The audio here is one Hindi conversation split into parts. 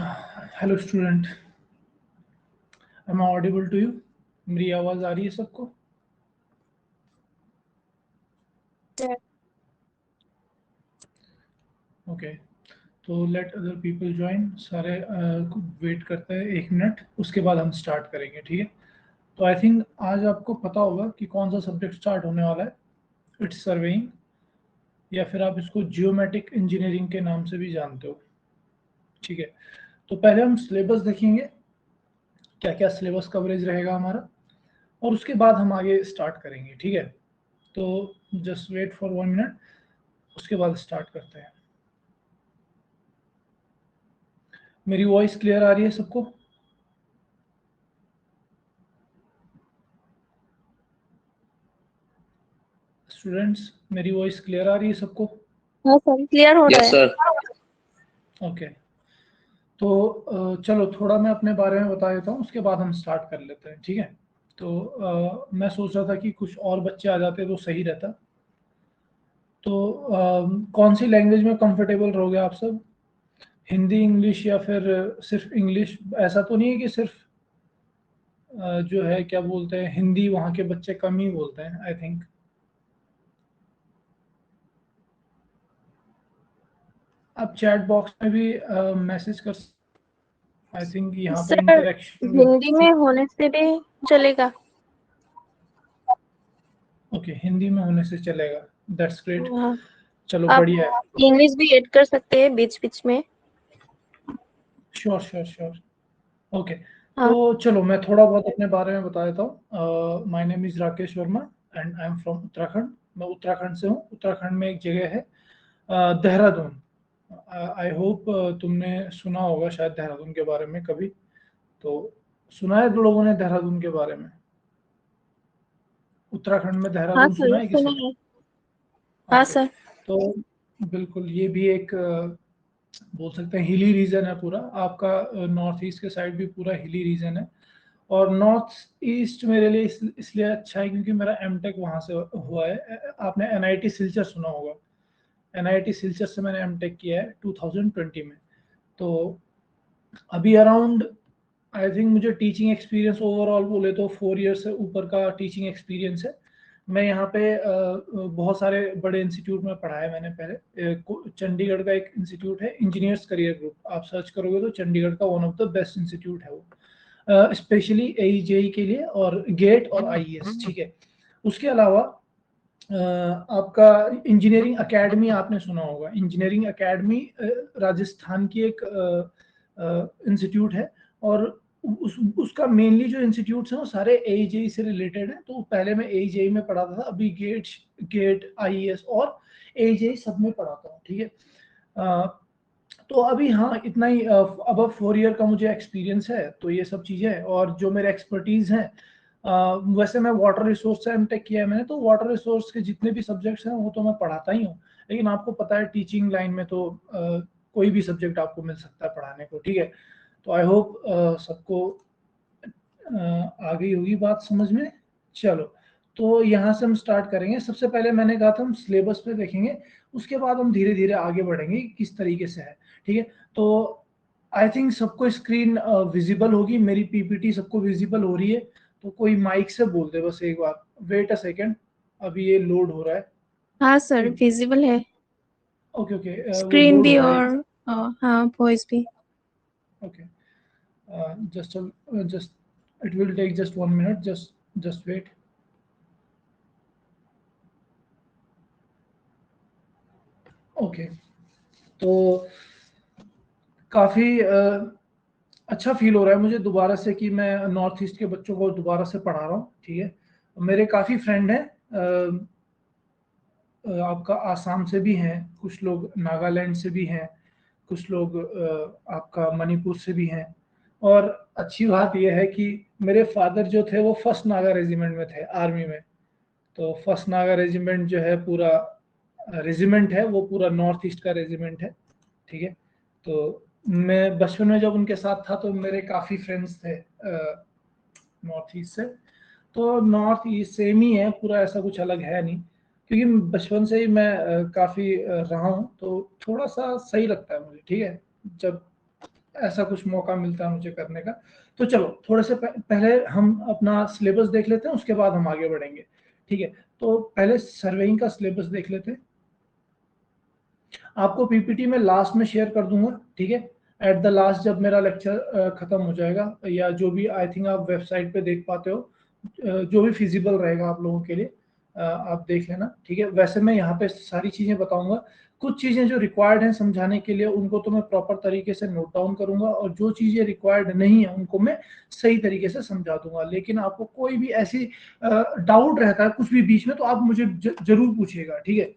Hello student, am I audible to you? मेरी आवाज़ आ रही है सबको? ओके, तो लेट अदर पीपल ज्वाइन। सारे वेट करते हैं 1 मिनट, उसके बाद हम स्टार्ट करेंगे, ठीक है? तो आई थिंक आज आपको पता होगा कि कौन सा सब्जेक्ट स्टार्ट होने वाला है। इट्स सर्वेइंग, या फिर आप इसको जियोमेट्रिक इंजीनियरिंग के नाम से भी जानते हो, ठीक है? तो पहले हम सिलेबस देखेंगे, क्या क्या सिलेबस कवरेज रहेगा हमारा, और उसके बाद हम आगे स्टार्ट करेंगे, ठीक है? तो जस्ट वेट फॉर 1 मिनट, उसके बाद स्टार्ट करते हैं। मेरी वॉइस क्लियर आ रही है सबको? स्टूडेंट्स, मेरी वॉइस क्लियर आ रही है सबको? हाँ सर, क्लियर हो रहा है। Yes sir. ओके, तो चलो थोड़ा मैं अपने बारे में बता देता हूँ, उसके बाद हम स्टार्ट कर लेते हैं, ठीक है? तो मैं सोच रहा था कि कुछ और बच्चे आ जाते तो सही रहता। तो कौन सी लैंग्वेज में कंफर्टेबल रहोगे आप सब? हिंदी, इंग्लिश, या फिर सिर्फ इंग्लिश? ऐसा तो नहीं है कि सिर्फ जो है क्या बोलते हैं, हिंदी वहाँ के बच्चे कम ही बोलते हैं, आई थिंक। आप चैट बॉक्स में भी मैसेज कर, आई थिंक यहाँ पे सर, इंटरेक्शन। हिंदी में होने से भी चलेगा। ओके, हिंदी में होने से चलेगा, दैट्स ग्रेट। हाँ, चलो आप बढ़िया है। इंग्लिश भी ऐड कर सकते हैं बीच बीच में। Sure sure sure. ओके, हाँ तो चलो मैं थोड़ा बहुत अपने बारे में बता देता हूँ। My name is Rakesh Verma and I am from Uttarakhand. मैं उत्तराखंड से हूँ। उत्तराखंड में एक जगह है देहरादून। आई होप तुमने सुना होगा शायद देहरादून के बारे में कभी। तो सुना है लोगों ने देहरादून के बारे में? उत्तराखंड में हाँ देहरादून सुना सर, है सुना किसी? है। हाँ ओके, सर। तो बिल्कुल ये भी एक बोल सकते हैं हिली रीजन है पूरा आपका। नॉर्थ ईस्ट के साइड भी पूरा हिली रीजन है। और नॉर्थ ईस्ट मेरे लिए इसलिए अच्छा है क्योंकि मेरा एमटेक वहाँ से हुआ है। आपने एनआईटी सिलचर सुना होगा। एनआईटी सिलचर से मैंने एमटेक किया है 2020 में। तो अभी अराउंड, आई थिंक मुझे टीचिंग एक्सपीरियंस ओवरऑल बोले तो 4 ईयर से ऊपर का टीचिंग एक्सपीरियंस है। मैं यहाँ पे बहुत सारे बड़े इंस्टीट्यूट में पढ़ा है मैंने पहले। चंडीगढ़ का एक इंस्टीट्यूट है, इंजीनियर्स करियर ग्रुप। आप सर्च करोगे तो चंडीगढ़ का one of the best institute है वो, स्पेशली एईजेई के लिए और गेट और आईईएस, ठीक है? उसके अलावा आपका इंजीनियरिंग एकेडमी आपने सुना होगा। इंजीनियरिंग एकेडमी राजस्थान की एक इंस्टीट्यूट है। और उसका मेनली जो इंस्टीट्यूट्स हैं वो सारे एईजेई से रिलेटेड है। तो पहले मैं एईजेई में पढ़ाता था, अभी गेट आईईएस और एईजेई सब में पढ़ाता हूँ, ठीक है? तो अभी हाँ इतना ही, अब 4 ईयर का मुझे एक्सपीरियंस है। तो ये सब चीज़ें हैं और जो मेरे एक्सपर्टीज़ हैं, वैसे मैं वाटर रिसोर्स से एमटेक किया है मैंने। तो वाटर रिसोर्स के जितने भी सब्जेक्ट्स हैं वो तो मैं पढ़ाता ही हूँ। लेकिन आपको पता है टीचिंग लाइन में तो कोई भी सब्जेक्ट आपको मिल सकता है पढ़ाने को, ठीक है? तो आई होप सबको आ गई होगी बात समझ में। चलो, तो यहाँ से हम स्टार्ट करेंगे। सबसे पहले मैंने कहा था हम सिलेबस पे देखेंगे, उसके बाद हम धीरे धीरे आगे बढ़ेंगे किस तरीके से है, ठीक है? तो आई थिंक सबको स्क्रीन विजिबल होगी, मेरी पीपीटी सबको विजिबल हो रही है। तो कोई माइक से बोल दे बस एक बार। वेट अ सेकेंड, अभी ये लोड हो रहा है। हाँ सर, विजिबल है। ओके ओके, वो स्क्रीन लोड भी हो रहा है। और हाँ, वॉइस भी। Okay, just just it will take just 1 minute, just wait. Okay, तो काफ़ी अच्छा फील हो रहा है मुझे दोबारा से कि मैं नॉर्थ ईस्ट के बच्चों को दोबारा से पढ़ा रहा हूँ, ठीक है? मेरे काफ़ी फ्रेंड हैं, आपका आसाम से भी हैं, कुछ लोग नागालैंड से भी हैं, कुछ लोग आपका मणिपुर से भी हैं। और अच्छी बात यह है कि मेरे फादर जो थे वो फर्स्ट नागा रेजिमेंट में थे, आर्मी में। तो फर्स्ट नागा रेजिमेंट जो है पूरा रेजिमेंट है, वो पूरा नॉर्थ ईस्ट का रेजिमेंट है, ठीक है? तो मैं बचपन में जब उनके साथ था तो मेरे काफ़ी फ्रेंड्स थे नॉर्थ ईस्ट से। तो नॉर्थ ईस्ट सेम ही है पूरा, ऐसा कुछ अलग है नहीं। क्योंकि बचपन से ही मैं काफ़ी रहा हूँ, तो थोड़ा सा सही लगता है मुझे, ठीक है? जब ऐसा कुछ मौका मिलता है मुझे करने का। तो चलो थोड़े से पहले हम अपना सिलेबस देख लेते हैं, उसके बाद हम आगे बढ़ेंगे, ठीक है। तो पहले सर्वेइंग का सिलेबस देख लेते हैं। आपको पीपीटी में लास्ट में शेयर कर दूंगा, ठीक है, एट द लास्ट जब मेरा लेक्चर खत्म हो जाएगा, या जो भी आई थिंक आप वेबसाइट पे देख पाते हो, जो भी फिजिबल रहेगा आप लोगों के लिए आप देख लेना, ठीक है। वैसे मैं यहाँ पे सारी चीजें बताऊंगा, कुछ चीजें जो रिक्वायर्ड हैं समझाने के लिए उनको तो मैं प्रॉपर तरीके से नोट डाउन करूंगा, और जो चीजें रिक्वायर्ड नहीं है उनको मैं सही तरीके से समझा दूंगा। लेकिन आपको कोई भी ऐसी डाउट रहता है कुछ भी बीच में, तो आप मुझे जरूर पूछिएगा, ठीक है।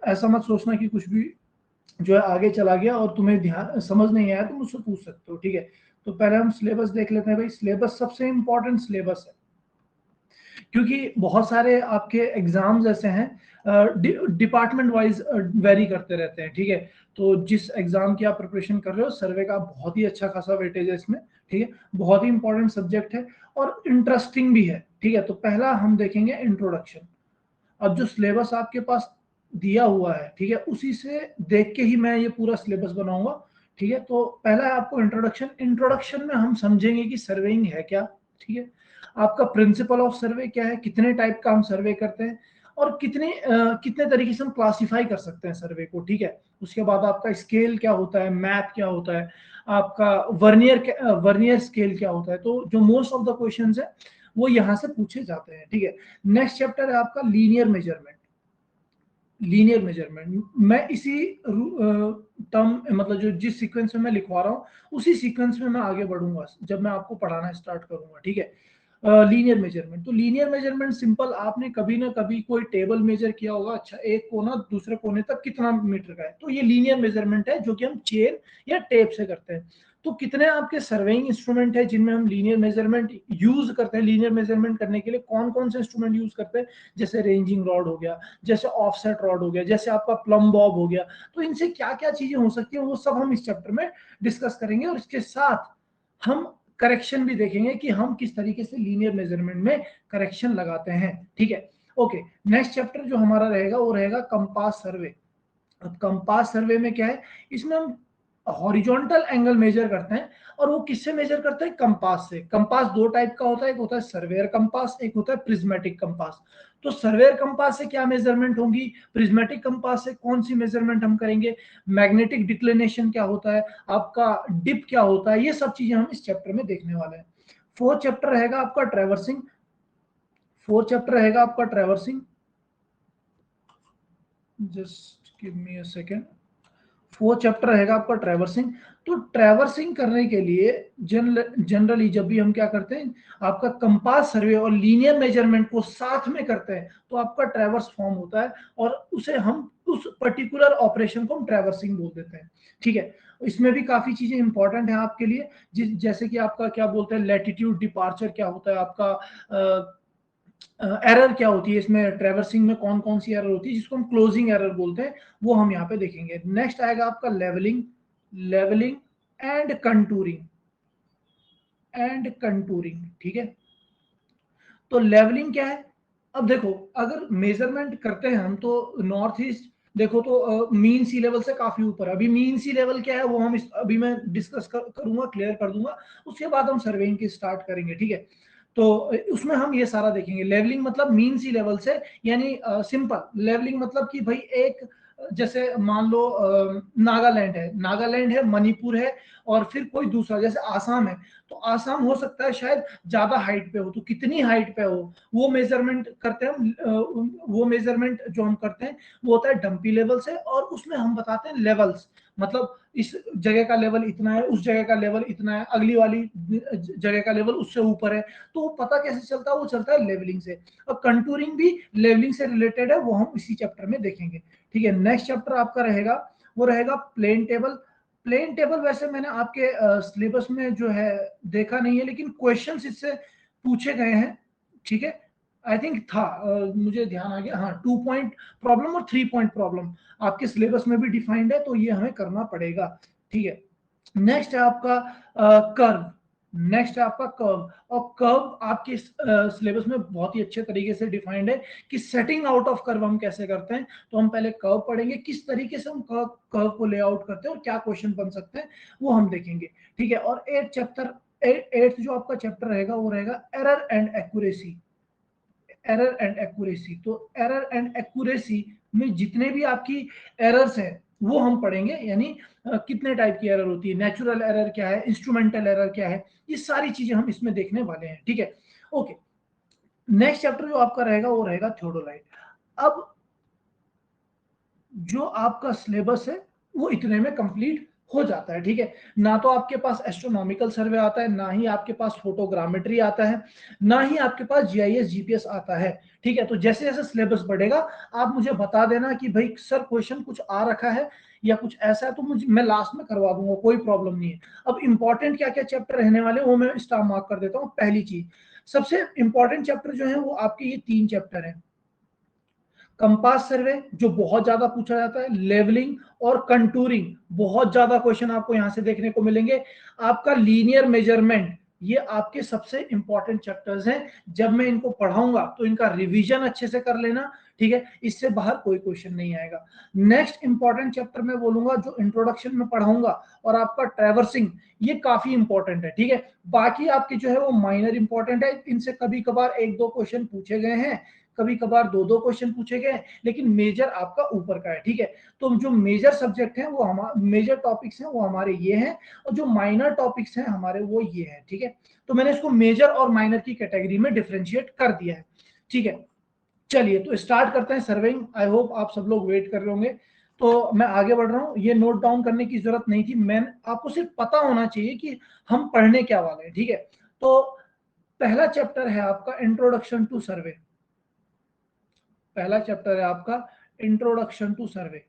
ऐसा मत सोचना कि कुछ भी जो है आगे चला गया और तुम्हें ध्यान समझ नहीं आया तो मुझसे पूछ सकते हो, ठीक है। तो पहले हम सिलेबस देख लेते हैं भाई। सिलेबस सबसे इंपॉर्टेंट सिलेबस है, क्योंकि बहुत सारे आपके एग्जाम्स ऐसे हैं डिपार्टमेंट वाइज वेरी करते रहते हैं, ठीक है। तो जिस एग्जाम की आप प्रिपरेशन कर रहे हो, सर्वे का बहुत ही अच्छा खासा वेटेज है इसमें, ठीक है। बहुत ही इंपॉर्टेंट सब्जेक्ट है और इंटरेस्टिंग भी है, ठीक है। तो पहला हम देखेंगे इंट्रोडक्शन। अब जो सिलेबस आपके पास दिया हुआ है, ठीक है, उसी से देख के ही मैं ये पूरा सिलेबस बनाऊंगा, ठीक है। तो पहला है आपको इंट्रोडक्शन। इंट्रोडक्शन में हम समझेंगे कि सर्वेइंग है क्या, ठीक है। आपका प्रिंसिपल ऑफ सर्वे क्या है, कितने टाइप का हम सर्वे करते हैं, और कितने तरीके से हम क्लासिफाई कर सकते हैं सर्वे को, ठीक है। उसके बाद आपका स्केल क्या होता है, मैप क्या होता है, आपका वर्नियर स्केल क्या होता है। तो जो मोस्ट ऑफ द क्वेश्चंस है वो यहाँ से पूछे जाते हैं, ठीक है। नेक्स्ट चैप्टर है आपका लीनियर मेजरमेंट। लीनियर मेजरमेंट मैं इसी टर्म मतलब जो जिस सीक्वेंस में मैं लिखवा रहा हूँ उसी सीक्वेंस में मैं आगे बढ़ूंगा जब मैं आपको पढ़ाना स्टार्ट करूंगा, ठीक है। लीनियर मेजरमेंट, तो लीनियर मेजरमेंट सिंपल, आपने कभी ना कभी कोई टेबल मेजर किया होगा, अच्छा एक कोना दूसरे कोने तक कितना मीटर का है, तो ये लीनियर मेजरमेंट है जो कि हम चेन या टेप से करते हैं। तो कितने आपके सर्वेइंग इंस्ट्रूमेंट है जिनमें हम लीनियर मेजरमेंट यूज करते हैं। लीनियर मेजरमेंट करने के लिए कौन कौन से इंस्ट्रूमेंट यूज करते हैं, जैसे रेंजिंग रॉड हो गया, जैसे ऑफसेट रॉड हो गया, जैसे आपका प्लम बॉब हो गया। तो इनसे क्या क्या चीजें हो सकती है वो सब हम इस चैप्टर में डिस्कस करेंगे, और इसके साथ हम करेक्शन भी देखेंगे कि हम किस तरीके से लीनियर मेजरमेंट में करेक्शन लगाते हैं, ठीक है। ओके, नेक्स्ट चैप्टर जो हमारा रहेगा वो रहेगा कंपास सर्वे। अब कंपास सर्वे में क्या है, इसमें हम हॉरिजॉन्टल एंगल मेजर करते हैं, और वो किससे मेजर करते हैं, कंपास से। कंपास दो टाइप का होता है, एक होता है सर्वेयर कंपास, एक होता है प्रिज्मेटिक कंपास। तो सर्वेयर कंपास से क्या मेजरमेंट होंगी, प्रिज्मेटिक कंपास से कौन सी मेजरमेंट हम करेंगे, मैग्नेटिक डिक्लिनेशन क्या होता है, आपका डिप क्या होता है, ये सब चीजें हम इस चैप्टर में देखने वाले हैं। फोर्थ चैप्टर रहेगा आपका ट्रैवर्सिंग। फोर्थ चैप्टर रहेगा आपका traversing, just give me a second. Fourth chapter रहेगा आपका ट्रैवर्सिंग। तो ट्रैवर्सिंग करने के लिए जनरली जब भी हम क्या करते हैं, आपका कंपास सर्वे और लीनियर मेजरमेंट को साथ में करते हैं तो आपका ट्रैवर्स फॉर्म होता है, और उसे हम उस पर्टिकुलर ऑपरेशन को हम ट्रैवर्सिंग बोल देते हैं, ठीक है। इसमें भी काफी चीजें इंपॉर्टेंट है आपके लिए, जैसे कि आपका क्या बोलते हैं लैटिट्यूड डिपार्चर क्या होता है, आपका एरर क्या होती है इसमें, ट्रैवर्सिंग में कौन कौन सी एरर होती है जिसको हम क्लोजिंग एरर बोलते हैं, वो हम यहाँ पे देखेंगे। नेक्स्ट आएगा आपका levelling. Levelling and contouring, and contouring, ठीक है। तो लेवलिंग क्या है, अब देखो अगर मेजरमेंट करते हैं हम तो नॉर्थ ईस्ट देखो तो मीन सी लेवल से काफी ऊपर है। अभी मीन सी लेवल क्या है वो हम अभी मैं डिस्कस करूंगा, क्लियर कर दूंगा, उसके बाद हम सर्वेइंग की स्टार्ट करेंगे, ठीक है। तो उसमें हम ये सारा देखेंगे। लेवलिंग मतलब मीन सी लेवल से, यानी सिंपल लेवलिंग मतलब कि भाई एक जैसे मान लो नागालैंड है, मणिपुर है, और फिर कोई दूसरा जैसे आसाम है, तो आसाम हो सकता है शायद ज्यादा हाइट पे हो, तो कितनी हाइट पे हो वो मेजरमेंट करते हैं हम। वो मेजरमेंट जो हम करते हैं वो होता है डंपी लेवल से, और उसमें हम बताते हैं लेवल्स, मतलब इस जगह का लेवल इतना है, उस जगह का लेवल इतना है, अगली वाली जगह का लेवल उससे ऊपर है। तो वो पता कैसे चलता है, वो चलता है लेवलिंग से। और कंटूरिंग भी लेवलिंग से रिलेटेड है, वो हम इसी चैप्टर में देखेंगे, ठीक है। नेक्स्ट चैप्टर आपका रहेगा वो रहेगा प्लेन टेबल। प्लेन टेबल वैसे मैंने आपके सिलेबस में जो है देखा नहीं है, लेकिन क्वेश्चंस इससे पूछे गए हैं, ठीक है। आई थिंक था मुझे ध्यान आ गया, हाँ 2 पॉइंट प्रॉब्लम और 3 पॉइंट प्रॉब्लम आपके सिलेबस में भी डिफाइंड है, तो ये हमें करना पड़ेगा, ठीक है। नेक्स्ट है आपका कर्व। नेक्स्ट है आपका कर्व, और कर्व आपके सिलेबस में बहुत ही अच्छे तरीके से डिफाइंड है कि सेटिंग आउट ऑफ कर्व हम कैसे करते हैं। तो हम पहले कर्व पढ़ेंगे, किस तरीके से हम कर्व को लेआउट करते हैं और क्या क्वेश्चन बन सकते हैं वो हम देखेंगे, ठीक है। और एट्थ जो आपका चैप्टर रहेगा वो रहेगा error and accuracy. Error and accuracy, तो एरर एंड एक्यूरेसी में जितने भी आपकी एरर्स हैं वो हम पढ़ेंगे, यानी कितने टाइप की एरर होती है, नेचुरल एरर क्या है, इंस्ट्रूमेंटल एरर क्या है, ये सारी चीजें हम इसमें देखने वाले हैं, ठीक है। ओके, नेक्स्ट चैप्टर जो आपका रहेगा वो रहेगा थियोडोलाइट। अब जो आपका सिलेबस है वो इतने में कंप्लीट हो जाता है, ठीक है। ना तो आपके पास एस्ट्रोनॉमिकल सर्वे आता है, ना ही आपके पास फोटोग्रामेट्री आता है, ना ही आपके पास जीआईएस जीपीएस आता है, ठीक है। तो जैसे जैसे सिलेबस बढ़ेगा आप मुझे बता देना कि भाई सर क्वेश्चन कुछ आ रखा है या कुछ ऐसा है, तो मुझे मैं लास्ट में करवा दूंगा, कोई प्रॉब्लम नहीं है। अब इंपॉर्टेंट क्या क्या चैप्टर रहने वाले वो मैं स्टार मार्क कर देता हूँ। पहली चीज, सबसे इंपॉर्टेंट चैप्टर जो है वो आपके ये 3 चैप्टर है। कंपास सर्वे जो बहुत ज्यादा पूछा जाता है, लेवलिंग और कंटूरिंग, बहुत ज्यादा क्वेश्चन आपको यहां से देखने को मिलेंगे। आपका लीनियर मेजरमेंट, ये आपके सबसे इंपॉर्टेंट चैप्टर्स हैं। जब मैं इनको पढ़ाऊंगा तो इनका रिवीजन अच्छे से कर लेना, ठीक है, इससे बाहर कोई क्वेश्चन नहीं आएगा। नेक्स्ट इंपॉर्टेंट चैप्टर मैं बोलूंगा जो इंट्रोडक्शन में पढ़ाऊंगा, और आपका ट्रैवर्सिंग, ये काफी इंपॉर्टेंट है, ठीक है। बाकी आपके जो है वो माइनर इंपॉर्टेंट है, इनसे कभी कभार 1-2 क्वेश्चन पूछे गए हैं, कभी कभार 2-2 क्वेश्चन पूछे गए, लेकिन मेजर आपका ऊपर का है, ठीक है। तो जो मेजर सब्जेक्ट है वो हमारे मेजर टॉपिक्स हैं वो हमारे ये हैं, और जो माइनर टॉपिक्स हैं हमारे वो ये हैं, ठीक है। तो मैंने इसको मेजर और माइनर की कैटेगरी में डिफरेंशिएट कर दिया है, ठीक है। चलिए तो स्टार्ट करते हैं सर्वेइंग। आई होप आप सब लोग वेट कर रहे होंगे, तो मैं आगे बढ़ रहा हूँ। ये नोट डाउन करने की जरूरत नहीं थी, मैं आपको सिर्फ पता होना चाहिए कि हम पढ़ने क्या वाले हैं, ठीक है। तो पहला चैप्टर है आपका इंट्रोडक्शन टू सर्वे। पहला चैप्टर है आपका इंट्रोडक्शन टू सर्वे।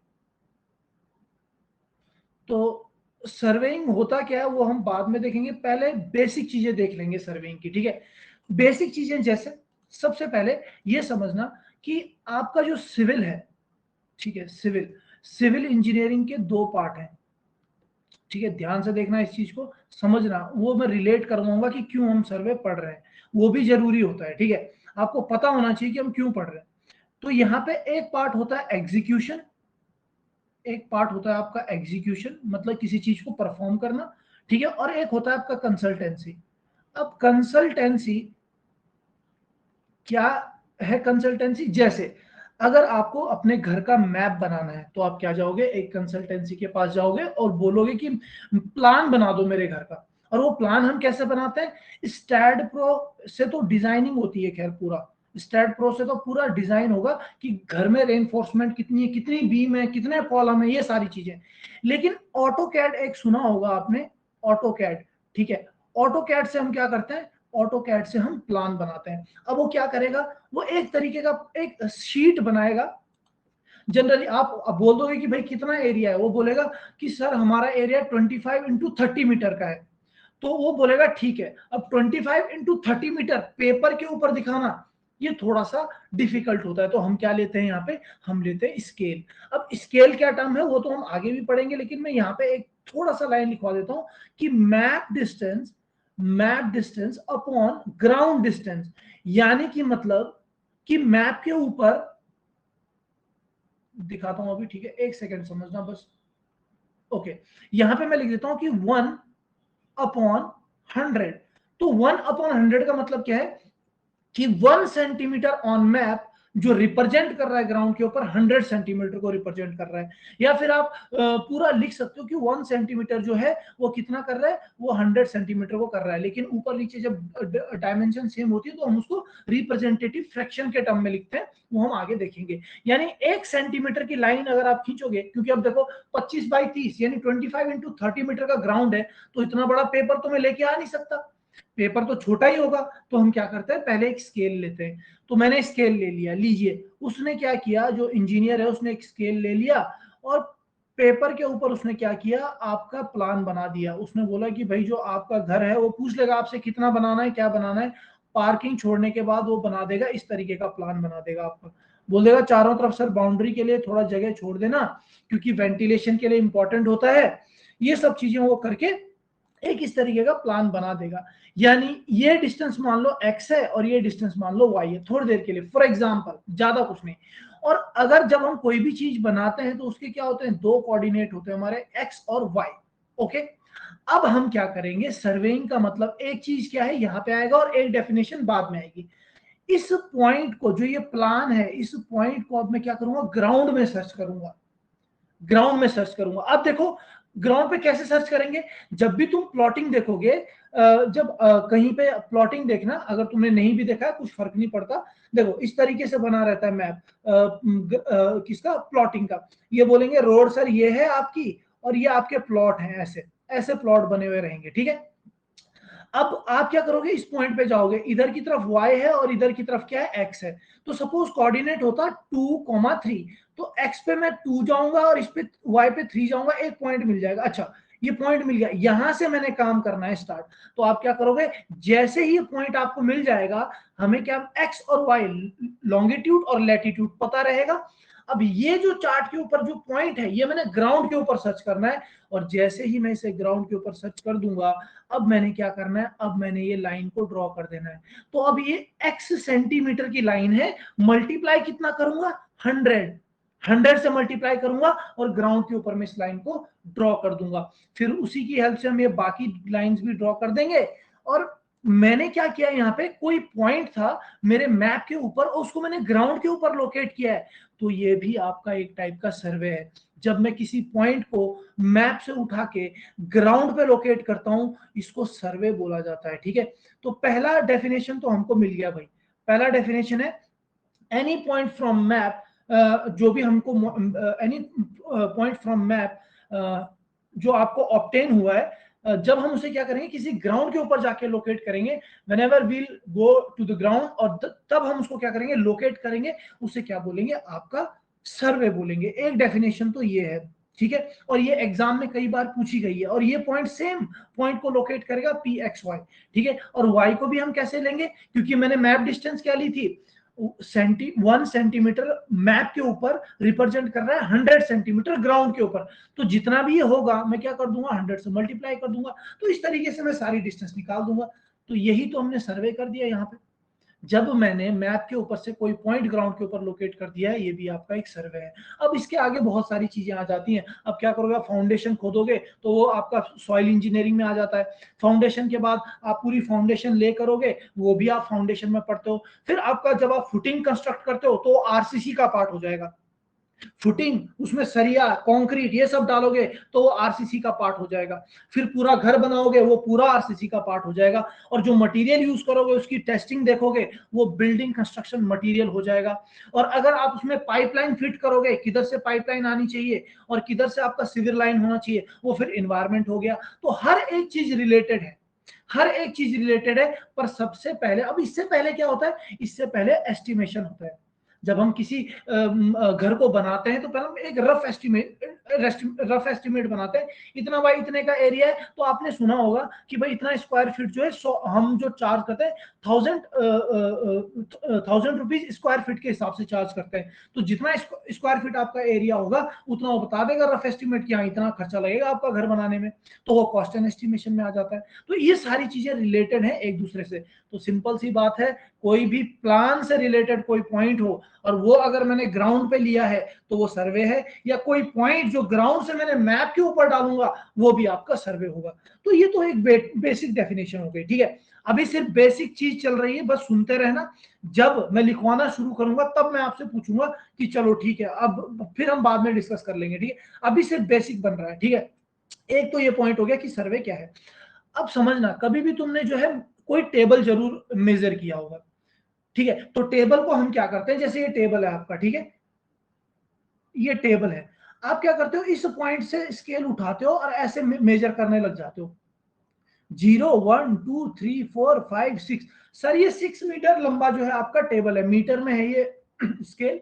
तो सर्वेइंग होता क्या है वो हम बाद में देखेंगे, पहले बेसिक चीजें देख लेंगे सर्वेइंग की, ठीक है। बेसिक चीजें जैसे सबसे पहले ये समझना कि आपका जो सिविल है, ठीक है, सिविल इंजीनियरिंग के 2 पार्ट हैं, ठीक है। ध्यान से देखना, इस चीज को समझना, वो मैं रिलेट करवाऊंगा कि क्यों हम सर्वे पढ़ रहे हैं, वो भी जरूरी होता है, ठीक है। आपको पता होना चाहिए कि हम क्यों पढ़ रहे हैं। तो यहाँ पे एक पार्ट होता है एग्जीक्यूशन, एक पार्ट होता है आपका एग्जीक्यूशन मतलब किसी चीज को परफॉर्म करना, ठीक है, और एक होता है आपका कंसल्टेंसी। अब कंसल्टेंसी क्या है? कंसल्टेंसी जैसे अगर आपको अपने घर का मैप बनाना है तो आप क्या जाओगे, एक कंसल्टेंसी के पास जाओगे और बोलोगे कि प्लान बना दो मेरे घर का। और वो प्लान हम कैसे बनाते हैं? स्टैड प्रो से तो डिजाइनिंग होती है, खैर पूरा स्टैड प्रो से तो पूरा डिजाइन होगा कि घर में रेनफोर्समेंट कितनी है, कितनी बीम है, कितने कॉलम है, ये सारी चीजें। लेकिन ऑटो कैड एक सुना होगा आपने, ऑटो कैड, ठीक है। ऑटो कैड से हम क्या करते हैं? ऑटो कैड से हम प्लान बनाते हैं। अब वो क्या करेगा? वो एक तरीके का एक शीट बनाएगा। जनरली आप अब बोल दोगे कि भाई कितना एरिया है, वो बोलेगा कि सर हमारा एरिया 25x30 मीटर का है। तो वो बोलेगा ठीक है। अब 25x30 मीटर पेपर के ऊपर दिखाना ये थोड़ा सा डिफिकल्ट होता है, तो हम क्या लेते हैं यहाँ पे? हम लेते हैं स्केल। अब स्केल क्या टर्म है वो तो हम आगे भी पढ़ेंगे, लेकिन मैं यहाँ पे एक थोड़ा सा लाइन लिखवा देता हूँ कि map distance upon ground distance, यानी कि मतलब कि मैप के ऊपर दिखाता हूं अभी, ठीक है, एक सेकंड समझना बस। ओके, यहां पे मैं लिख देता हूं कि 1/100। तो 1/100 का मतलब क्या है कि 1 सेंटीमीटर ऑन मैप जो रिप्रेजेंट कर रहा है ग्राउंड के ऊपर 100 सेंटीमीटर को रिप्रेजेंट कर रहा है। या फिर आप पूरा लिख सकते हो कि 1 सेंटीमीटर जो है वो कितना कर रहा है? वो 100 सेंटीमीटर को कर रहा है। लेकिन ऊपर नीचे जब डायमेंशन सेम होती है तो हम उसको रिप्रेजेंटेटिव फ्रैक्शन के टर्म में लिखते हैं, वो हम आगे देखेंगे। यानी 1 सेंटीमीटर की लाइन अगर आप खींचोगे, क्योंकि अब देखो 25x30 यानी 25x30 मीटर का ग्राउंड है, तो इतना बड़ा पेपर तो मैं लेके आ नहीं सकता, पेपर तो छोटा ही होगा। तो हम क्या करते हैं? पहले एक स्केल लेते हैं। तो मैंने स्केल ले लिया, लीजिए। उसने क्या किया, जो इंजीनियर है उसने एक स्केल ले लिया और पेपर के ऊपर उसने क्या किया? आपका प्लान बना दिया। उसने बोला कि भाई जो आपका घर है, वो पूछ लेगा आपसे कितना बनाना है, क्या बनाना है। पार्किंग छोड़ने के बाद वो बना देगा, इस तरीके का प्लान बना देगा आपका। बोल देगा चारों तरफ सर बाउंड्री के लिए थोड़ा जगह छोड़ देना, क्योंकि वेंटिलेशन के लिए इंपॉर्टेंट होता है। ये सब चीजें वो करके एक इस तरीके का प्लान बना देगा। यानी ये डिस्टेंस मान लो x है और ये डिस्टेंस मान लो y है, थोड़ी देर के लिए फॉर एग्जांपल, ज्यादा कुछ नहीं। और अगर जब हम कोई भी चीज बनाते हैं तो उसके क्या होते हैं, दो कोऑर्डिनेट होते हैं हमारे x और y। ओके, अब हम क्या करेंगे, सर्वेइंग का मतलब एक चीज क्या है यहां पे आएगा और एक डेफिनेशन बाद में आएगी। इस पॉइंट को, जो ये प्लान है, इस पॉइंट को अब मैं क्या करूंगा, ग्राउंड में सर्च करूंगा, ग्राउंड में सर्च करूंगा। अब देखो ग्राउंड पे कैसे सर्च करेंगे, जब भी तुम प्लॉटिंग देखोगे, जब कहीं पे प्लॉटिंग देखना, अगर तुमने नहीं भी देखा कुछ फर्क नहीं पड़ता, देखो इस तरीके से बना रहता है मैप, किसका, प्लॉटिंग का। ये बोलेंगे रोड सर ये है आपकी और ये आपके प्लॉट हैं, ऐसे ऐसे प्लॉट बने हुए रहेंगे, ठीक है। अब आप क्या करोगे, इस पॉइंट पे जाओगे, इधर की तरफ y है और इधर की तरफ क्या है, x है। तो सपोज कोऑर्डिनेट होता 2,3, तो x पे मैं 2 जाऊंगा और इस पे y पे 3 जाऊंगा, एक पॉइंट मिल जाएगा। अच्छा, ये पॉइंट मिल गया, यहां से मैंने काम करना है स्टार्ट। तो आप क्या करोगे, जैसे ही ये पॉइंट आपको मिल जाएगा, हमें क्या, x और y, लॉन्गिट्यूड और लैटिट्यूड पता रहेगा। अब ये जो चार्ट के ऊपर जो पॉइंट है, ये मैंने ग्राउंड के ऊपर सर्च करना है, और जैसे ही मैं इसे ग्राउंड के ऊपर सर्च कर दूंगा, अब मैंने क्या करना है, अब मैंने ये लाइन को ड्रॉ कर देना है। तो अब ये x सेंटीमीटर की लाइन है, मल्टीप्लाई कितना करूंगा, 100 से मल्टीप्लाई करूंगा और ग्राउंड के ऊपर मैं इस लाइन को ड्रॉ कर दूंगा। फिर उसी की हेल्प से हम ये बाकी लाइंस भी ड्रॉ कर देंगे। और मैंने क्या किया, यहाँ पे कोई पॉइंट था मेरे मैप के ऊपर, उसको मैंने ग्राउंड के ऊपर लोकेट किया है। तो ये भी आपका एक टाइप का सर्वे है। जब मैं किसी पॉइंट को मैप से उठा के ग्राउंड पे लोकेट करता हूं, इसको सर्वे बोला जाता है, ठीक है। तो पहला डेफिनेशन तो हमको मिल गया भाई। पहला डेफिनेशन है एनी पॉइंट फ्रॉम मैप, जो भी हमको एनी पॉइंट फ्रॉम मैप जो आपको ऑब्टेन हुआ है, जब हम उसे क्या करेंगे, किसी ग्राउंड के ऊपर जाके लोकेट करेंगे, whenever we'll go to the ground, और तब हम उसको क्या करेंगे, लोकेट करेंगे, उसे क्या बोलेंगे, आपका सर्वे बोलेंगे। एक डेफिनेशन तो ये है, ठीक है। और ये एग्जाम में कई बार पूछी गई है, और ये पॉइंट सेम पॉइंट को लोकेट करेगा पी एक्स वाई, ठीक है। और वाई को भी हम कैसे लेंगे, क्योंकि मैंने मैप डिस्टेंस क्या ली थी, 1 सेंटीमीटर मैप के ऊपर रिप्रेजेंट कर रहा है 100 सेंटीमीटर ग्राउंड के ऊपर। तो जितना भी ये होगा मैं क्या कर दूंगा, 100 से मल्टीप्लाई कर दूंगा। तो इस तरीके से मैं सारी डिस्टेंस निकाल दूंगा। तो यही तो हमने सर्वे कर दिया यहाँ पे, जब मैंने मैप के ऊपर से कोई पॉइंट ग्राउंड के ऊपर लोकेट कर दिया है। ये भी आपका एक सर्वे है। अब इसके आगे बहुत सारी चीजें आ जाती हैं। अब क्या करोगे, आप फाउंडेशन खोदोगे तो वो आपका सॉइल इंजीनियरिंग में आ जाता है। फाउंडेशन के बाद आप पूरी फाउंडेशन ले करोगे, वो भी आप फाउंडेशन में पढ़ते हो। फिर आपका जब आप फुटिंग कंस्ट्रक्ट करते हो तो आरसीसी का पार्ट हो जाएगा। फुटिंग, उसमें सरिया, कंक्रीट, ये सब डालोगे तो वो आरसीसी का पार्ट हो जाएगा। फिर पूरा घर बनाओगे, वो पूरा आरसीसी का पार्ट हो जाएगा। और जो मटेरियल यूज करोगे उसकी टेस्टिंग देखोगे, वो बिल्डिंग कंस्ट्रक्शन मटेरियल हो जाएगा। और अगर आप उसमें पाइपलाइन फिट करोगे, किधर से पाइपलाइन आनी चाहिए और किधर से आपका सिविल लाइन होना चाहिए, वो फिर एनवायरमेंट हो गया। तो हर एक चीज रिलेटेड है, हर एक चीज रिलेटेड है। पर सबसे पहले, अब इससे पहले क्या होता है, इससे पहले एस्टिमेशन होता है। जब हम किसी घर को बनाते हैं तो पहले हम एक रफ एस्टिमेट बनाते हैं। इतना बाई इतने का एरिया है, तो आपने सुना होगा कि भाई इतना स्क्वायर फीट जो है, हम जो चार्ज करते हैं 1000 रुपीज स्क्वायर फीट के हिसाब से चार्ज करते हैं। तो जितना स्क्वायर फीट आपका एरिया होगा उतना वो बता देगा रफ एस्टिमेट कि हाँ इतना खर्चा लगेगा आपका घर बनाने में। तो वो कॉस्ट एंड एस्टिमेशन में आ जाता है। तो ये सारी चीजें रिलेटेड है एक दूसरे से। तो सिंपल सी बात है, कोई भी प्लान से रिलेटेड कोई पॉइंट हो और वो अगर मैंने ग्राउंड पे लिया है तो वो सर्वे है, या कोई पॉइंट जो ग्राउंड से मैंने मैप के ऊपर डालूंगा वो भी आपका सर्वे होगा। तो ये तो एक बेसिक डेफिनेशन हो गई, ठीक है। अभी सिर्फ बेसिक चीज चल रही है, बस सुनते रहना। जब मैं लिखवाना शुरू करूंगा तब मैं आपसे पूछूंगा कि चलो ठीक है, अब फिर हम बाद में डिस्कस कर लेंगे, ठीक है। अभी सिर्फ बेसिक बन रहा है, ठीक है। एक तो ये पॉइंट हो गया कि सर्वे क्या है। अब समझना, कभी भी तुमने जो है कोई टेबल जरूर मेजर किया होगा, ठीक है। तो टेबल को हम क्या करते हैं, जैसे ये टेबल है आपका, ठीक है, ये टेबल है। आप क्या करते हो, इस पॉइंट से स्केल उठाते हो और ऐसे मेजर करने लग जाते हो। 0 1 2 3 4 5 6। सर ये 6 मीटर लंबा जो है आपका टेबल है, मीटर में है ये स्केल।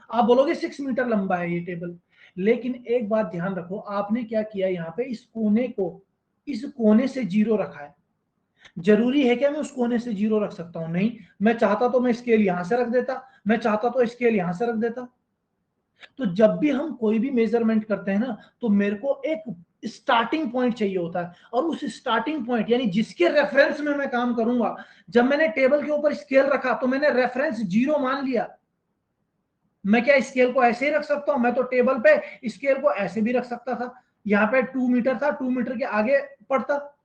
आप बोलोगे 6 मीटर लंबा है ये टेबल। लेकिन एक बात ध्यान रखो, आपने क्या किया, यहाँ पे इस कोने को, इस कोने से 0 रखा है। जरूरी है क्या मैं उस कोने से 0 रख सकता हूं? नहीं। मैं चाहता तो मैं स्केल यहां से रख देता, मैं चाहता तो स्केल यहां से रख देता। तो जब भी हम कोई भी मेजरमेंट करते हैं ना, तो मेरे को एक स्टार्टिंग पॉइंट चाहिए होता है, और उस स्टार्टिंग पॉइंट यानी जिसके रेफरेंस में मैं काम करूंगा, जब मैंने टेबल के ऊपर स्केल रखा तो मैंने रेफरेंस 0 मान लिया। मैं क्या स्केल को ऐसे ही रख सकता हूं? मैं तो टेबल पे स्केल को ऐसे भी रख सकता था, यहाँ पे 2 मीटर था, 2 मीटर के आगे पड़ता,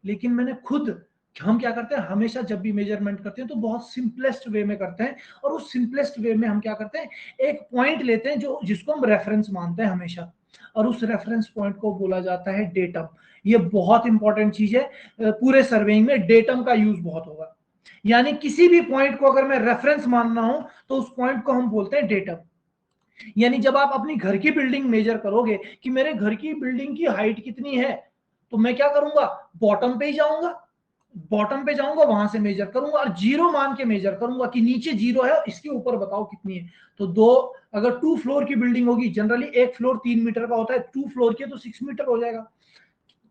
लेकिन मैंने खुद, हम क्या करते हैं हमेशा जब भी मेजरमेंट करते हैं तो बहुत सिंपलेस्ट वे में करते हैं, और उस सिंपलेस्ट वे में हम क्या करते हैं, एक पॉइंट लेते हैं जो जिसको हम रेफरेंस मानते हैं हमेशा, और उस रेफरेंस पॉइंट को बोला जाता है डेटम। ये बहुत इंपॉर्टेंट चीज है, पूरे सर्वेइंग में डेटम का यूज बहुत होगा। यानी किसी भी पॉइंट को अगर मैं रेफरेंस मानना हूं तो उस पॉइंट को हम बोलते हैं डेटम। यानी जब आप अपनी घर की बिल्डिंग मेजर करोगे कि मेरे घर की बिल्डिंग की हाइट कितनी है, तो मैं क्या करूंगा, बॉटम पे ही जाऊंगा, बॉटम पे जाऊंगा, वहां से मेजर करूंगा और 0 मान के मेजर करूंगा कि नीचे 0 है, इसके ऊपर बताओ कितनी है। तो अगर 2 फ्लोर की बिल्डिंग होगी, जनरली एक फ्लोर 3 मीटर का होता है, 2 फ्लोर की तो 6 मीटर हो जाएगा।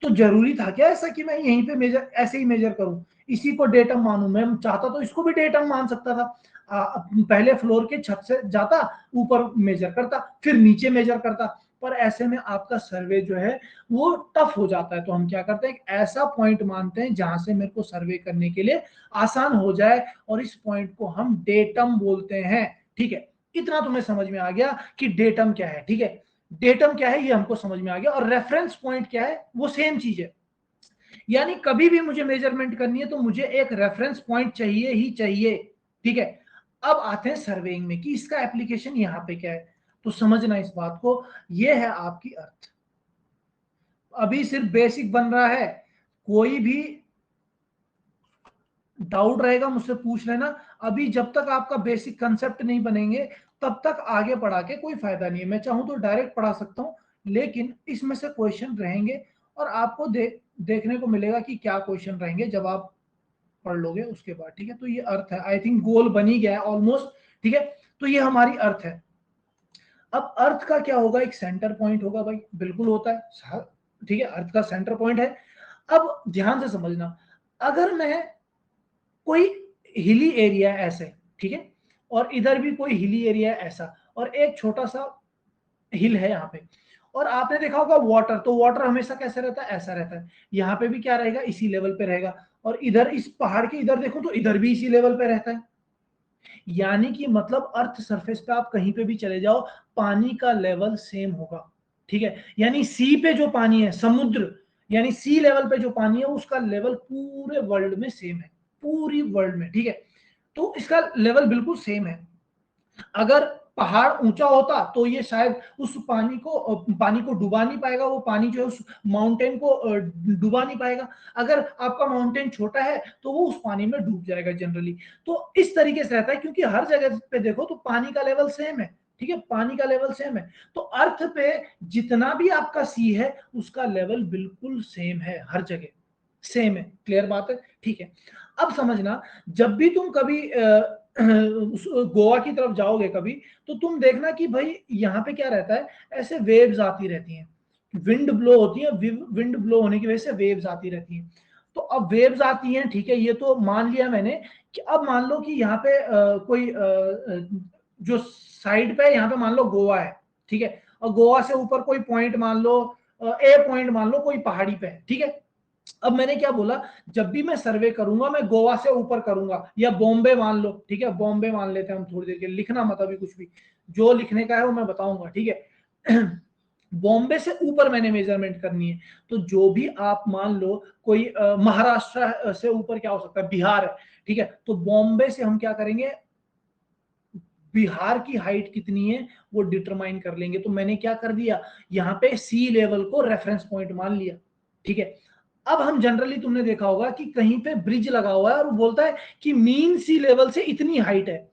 तो जरूरी था क्या ऐसा कि मैं यहीं पे मेजर, ऐसे ही मेजर करूं, इसी को डेटम मानूं? मैं चाहता तो इसको भी डेटम मान सकता था, पहले फ्लोर के छत से जाता, ऊपर मेजर करता, फिर नीचे मेजर करता, पर ऐसे में आपका सर्वे जो है वो टफ हो जाता है। तो हम क्या करते हैं, एक ऐसा पॉइंट मानते हैं जहां से मेरे को सर्वे करने के लिए आसान हो जाए, और इस पॉइंट को हम डेटम बोलते हैं। ठीक है, इतना तुम्हें समझ में आ गया कि डेटम क्या है। ठीक है, डेटम क्या है ये हमको समझ में आ गया, और रेफरेंस पॉइंट क्या है वो सेम चीज है। यानी कभी भी मुझे मेजरमेंट करनी है तो मुझे एक रेफरेंस पॉइंट चाहिए ही चाहिए। ठीक है, अब आते हैं सर्वेइंग में कि इसका एप्लीकेशन यहाँ पे क्या है। तो समझना इस बात को, ये है आपकी अर्थ। अभी सिर्फ बेसिक बन रहा है, कोई भी डाउट रहेगा मुझसे पूछ लेना। अभी जब तक आपका बेसिक कंसेप्ट नहीं बनेंगे तब तक आगे पढ़ा के कोई फायदा नहीं है। मैं चाहूं तो डायरेक्ट पढ़ा सकता हूं, लेकिन इसमें से क्वेश्चन रहेंगे, और आपको देखने को मिलेगा कि क्या क्वेश्चन रहेंगे जब आप पढ़ लोगे उसके बाद। ठीक है, तो ये अर्थ है, आई थिंक गोल बन ही गया है ऑलमोस्ट। ठीक है, तो ये हमारी अर्थ है। अब अर्थ का क्या होगा, एक सेंटर पॉइंट होगा भाई, बिल्कुल होता है। ठीक है, अर्थ का सेंटर पॉइंट है। अब ध्यान से समझना, अगर मैं कोई हिली एरिया ऐसे, ठीक है, और इधर भी कोई हिली एरिया ऐसा, और एक छोटा सा हिल है यहाँ पे, और आपने देखा होगा वाटर, तो वाटर हमेशा कैसे रहता है, ऐसा रहता है। यहाँ पे भी क्या रहेगा, इसी लेवल पे रहेगा, और इधर इस पहाड़ के इधर देखो तो इधर भी इसी लेवल पे रहता है। यानी कि मतलब अर्थ सरफेस पे आप कहीं पे भी चले जाओ, पानी का लेवल सेम होगा। ठीक है, यानी सी पे जो पानी है, समुद्र यानी सी लेवल पे जो पानी है, उसका लेवल पूरे वर्ल्ड में सेम है, पूरी वर्ल्ड में। ठीक है, तो इसका लेवल बिल्कुल सेम है। अगर पहाड़ ऊंचा होता तो ये शायद उस पानी को डुबा नहीं पाएगा, वो पानी जो है उस माउंटेन को डुबा नहीं पाएगा। अगर आपका माउंटेन छोटा है तो वो उस पानी में डूब जाएगा जनरली। तो इस तरीके से रहता है, क्योंकि हर जगह पे देखो तो पानी का लेवल सेम है। ठीक है, पानी का लेवल सेम है, तो अर्थ पे जितना भी आपका सी है उसका लेवल बिल्कुल सेम है, हर जगह सेम है। क्लियर बात है? ठीक है, अब समझना, जब भी तुम कभी गोवा की तरफ जाओगे कभी, तो तुम देखना कि भाई यहाँ पे क्या रहता है, ऐसे वेव्स आती रहती हैं, विंड ब्लो होती है, विंड ब्लो होने की वजह से वेव्स आती रहती हैं। तो अब वेव्स आती हैं, ठीक है, ये तो मान लिया मैंने कि अब मान लो कि यहाँ पे कोई जो साइड पे यहाँ पे मान लो गोवा है, ठीक है, और गोवा से ऊपर कोई पॉइंट मान लो, ए पॉइंट मान लो कोई पहाड़ी पे है। ठीक है, अब मैंने क्या बोला, जब भी मैं सर्वे करूंगा मैं गोवा से ऊपर करूंगा, या बॉम्बे मान लो, ठीक है, बॉम्बे मान लेते हैं हम थोड़ी देर के, लिखना मत अभी कुछ भी, जो लिखने का है वो मैं बताऊंगा। ठीक है, बॉम्बे से ऊपर मैंने मेजरमेंट करनी है, तो जो भी आप मान लो कोई महाराष्ट्र से ऊपर क्या हो सकता है, बिहार है। ठीक है, तो बॉम्बे से हम क्या करेंगे, बिहार की हाइट कितनी है वो डिटरमाइन कर लेंगे। तो मैंने क्या कर दिया, यहाँ पे सी लेवल को रेफरेंस पॉइंट मान लिया। ठीक है, अब हम जनरली, तुमने देखा होगा कि कहीं पे ब्रिज लगा हुआ है और वो बोलता है कि मीन सी लेवल से इतनी हाइट है।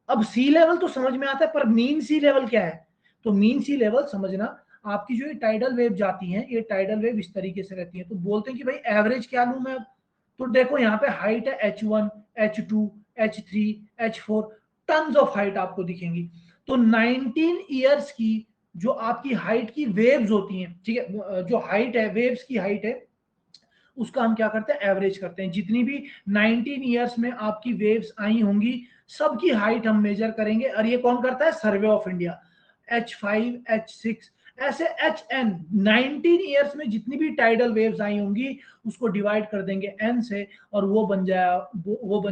अब सी लेवल तो समझ में आता है, पर मीन सी लेवल क्या है? तो मीन सी लेवल समझना, आपकी जो ये टाइडल वेव जाती हैं, ये टाइडल वेव इस तरीके से रहती है, तो बोलते हैं कि भाई एवरेज क्या लूं मैं अब? तो देखो यहाँ पे हाइट है H1, H2, H3, H4, tons of height आपको दिखेंगी। तो 19 ईयर्स की जो आपकी हाइट की वेव्स होती हैं, ठीक है, जो हाइट है, वेव्स की हाइट है, उसका हम क्या करते हैं, एवरेज करते हैं। जितनी भी 19 ईयर्स में आपकी वेव्स आई होंगी, सबकी हाइट हम मेजर करेंगे, और ये कौन करता है, सर्वे ऑफ इंडिया। H5, H6, ऐसे HN 19 ईयर्स में जितनी भी टाइडल वेव्स आई होंगी उसको डिवाइड कर देंगे n से, और वो बन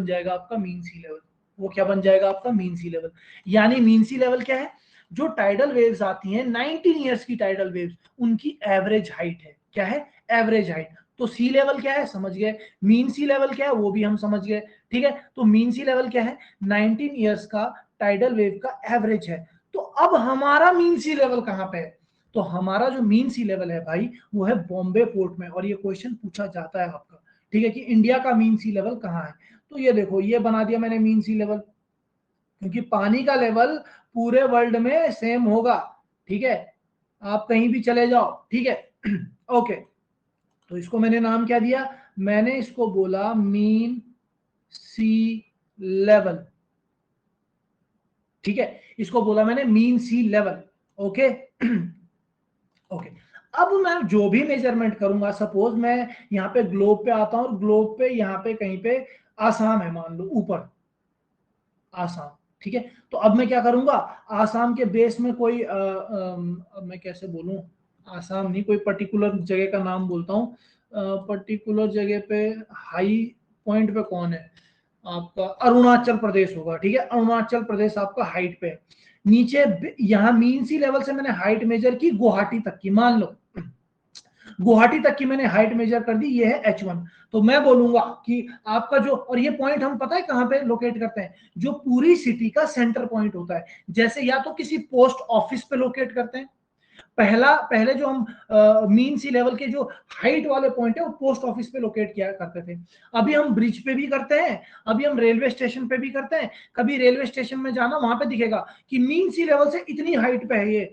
जाएगा आपका मीन सी लेवल। वो क्या बन जाएगा आपका मीन सी लेवल। यानी मीन सी लेवल क्या है, जो टाइडल वेव्स आती हैं 19 ईयर्स की टाइडल वेव्स, उनकी एवरेज हाइट है। क्या है, एवरेज हाइट। तो सी लेवल क्या है समझ गए, मीन सी लेवल क्या है वो भी हम समझ गए। ठीक है, तो मीन सी लेवल क्या है, 19 ईयर्स का टाइडल वेव का एवरेज है। तो अब हमारा मीन सी लेवल कहां पे है, तो हमारा जो मीन सी लेवल है भाई वो है बॉम्बे पोर्ट में, और ये क्वेश्चन पूछा जाता है आपका। ठीक है, कि इंडिया का मीन सी लेवल कहां है। तो ये देखो, ये बना दिया मैंने मीन सी लेवल, क्योंकि पानी का लेवल पूरे वर्ल्ड में सेम होगा। ठीक है, आप कहीं भी चले जाओ। ठीक है ओके, तो इसको मैंने नाम क्या दिया, मैंने इसको बोला मीन सी लेवल। ठीक है, इसको बोला मैंने mean sea level. Okay okay, अब मैं जो भी मेजरमेंट करूंगा, सपोज मैं यहाँ पे ग्लोब पे आता हूं, और ग्लोब पे यहाँ पे कहीं पे आसाम है मान लो, ऊपर आसाम। ठीक है, तो अब मैं क्या करूंगा, आसाम के बेस में कोई अब मैं कैसे बोलूं, आसाम नहीं, कोई पर्टिकुलर जगह का नाम बोलता हूँ। पर्टिकुलर जगह पे हाई पॉइंट पे कौन है आपका, अरुणाचल प्रदेश होगा। ठीक है, अरुणाचल प्रदेश आपका हाइट पे है। नीचे यहाँ मीन सी लेवल से मैंने हाइट मेजर की गुवाहाटी तक की, मान लो गुवाहाटी तक की मैंने हाइट मेजर कर दी, ये है H1। तो मैं बोलूंगा कि आपका जो, और ये पॉइंट हम पता है कहां पे लोकेट करते हैं, जो पूरी सिटी का सेंटर पॉइंट होता है। जैसे या तो किसी पोस्ट ऑफिस पे लोकेट करते हैं, पहले जो हम मीन सी लेवल के जो हाइट वाले पॉइंट है वो पोस्ट ऑफिस पे लोकेट किया करते थे। अभी हम ब्रिज पे भी करते हैं, अभी हम रेलवे स्टेशन पे भी करते हैं। कभी रेलवे स्टेशन में जाना, वहां पे दिखेगा कि मीन सी लेवल से इतनी हाइट पे है ये।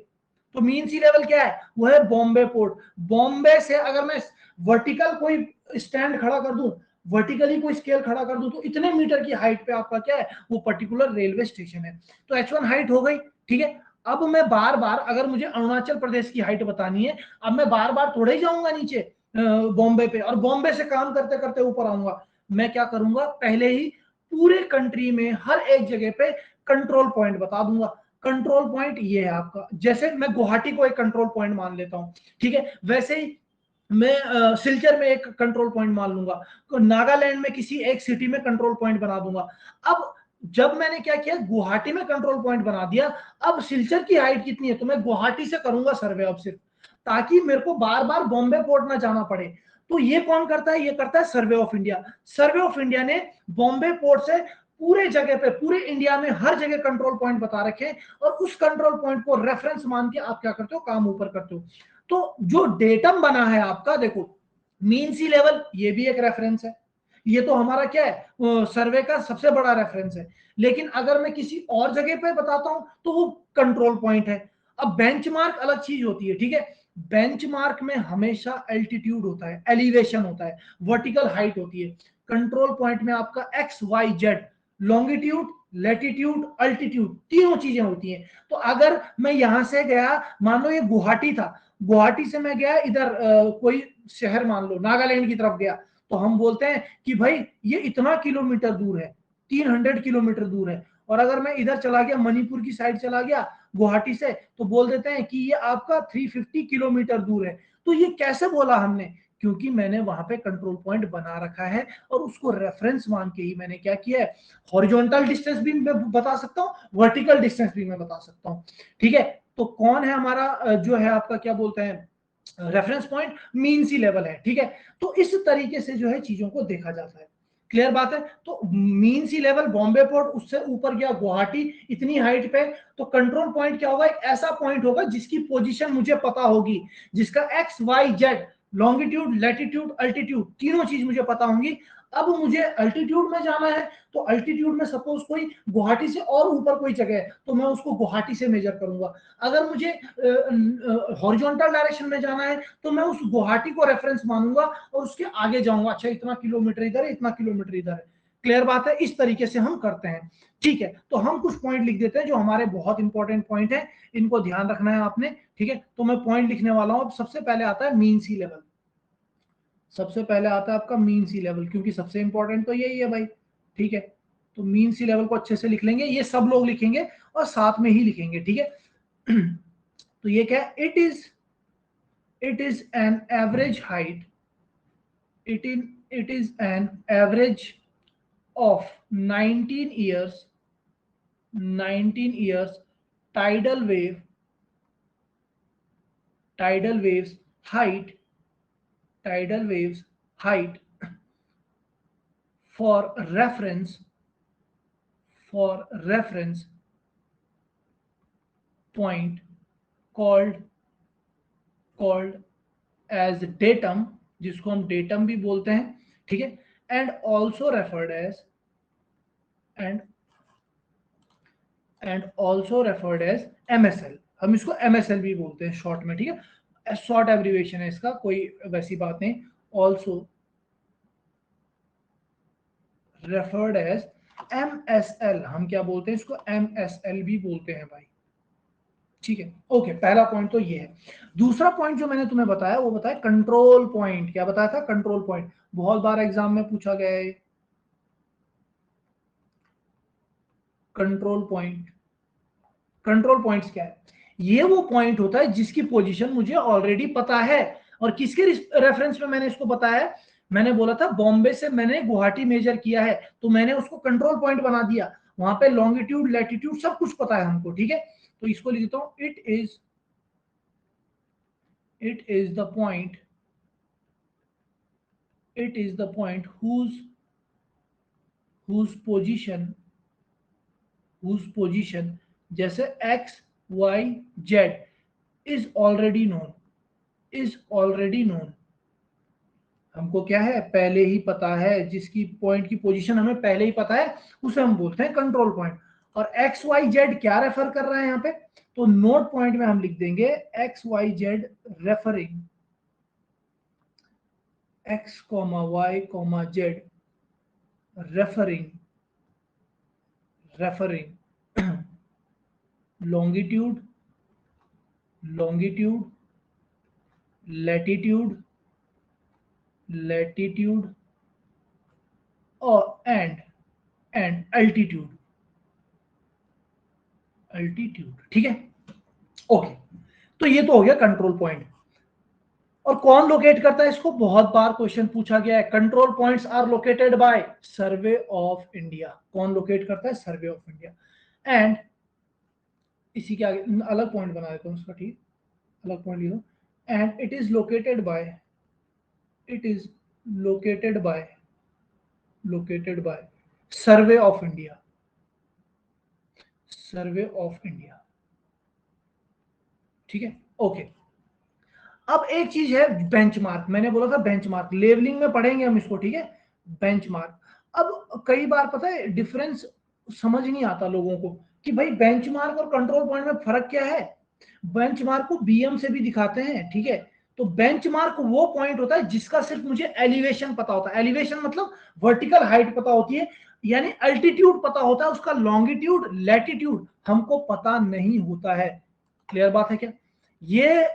तो मीन सी लेवल क्या है, वो है बॉम्बे पोर्ट। बॉम्बे से अगर मैं वर्टिकल कोई स्टैंड खड़ा कर दूं, वर्टिकली कोई स्केल खड़ा कर दूं, तो इतने मीटर की हाइट पे आपका क्या है, वो पर्टिकुलर रेलवे स्टेशन है। तो H1 हाइट हो गई। ठीक है, अब मैं बार बार, अगर मुझे अरुणाचल प्रदेश की हाइट बतानी है, अब मैं बार बार थोड़े ही जाऊंगा नीचे बॉम्बे पे, और बॉम्बे से काम करते करते ऊपर आऊंगा। मैं क्या करूंगा, पहले ही पूरे कंट्री में हर एक जगह पे कंट्रोल पॉइंट बता दूंगा। कंट्रोल पॉइंट ये है आपका, जैसे मैं गुवाहाटी को एक कंट्रोल पॉइंट मान लेता हूं। ठीक है, वैसे ही मैं सिलचर में एक कंट्रोल पॉइंट मान लूंगा, तो नागालैंड में किसी एक सिटी में कंट्रोल पॉइंट बना दूंगा। अब जब मैंने क्या किया, गुवाहाटी में कंट्रोल पॉइंट बना दिया, अब सिलचर की हाइट कितनी है, तो मैं गुवाहाटी से करूंगा सर्वे अब सिर्फ, ताकि मेरे को बार बार बॉम्बे पोर्ट ना जाना पड़े। तो ये कौन करता है, ये करता है सर्वे of India. Survey of India ने बॉम्बे पोर्ट से पूरे जगह पे, पूरे इंडिया में हर जगह कंट्रोल पॉइंट बता रखे, और उस कंट्रोल पॉइंट को रेफरेंस मान के आप क्या करते हो, काम ऊपर करते हो। तो जो डेटम बना है आपका, देखो मीन सी लेवल, ये भी एक रेफरेंस है। ये तो हमारा क्या है, सर्वे का सबसे बड़ा रेफरेंस है। लेकिन अगर मैं किसी और जगह पे बताता हूं तो वो कंट्रोल पॉइंट है। अब बेंचमार्क अलग चीज होती है। ठीक है, बेंचमार्क में हमेशा एल्टीट्यूड होता है, एलिवेशन होता है, वर्टिकल हाइट होती है। कंट्रोल पॉइंट में आपका XYZ, लॉन्गिट्यूड, लेटीट्यूड, अल्टीट्यूड, तीनों चीजें होती हैं। तो अगर मैं यहां से गया, मान लो ये गुवाहाटी था, गुवाहाटी से मैं गया इधर कोई शहर मान लो नागालैंड की तरफ गया, तो हम बोलते हैं कि भाई ये इतना किलोमीटर दूर है, 300 किलोमीटर दूर है। और अगर मैं इधर चला गया, मणिपुर की साइड चला गया गुवाहाटी से, तो बोल देते हैं कि ये आपका 350 किलोमीटर दूर है। तो ये कैसे बोला हमने, क्योंकि मैंने वहां पे कंट्रोल पॉइंट बना रखा है, और उसको रेफरेंस मान के ही मैंने क्या किया है, हॉरिजॉन्टल डिस्टेंस भी मैं बता सकता हूँ, वर्टिकल डिस्टेंस भी मैं बता सकता हूँ। ठीक है, तो कौन है हमारा जो है आपका क्या बोलते हैं reference point, mean sea level है। ठीक है, तो इस तरीके से जो है चीजों को देखा जाता है। क्लियर बात है। तो mean sea level Bombay port, उससे ऊपर गया गुवाहाटी इतनी हाइट पे, तो कंट्रोल पॉइंट क्या होगा, एक ऐसा पॉइंट होगा जिसकी पोजीशन मुझे पता होगी, जिसका XYZ, लॉन्गिट्यूड, लैटिट्यूड, अल्टीट्यूड, तीनों चीज मुझे पता होंगी। अब मुझे अल्टीट्यूड में जाना है, तो अल्टीट्यूड में सपोज कोई गुवाहाटी से और ऊपर कोई जगह है, तो मैं उसको गुवाहाटी से मेजर करूंगा। अगर मुझे हॉरिजॉन्टल डायरेक्शन में जाना है, तो मैं उस गुवाहाटी को रेफरेंस मानूंगा और उसके आगे जाऊंगा, अच्छा इतना किलोमीटर इधर है, इतना किलोमीटर इधर है। क्लियर बात है, इस तरीके से हम करते हैं। ठीक है, तो हम कुछ पॉइंट लिख देते हैं जो हमारे बहुत इंपॉर्टेंट पॉइंट है, इनको ध्यान रखना है आपने। ठीक है, तो मैं पॉइंट लिखने वाला हूं। अब सबसे पहले आता है मीन सी लेवल, सबसे पहले आता है आपका मीन सी लेवल, क्योंकि सबसे इंपॉर्टेंट तो यही है भाई। ठीक है, तो मीन सी लेवल को अच्छे से लिख लेंगे, ये सब लोग लिखेंगे और साथ में ही लिखेंगे। ठीक है तो ये क्या है, it is an average height, it is an average of 19 years tidal waves height for reference point called as datum, जिसको हम datum भी बोलते हैं, ठीक है, and also referred as MSL, हम इसको MSL भी बोलते हैं शॉर्ट में, ठीक है, शॉर्ट एब्रिविएशन है इसका, कोई वैसी बात नहीं, also referred as MSL, हम क्या बोलते हैं इसको, MSL भी बोलते हैं भाई, ठीक है। ओके, पहला पॉइंट तो ये है। दूसरा पॉइंट जो मैंने तुम्हें बताया वो बताया कंट्रोल पॉइंट। क्या बताया था? कंट्रोल पॉइंट, बहुत बार एग्जाम में पूछा गया है। कंट्रोल पॉइंट्स क्या है? ये वो पॉइंट होता है जिसकी पोजीशन मुझे ऑलरेडी पता है, और किसके रेफरेंस में मैंने इसको बताया है? मैंने बोला था बॉम्बे से मैंने गुवाहाटी मेजर किया है, तो मैंने उसको कंट्रोल पॉइंट बना दिया, वहां पे लॉन्गिट्यूड लैटिट्यूड सब कुछ पता है हमको, ठीक है। तो इसको लिख देता हूं, it is the point whose position जैसे x y z is already known, हमको क्या है, पहले ही पता है, जिसकी पॉइंट की पोजीशन हमें पहले ही पता है, उसे हम बोलते हैं कंट्रोल पॉइंट। और एक्स वाई जेड क्या रेफर कर रहा है यहाँ पे? तो नोट पॉइंट में हम लिख देंगे X Y Z referring, X comma Y comma Z referring longitude, latitude और and altitude, ठीक है। ओके, तो ये तो हो गया कंट्रोल पॉइंट। और कौन लोकेट करता है इसको? बहुत बार क्वेश्चन पूछा गया है। Control points are located by survey of India. कौन लोकेट करता है? सर्वे ऑफ इंडिया। एंड इसी के आगे अलग पॉइंट बना देता हूं उसका, ठीक, अलग पॉइंट लिखो, and it is located by survey of India, ठीक है। ओके, अब एक चीज है बेंचमार्क। मैंने बोला था बेंचमार्क, लेवलिंग में पढ़ेंगे हम इसको, ठीक है, बेंचमार्क। अब कई बार पता है डिफरेंस समझ नहीं आता लोगों को कि भाई बेंचमार्क और कंट्रोल पॉइंट में फर्क क्या है। बेंचमार्क को बीएम से भी दिखाते हैं, ठीक है। तो बेंचमार्क वो पॉइंट होता है जिसका सिर्फ मुझे एलिवेशन पता होता है। एलिवेशन मतलब वर्टिकल हाइट पता होती है, यानी अल्टीट्यूड पता होता है, उसका लॉन्गिट्यूड लैटिट्यूड हमको पता नहीं होता है। क्लियर बात है क्या? ये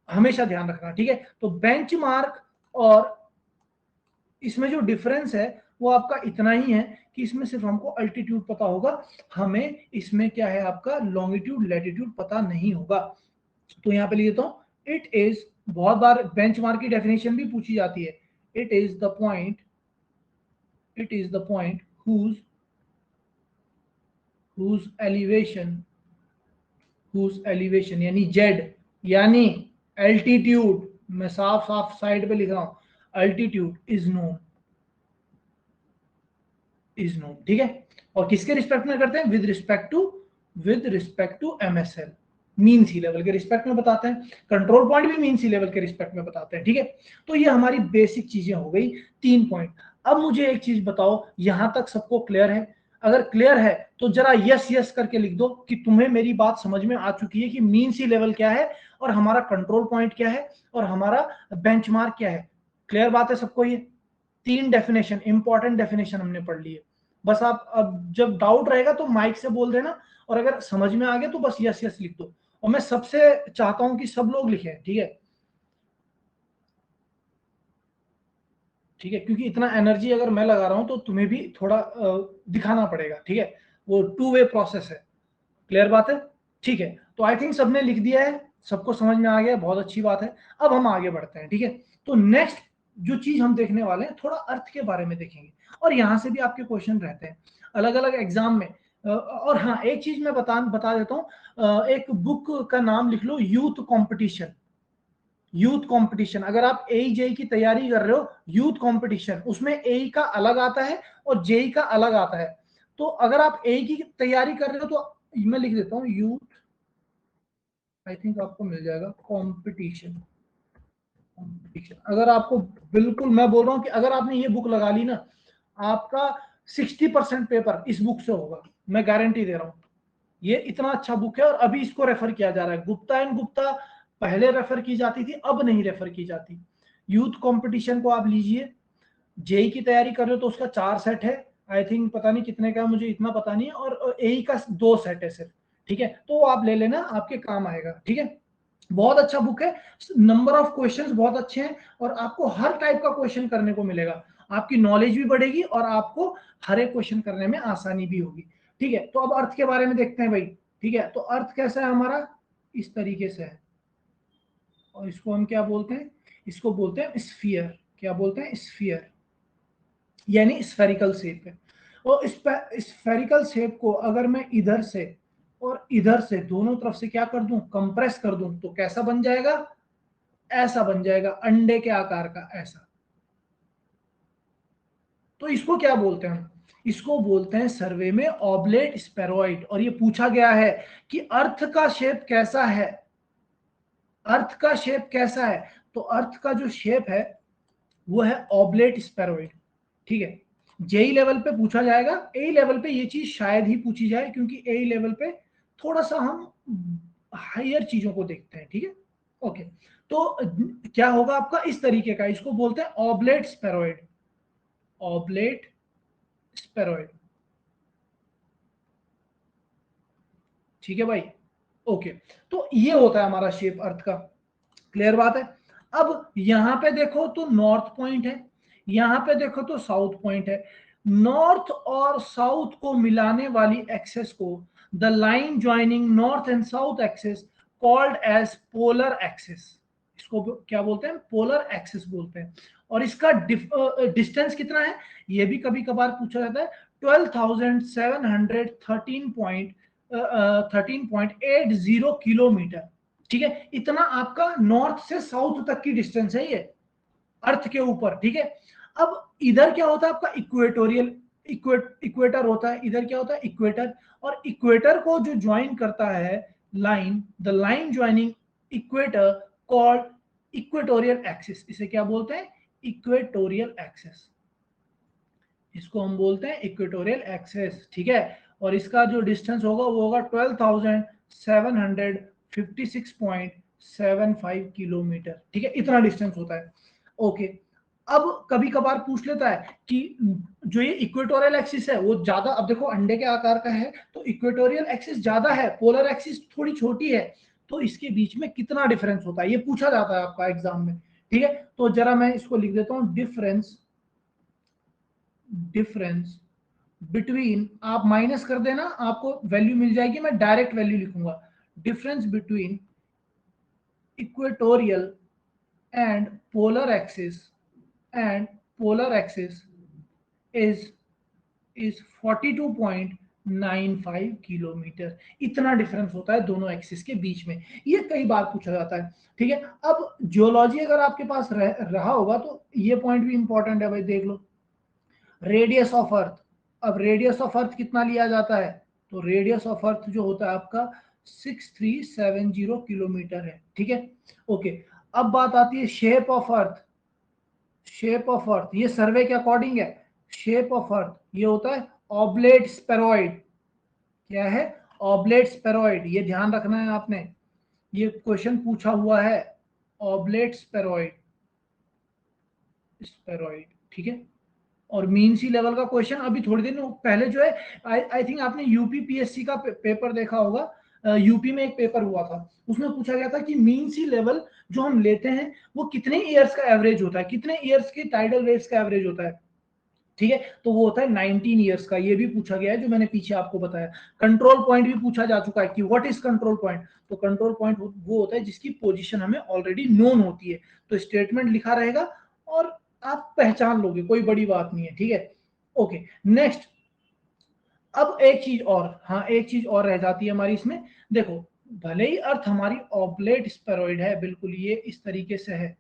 हमेशा ध्यान रखना, ठीक है। तो बेंचमार्क और इसमें जो डिफरेंस है वो आपका इतना ही है कि इसमें सिर्फ हमको अल्टीट्यूड पता होगा, हमें इसमें क्या है आपका लॉन्गिट्यूड लैटिट्यूड पता नहीं होगा। तो यहां पे लिख देता हूं, इट इज, बहुत बार बेंचमार्क की डेफिनेशन भी पूछी जाती है, it is the point whose elevation यानी जेड यानी एल्टीट्यूड, मैं साफ साफ साइड पे लिख रहा हूं, एल्टीट्यूड इज नोन, ठीक है। और किसके रिस्पेक्ट में करते हैं? With respect to MSL, mean sea level के रिस्पेक्ट में बताते हैं। कंट्रोल पॉइंट भी मीन सी लेवल के रिस्पेक्ट में बताते हैं, ठीक है। तो ये हमारी बेसिक चीजें हो गई, 3 पॉइंट। अब मुझे एक चीज बताओ, यहां तक सबको क्लियर है? अगर क्लियर है तो जरा यस यस करके लिख दो कि तुम्हें मेरी बात समझ में आ चुकी है कि मीन सी लेवल क्या है, और हमारा कंट्रोल पॉइंट क्या है, और हमारा बेंचमार्क क्या है। क्लियर बात है सबको? ये 3 डेफिनेशन, इंपॉर्टेंट डेफिनेशन हमने पढ़ ली है। बस आप अब जब डाउट रहेगा तो माइक से बोल देना, और अगर समझ में आ गया तो बस यस यस लिख दो। और मैं सबसे चाहता हूं कि सब लोग लिखें, ठीक है, ठीक है, क्योंकि इतना एनर्जी अगर मैं लगा रहा हूं तो तुम्हें भी थोड़ा दिखाना पड़ेगा, ठीक है, वो 2 वे प्रोसेस है। क्लियर बात है? ठीक है, तो आई थिंक सबने लिख दिया है, सबको समझ में आ गया, बहुत अच्छी बात है। अब हम आगे बढ़ते हैं, ठीक है। तो नेक्स्ट जो चीज हम देखने वाले हैं, थोड़ा अर्थ के बारे में देखेंगे, और यहाँ से भी आपके क्वेश्चन रहते हैं अलग अलग एग्जाम में। और हाँ, एक चीज मैं बता देता हूँ, एक बुक का नाम लिख लो, यूथ कंपटीशन। यूथ कंपटीशन, अगर आप एई जेई की तैयारी कर रहे हो, यूथ कंपटीशन, उसमें एई का अलग आता है और जेई का अलग आता है। तो अगर आप एई की तैयारी कर रहे हो तो मैं लिख देता हूँ यूथ, आई थिंक आपको मिल जाएगा, कंपटीशन। अगर आपको, बिल्कुल मैं बोल रहा हूँ कि अगर आपने ये बुक लगा ली ना, आपका 60% पेपर इस बुक से होगा, मैं गारंटी दे रहा हूँ। ये इतना अच्छा बुक है और अभी इसको रेफर किया जा रहा है। गुप्ता एंड गुप्ता पहले रेफर की जाती थी, अब नहीं रेफर की जाती। यूथ कंपटीशन को आप लीजिए। जेई की तैयारी कर रहे हो तो उसका 4 सेट है, आई थिंक पता नहीं कितने का, मुझे इतना पता नहीं है, और एई का 2 सेट है सिर्फ, ठीक है। तो आप ले लेना, आपके काम आएगा, ठीक है। बहुत अच्छा बुक है, नंबर ऑफ क्वेश्चंस बहुत अच्छे हैं, और आपको हर टाइप का क्वेश्चन करने को मिलेगा। आपकी नॉलेज भी बढ़ेगी और आपको हर एक क्वेश्चन करने में आसानी भी होगी, ठीक है। तो अब अर्थ के बारे में देखते हैं भाई, ठीक है। तो अर्थ कैसा है हमारा, इस तरीके से है, और इसको हम क्या बोलते हैं, इसको बोलते हैं स्फीयर। क्या बोलते हैं, स्फीयर, यानी स्फेरिकल शेप है। और स्फेरिकल शेप को अगर मैं इधर से और इधर से दोनों तरफ से क्या कर दूं, कंप्रेस कर दूं, तो कैसा बन जाएगा, ऐसा बन जाएगा, अंडे के आकार का ऐसा। तो इसको क्या बोलते हैं, इसको बोलते हैं सर्वे में ऑब्लेट स्पेरोइड। और ये पूछा गया है कि अर्थ का शेप कैसा है, अर्थ का शेप कैसा है। तो अर्थ का जो शेप है वो है ऑब्लेट स्पेरोइड, ठीक है। जेई लेवल पे पूछा जाएगा, ए लेवल पे ये चीज शायद ही पूछी जाए, क्योंकि ए लेवल पे थोड़ा सा हम हायर चीजों को देखते हैं, ठीक है। ओके, तो क्या होगा आपका, इस तरीके का, इसको बोलते हैं ऑब्लेट स्पेरोइड, ऑब्लेट स्पेरोइड, ठीक है भाई। ओके, तो ये होता है हमारा शेप अर्थ का, क्लियर बात है। अब यहां पे देखो तो नॉर्थ पॉइंट है, यहां पे देखो तो साउथ पॉइंट है। नॉर्थ और साउथ को मिलाने वाली एक्सेस को, the line joining north and south axis, called as polar axis. इसको क्या बोलते हैं, पोलर एक्सिस बोलते हैं। और इसका डिस्टेंस कितना है, ये भी कभी कभार पूछा जाता है, 12,713.80 किलोमीटर, ठीक है। इतना आपका नॉर्थ से साउथ तक की डिस्टेंस है ये अर्थ के ऊपर, ठीक है। अब इधर क्या होता है आपका, इक्वेटोरियल, इक्वेटर होता है, इधर क्या होता है, इक्वेटर। और इक्वेटर को जो ज्वाइन करता है line, the line joining equator, called equatorial axis. इसे क्या बोलते हैं, इक्वेटोरियल एक्सिस, इसको हम बोलते हैं इक्वेटोरियल एक्सिस, ठीक है। और इसका जो डिस्टेंस होगा वो होगा 12,756.75 किलोमीटर, ठीक है। इतना डिस्टेंस होता है, ओके। अब कभी कभार पूछ लेता है कि जो ये इक्वेटोरियल एक्सिस है वो ज्यादा, अब देखो अंडे के आकार का है तो इक्वेटोरियल एक्सिस ज्यादा है, पोलर एक्सिस थोड़ी छोटी है, तो इसके बीच में कितना डिफरेंस होता है, ये पूछा जाता है आपका एग्जाम में, ठीक है। तो जरा मैं इसको लिख देता हूँ, डिफरेंस बिटवीन, आप माइनस कर देना, आपको वैल्यू मिल जाएगी, मैं डायरेक्ट वैल्यू लिखूंगा, difference between equatorial and polar axis is 42.95 kilometre. इतना डिफरेंस होता है दोनों एक्सिस के बीच में, ये कई बार पूछा जाता है, ठीक है। अब जियोलॉजी अगर आपके पास रहा होगा तो ये पॉइंट भी इंपॉर्टेंट है भाई, देख लो, रेडियस ऑफ अर्थ। अब रेडियस ऑफ अर्थ कितना लिया जाता है, तो रेडियस ऑफ अर्थ जो होता है आपका 6370 किलोमीटर है, ठीक है। ओके, अब बात आती है shape of earth. Shape of earth ये सर्वे के अकॉर्डिंग है, शेप ऑफ अर्थ ये होता है ऑब्लेट स्पेरोइड। क्या है, ऑब्लेट स्पेरोइड, ये ध्यान रखना है आपने, ये क्वेश्चन पूछा हुआ है, ऑब्लेट स्पेरोइड, स्पेरोइड, ठीक है। और मीन सी लेवल का क्वेश्चन अभी थोड़ी दिन पहले जो है, आई थिंक आपने यूपी पीएससी का पेपर देखा होगा, यूपी में एक पेपर हुआ था, उसमें पूछा गया था कि मीन सी लेवल जो हम लेते हैं वो कितने ईयर्स का एवरेज होता है, कितने ईयर्स के टाइडल वेव्स का एवरेज होता है। ठीक है, तो वो होता है 19 ईयर्स का। ये भी पूछा गया है जो मैंने पीछे आपको बताया। कंट्रोल पॉइंट भी पूछा जा चुका है कि व्हाट इज कंट्रोल पॉइंट। तो कंट्रोल पॉइंट वो होता है जिसकी पोजीशन हमें ऑलरेडी नोन होती है। तो स्टेटमेंट लिखा रहेगा और आप पहचान लोगे, कोई बड़ी बात नहीं है, ठीक है। Okay, next. अब एक चीज और, हाँ एक चीज और रह जाती है हमारी इसमें। देखो, भले ही अर्थ हमारी ऑब्लेट स्फेरॉइड है, बिल्कुल ये इस तरीके से है,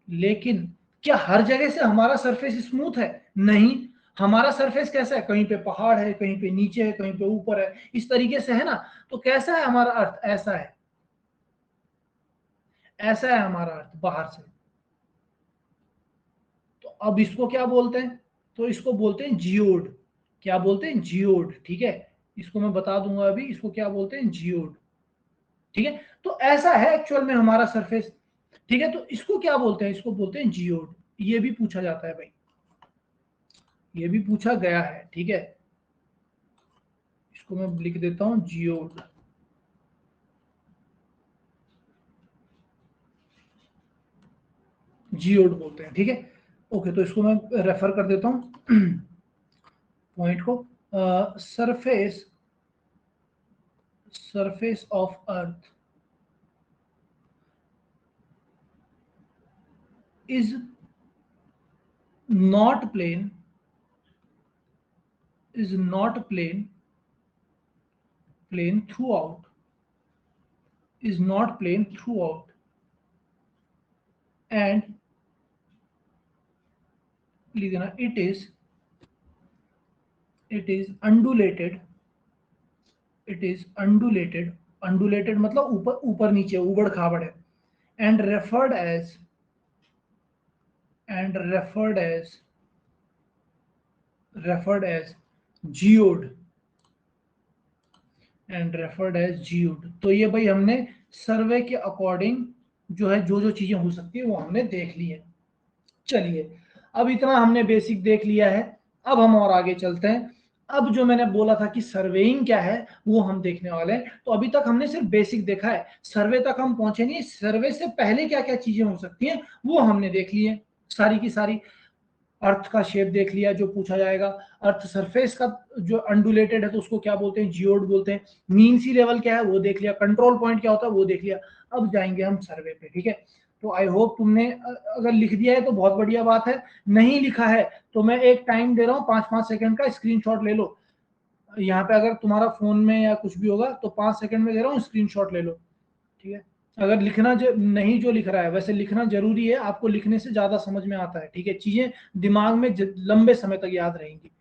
लेकिन क्या हर जगह से हमारा सरफेस स्मूथ है? नहीं। हमारा सरफेस कैसा है? कहीं पे पहाड़ है, कहीं पे नीचे है, कहीं पे ऊपर है, इस तरीके से है ना। तो कैसा है हमारा अर्थ? ऐसा है, ऐसा है हमारा अर्थ बाहर से। तो अब इसको क्या बोलते हैं? तो इसको बोलते हैं जियोड। क्या बोलते हैं? जियोड, ठीक है। इसको मैं बता दूंगा अभी, इसको क्या बोलते हैं? जियोड, ठीक है। तो ऐसा है एक्चुअल में हमारा सरफेस, ठीक है। तो इसको क्या बोलते हैं? इसको बोलते हैं जियोड। ये भी पूछा जाता है भाई, ये भी पूछा गया है, ठीक है। इसको मैं लिख देता हूं जियोड। जियोड बोलते हैं, ठीक है। ओके, तो इसको मैं रेफर कर देता हूं पॉइंट को। Surface, surface of earth is not plane, is not plane throughout, is not plane throughout, and लिख देना it is undulated, it is undulated, undulated मतलब ऊपर ऊपर नीचे उबड़ खाबड़ है, and referred as, and referred as geode, and referred as geoid. तो ये भाई हमने सर्वे के अकॉर्डिंग जो है जो जो चीजें हो सकती है वो हमने देख ली है। चलिए, अब इतना हमने बेसिक देख लिया है, अब हम और आगे चलते हैं। अब जो मैंने बोला था कि सर्वेइंग क्या है वो हम देखने वाले हैं। तो अभी तक हमने सिर्फ बेसिक देखा है, सर्वे तक हम पहुंचे नहीं। सर्वे से पहले क्या क्या चीजें हो सकती हैं वो हमने देख ली है सारी की सारी। अर्थ का शेप देख लिया जो पूछा जाएगा, अर्थ सरफेस का जो अंडुलेटेड है तो उसको क्या बोलते हैं? जियोड बोलते हैं। मीन सी लेवल क्या है वो देख लिया, कंट्रोल पॉइंट क्या होता है वो देख लिया। अब जाएंगे हम सर्वे पे, ठीक है। तो आई होप तुमने अगर लिख दिया है तो बहुत बढ़िया बात है, नहीं लिखा है तो मैं एक टाइम दे रहा हूँ 5-5 सेकंड का, स्क्रीनशॉट ले लो। यहाँ पे अगर तुम्हारा फोन में या कुछ भी होगा तो 5 सेकंड में दे रहा हूँ, स्क्रीनशॉट ले लो, ठीक है। अगर लिखना नहीं जो लिख रहा है, वैसे लिखना जरूरी है, आपको लिखने से ज्यादा समझ में आता है, ठीक है। चीजें दिमाग में लंबे समय तक याद रहेंगी,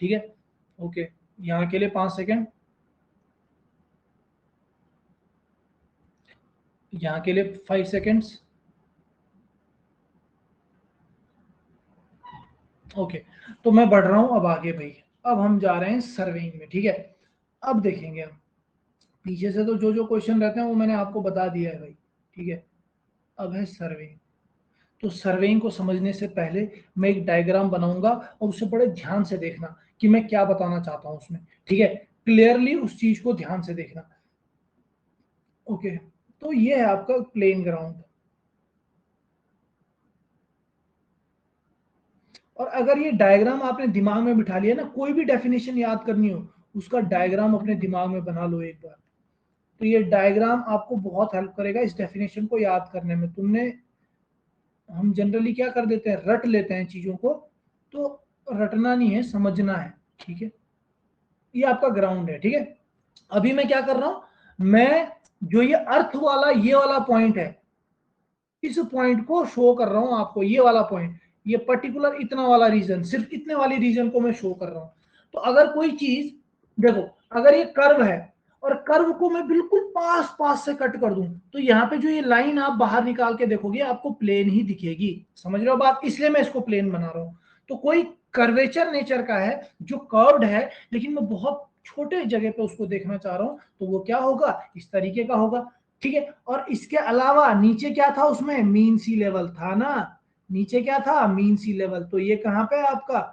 ठीक है। ओके, यहाँ के लिए 5 सेकंड, यहाँ के लिए 5 सेकंड्स। ओके, तो मैं बढ़ रहा हूं अब आगे भाई। अब हम जा रहे हैं सर्वेइंग में, ठीक है। अब देखेंगे हम पीछे से तो जो जो क्वेश्चन रहते हैं वो मैंने आपको बता दिया है भाई, ठीक है। अब है सर्वेइंग। तो सर्वेइंग को समझने से पहले मैं एक डायग्राम बनाऊंगा और उसे बड़े ध्यान से देखना कि मैं क्या बताना चाहता हूं उसमें, ठीक है। क्लियरली उस चीज को ध्यान से देखना। ओके, तो ये है आपका प्लेन ग्राउंड। और अगर ये डायग्राम आपने दिमाग में बिठा लिया ना, कोई भी डेफिनेशन याद करनी हो उसका डायग्राम अपने दिमाग में बना लो एक बार। तो ये डायग्राम आपको बहुत हेल्प करेगा इस डेफिनेशन को याद करने में। तुमने, हम जनरली क्या कर देते हैं, रट लेते हैं चीजों को, तो रटना नहीं है, समझना है, ठीक है। ये आपका ग्राउंड है, ठीक है। अभी मैं क्या कर रहा हूं, मैं जो ये अर्थ वाला ये वाला पॉइंट है, इस पॉइंट को शो कर रहा हूं आपको। ये वाला पॉइंट, ये पर्टिकुलर इतना वाला रीजन, सिर्फ इतने वाली रीजन को मैं शो कर रहा हूं। तो अगर कोई चीज, देखो, अगर ये कर्व है और कर्व को मैं बिल्कुल पास पास से कट कर दूं तो यहाँ पे जो ये लाइन आप बाहर निकाल के देखोगे आपको प्लेन ही दिखेगी। समझ रहे हो बात? इसलिए मैं इसको प्लेन बना रहा हूं। तो कोई कर्वेचर नेचर का है जो कर्व्ड है, लेकिन मैं बहुत छोटे जगह पे उसको देखना चाह रहा हूं, तो वो क्या होगा? इस तरीके का होगा, ठीक है। और इसके अलावा नीचे क्या था? उसमें मीन सी लेवल था ना, नीचे क्या था? Mean sea level. तो ये कहाँ पे है आपका?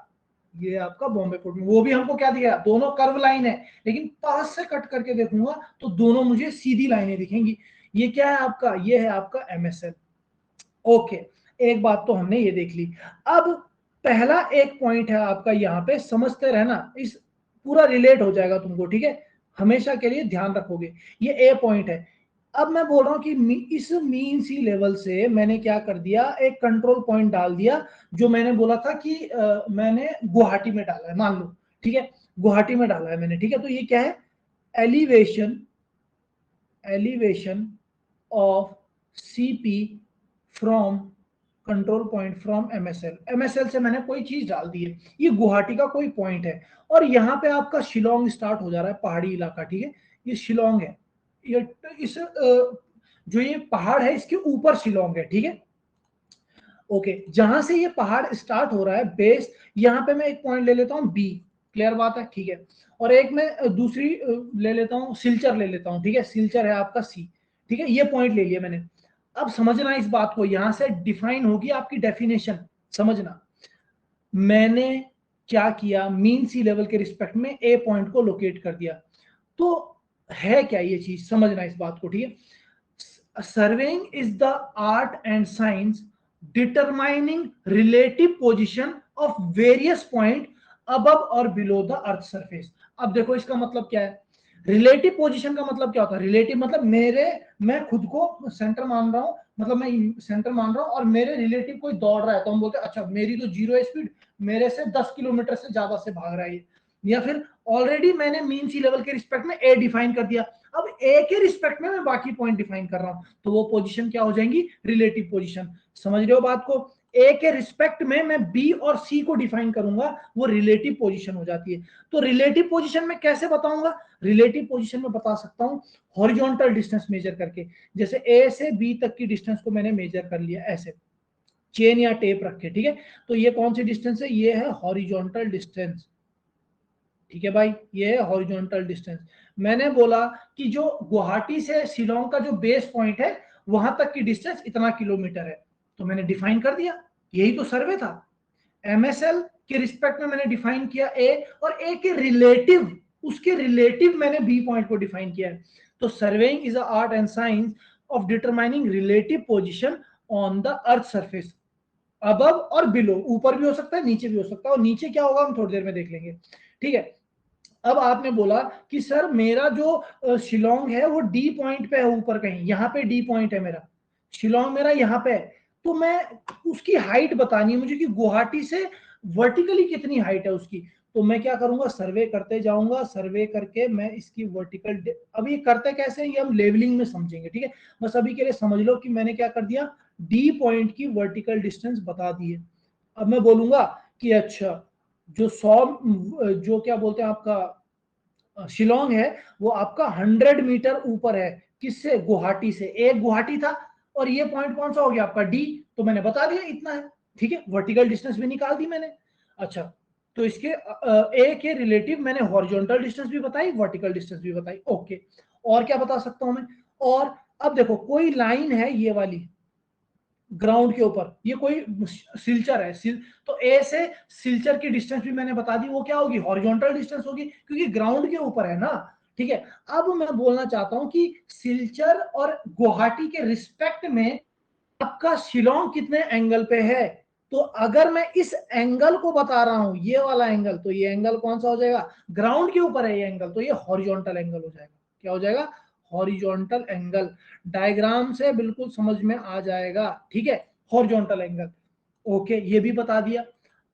ये आपका बॉम्बे पोर्ट में। वो भी हमको क्या दिया? दोनों कर्व लाइन है, लेकिन पास से कट करके देखूंगा तो दोनों मुझे सीधी लाइनें दिखेंगी। ये क्या है आपका? ये है आपका MSL। ओके, एक बात तो हमने ये देख ली। अब पहला एक पॉइंट है आपका, यहाँ पे समझते रहना, इस पूरा रिलेट हो जाएगा तुमको, ठीक है, हमेशा के लिए ध्यान रखोगे। ये ए पॉइंट है। अब मैं बोल रहा हूं कि इस मीन सी लेवल से मैंने क्या कर दिया, एक कंट्रोल पॉइंट डाल दिया, जो मैंने बोला था कि मैंने गुवाहाटी में डाला है, मान लो, ठीक है, गुवाहाटी में डाला है मैंने, ठीक है। तो ये क्या है, elevation of CP from control point from MSL से मैंने कोई चीज डाल दी है, ये गुवाहाटी का कोई पॉइंट है, और यहाँ पे आपका शिलोंग स्टार्ट हो जा रहा है, पहाड़ी इलाका, ठीक है, ये शिलोंग है, ये इस जो ये पहाड़ है इसके ऊपर शिलोंग है, ठीक है। ओके, जहां से ये पहाड़ स्टार्ट हो रहा है बेस, यहाँ पे मैं एक पॉइंट ले लेता हूँ बी, क्लियर बात है, ठीक है। और एक मैं दूसरी ले लेता हूँ, सिलचर ले लेता हूँ, ठीक है, सिलचर है आपका सी, ठीक है, ये पॉइंट ले लिया मैंने। अब समझना इस बात को, यहां से डिफाइन होगी आपकी डेफिनेशन, समझना मैंने क्या किया, मीन सी लेवल के रिस्पेक्ट में ए पॉइंट को लोकेट कर दिया। तो है क्या ये चीज, समझना इस बात को, ठीक है। Surveying is the art and science determining relative position of various point above और बिलो द अर्थ सरफेस। अब देखो इसका मतलब क्या है, रिलेटिव पोजीशन का मतलब क्या होता है, रिलेटिव मतलब मैं खुद को सेंटर मान रहा हूं, मतलब मैं सेंटर मान रहा हूं और मेरे रिलेटिव कोई दौड़ रहा है, तो हम बोलते हैं अच्छा मेरी तो जीरो स्पीड, मेरे से 10 किलोमीटर से ज्यादा से भाग रहा है, या फिर ऑलरेडी मैंने मीन सी लेवल के रिस्पेक्ट में ए डिफाइन कर दिया, अब ए के रिस्पेक्ट में मैं बाकी पॉइंट डिफाइन कर रहा हूं, तो वो पोजीशन क्या हो जाएंगी, रिलेटिव पोजीशन। समझ रहे हो बात को, ए के रिस्पेक्ट में मैं बी और सी को डिफाइन करूंगा, वो रिलेटिव पोजीशन हो जाती है। तो रिलेटिव पोजीशन में कैसे बताऊंगा, रिलेटिव पोजीशन में बता सकता हूं हॉरिजॉन्टल डिस्टेंस मेजर करके, जैसे ए से बी तक की डिस्टेंस को मैंने मेजर कर लिया ऐसे चेन या टेप रख के, ठीक है, तो ये कौन सी डिस्टेंस है, ये है हॉरिजॉन्टल डिस्टेंस, ठीक है भाई, ये है हॉरिजॉन्टल डिस्टेंस। मैंने बोला कि जो गुवाहाटी से शिलोंग का जो बेस पॉइंट है वहां तक की डिस्टेंस इतना किलोमीटर है, तो मैंने डिफाइन कर दिया, यही तो सर्वे था। एमएसएल के रिस्पेक्ट में मैंने डिफाइन किया ए, और ए के रिलेटिव, उसके रिलेटिव मैंने बी पॉइंट को डिफाइन किया है। तो surveying is a art and science of determining relative position on the earth surface above और बिलो, ऊपर भी हो सकता है नीचे भी हो सकता है, और नीचे क्या होगा हम थोड़ी देर में देख लेंगे, ठीक है। अब आपने बोला कि सर मेरा जो शिलोंग है वो डी पॉइंट पे है ऊपर कहीं, यहाँ पे डी पॉइंट है मेरा, शिलोंग मेरा यहाँ पे है, तो मैं उसकी हाइट बतानी है मुझे कि गुवाहाटी से वर्टिकली कितनी हाइट है उसकी, तो मैं क्या करूंगा, सर्वे करते जाऊंगा, सर्वे करके मैं इसकी वर्टिकल, अब ये करते कैसे ये हम लेवलिंग में समझेंगे, ठीक है, बस अभी के लिए समझ लो कि मैंने क्या कर दिया, डी पॉइंट की वर्टिकल डिस्टेंस बता दी है। अब मैं बोलूंगा कि अच्छा जो 100 जो क्या बोलते हैं आपका शिलोंग है वो आपका 100 मीटर ऊपर है, किससे, गुवाहाटी से, एक गुवाहाटी था, और ये पॉइंट कौन सा हो गया आपका डी, तो मैंने बता दिया इतना है, ठीक है, वर्टिकल डिस्टेंस भी निकाल दी मैंने। अच्छा, तो इसके ए के रिलेटिव मैंने हॉरिजॉन्टल डिस्टेंस भी बताई, वर्टिकल डिस्टेंस भी बताई, ओके। और क्या बता सकता हूं मैं, और अब देखो कोई लाइन है ये वाली ग्राउंड के ऊपर, ये कोई सिलचर है, तो ए से सिलचर की डिस्टेंस भी मैंने बता दी, वो क्या होगी, हॉरिजॉन्टल डिस्टेंस होगी, क्योंकि ग्राउंड के ऊपर है ना, ठीक है। अब मैं बोलना चाहता हूं कि सिलचर और गुवाहाटी के रिस्पेक्ट में आपका शिलोंग कितने एंगल पे है, तो अगर मैं इस एंगल को बता रहा हूं, ये वाला एंगल, तो ये एंगल कौन सा हो जाएगा, ग्राउंड के ऊपर है ये एंगल, तो ये हॉरिजॉन्टल एंगल हो जाएगा, क्या हो जाएगा, हॉरिजॉन्टल एंगल, डायग्राम से बिल्कुल समझ में आ जाएगा, ठीक है, हॉरिजॉन्टल एंगल, ओके, ये भी बता दिया।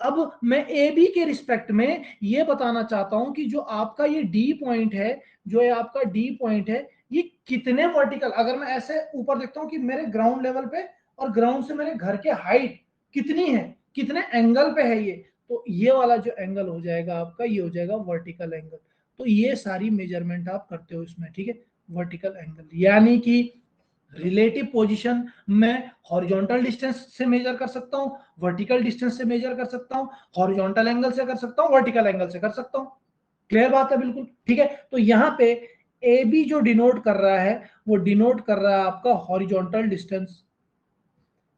अब मैं ए बी के रिस्पेक्ट में ये बताना चाहता हूं कि जो आपका ये डी पॉइंट है, जो ये आपका डी पॉइंट है, ये कितने वर्टिकल, अगर मैं ऐसे ऊपर देखता हूं कि मेरे ग्राउंड लेवल पे और ग्राउंड से मेरे घर के हाइट कितनी है, कितने एंगल पे है ये, तो ये वाला जो एंगल हो जाएगा आपका, ये हो जाएगा वर्टिकल एंगल। तो ये सारी मेजरमेंट आप करते हो इसमें, ठीक है, वर्टिकल एंगल, यानी कि रिलेटिव पोजीशन मैं हॉरिजॉन्टल डिस्टेंस से मेजर कर सकता हूं, वर्टिकल डिस्टेंस से मेजर कर सकता हूं, हॉरिजॉन्टल एंगल से कर सकता हूं, वर्टिकल एंगल से कर सकता हूं, क्लियर बात है बिल्कुल, ठीक है। तो यहाँ पे ए बी जो डिनोट कर रहा है वो डिनोट कर रहा है आपका हॉरिजॉन्टल डिस्टेंस,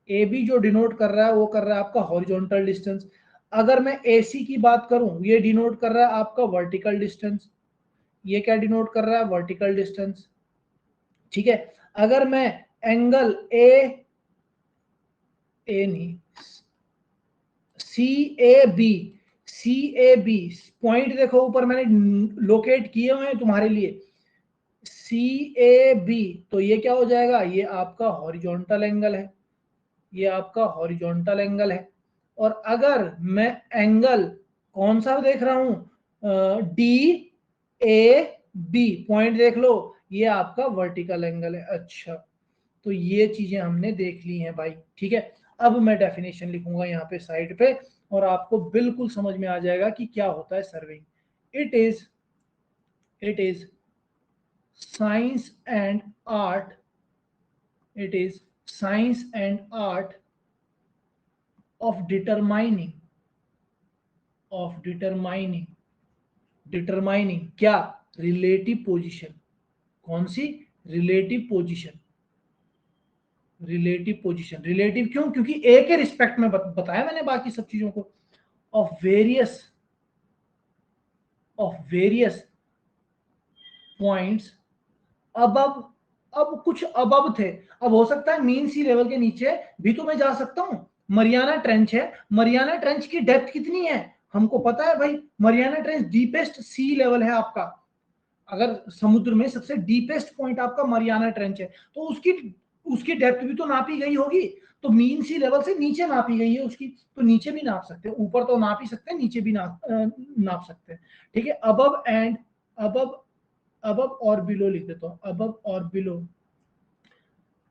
ए बी जो डिनोट कर रहा है वो कर रहा है आपका हॉरिजॉन्टल डिस्टेंस। अगर मैं ए सी की बात करूं, ये डिनोट कर रहा है आपका वर्टिकल डिस्टेंस, ये क्या डिनोट कर रहा है, वर्टिकल डिस्टेंस, ठीक है। अगर मैं एंगल ए नहीं CAB पॉइंट देखो ऊपर मैंने लोकेट किए हुए हैं तुम्हारे लिए। CAB तो ये क्या हो जाएगा, ये आपका हॉरिजॉन्टल एंगल है, ये आपका हॉरिजॉन्टल एंगल है। और अगर मैं एंगल कौन सा देख रहा हूं, DAB पॉइंट देख लो, ये आपका वर्टिकल एंगल है। अच्छा, तो ये चीजें हमने देख ली हैं भाई, ठीक है। अब मैं डेफिनेशन लिखूंगा यहाँ पे साइड पे, और आपको बिल्कुल समझ में आ जाएगा कि क्या होता है surveying. It is science and art, it is science and art of determining क्या, रिलेटिव पोजीशन। कौन सी, रिलेटिव पोजीशन। रिलेटिव क्यों, क्योंकि ए के रिस्पेक्ट में बताया मैंने बाकी सब चीजों को। ऑफ वेरियस पॉइंट्स अब कुछ अबव थे, अब हो सकता है मीन सी लेवल के नीचे भी तो मैं जा सकता हूं। मरियाना ट्रेंच है, मरियाना ट्रेंच की डेप्थ कितनी है हमको पता है भाई, मरियाना ट्रेंच डीपेस्ट सी लेवल है आपका। अगर समुद्र में सबसे डीपेस्ट पॉइंट आपका मरियाना ट्रेंच है, तो उसकी डेप्थ भी तो नापी गई होगी, तो मीन सी लेवल से नीचे नापी गई है उसकी, तो नीचे भी नाप सकते हैं, ऊपर तो नाप ही सकते हैं, नीचे भी नाप सकते हैं, ठीक है। अबव और बिलो लिख देता हूं, अबव और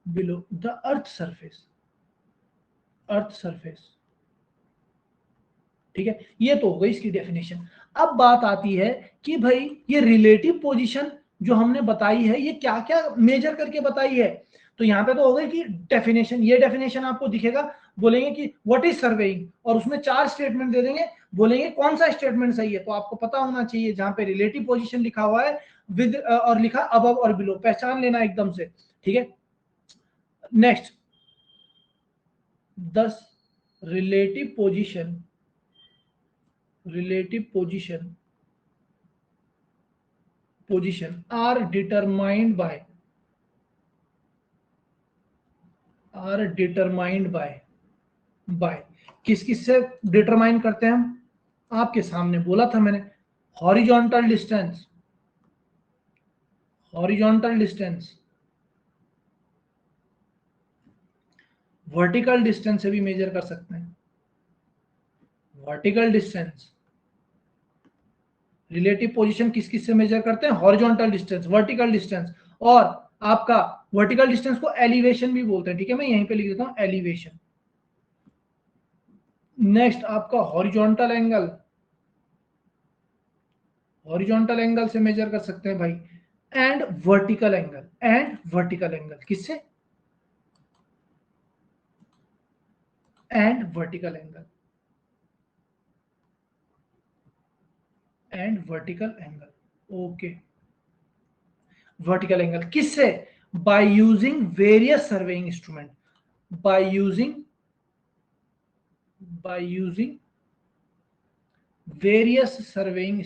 बिलो द अर्थ सरफेस, ठीक है। ये तो हो गई इसकी डेफिनेशन। अब बात आती है कि भाई ये रिलेटिव पोजीशन जो हमने बताई है, ये क्या क्या मेजर करके बताई है। तो यहाँ पे तो हो गई कि डेफिनेशन, ये डेफिनेशन आपको दिखेगा, बोलेंगे कि व्हाट इज सर्वेइंग, और उसमें 4 स्टेटमेंट दे देंगे, बोलेंगे कौन सा स्टेटमेंट सही है। तो आपको पता होना चाहिए, जहां पे रिलेटिव पोजीशन लिखा हुआ है विद और लिखा अबव और बिलो, पहचान लेना एकदम से, ठीक है। Next, 10 relative position are determined by किस से डिटरमाइन करते हैं हम, आपके सामने बोला था मैंने, हॉरिजॉन्टल डिस्टेंस, वर्टिकल डिस्टेंस से भी मेजर कर सकते हैं। वर्टिकल डिस्टेंस, रिलेटिव पोजीशन किस से मेजर करते हैं, हॉरिजॉन्टल डिस्टेंस, वर्टिकल डिस्टेंस, और आपका वर्टिकल डिस्टेंस को एलिवेशन भी बोलते हैं, ठीक है। मैं यहीं पे लिख देता हूं एलिवेशन। नेक्स्ट आपका हॉरिजॉन्टल एंगल से मेजर कर सकते हैं भाई, एंड वर्टिकल एंगल किससे, and vertical angle, okay. Vertical angle किससे, by using various surveying instrument, by using various surveying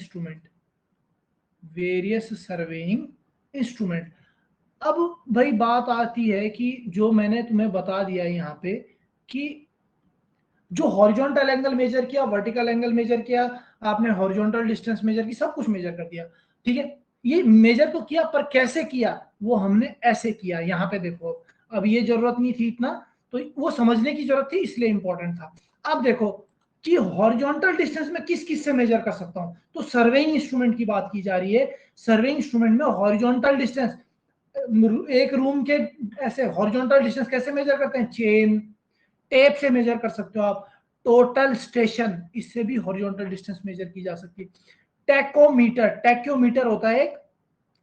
instrument. अब भाई बात आती है कि जो मैंने तुम्हें बता दिया यहाँ पे, कि जो हॉरिजॉन्टल एंगल मेजर किया, वर्टिकल एंगल मेजर किया, आपने हॉरिजॉन्टल डिस्टेंस मेजर की, सब कुछ मेजर कर दिया, ठीक है। ये मेजर तो किया, पर कैसे किया, वो हमने ऐसे किया। यहाँ पे देखो, अब ये जरूरत नहीं थी इतना, तो वो समझने की जरूरत थी, इसलिए इंपॉर्टेंट था। अब देखो कि हॉरिजॉन्टल डिस्टेंस में किस से मेजर कर सकता हूं, तो सर्वेइंग इंस्ट्रूमेंट की बात की जा रही है। सर्वेइंग इंस्ट्रूमेंट में हॉरिजॉन्टल डिस्टेंस, एक रूम के ऐसे हॉरिजॉन्टल डिस्टेंस कैसे मेजर करते हैं, चेन टेप से मेजर कर सकते हो आप। टोटल स्टेशन, इससे भी हॉरिजॉन्टल डिस्टेंस मेजर की जा सकती है। टैक्योमीटर होता है एक,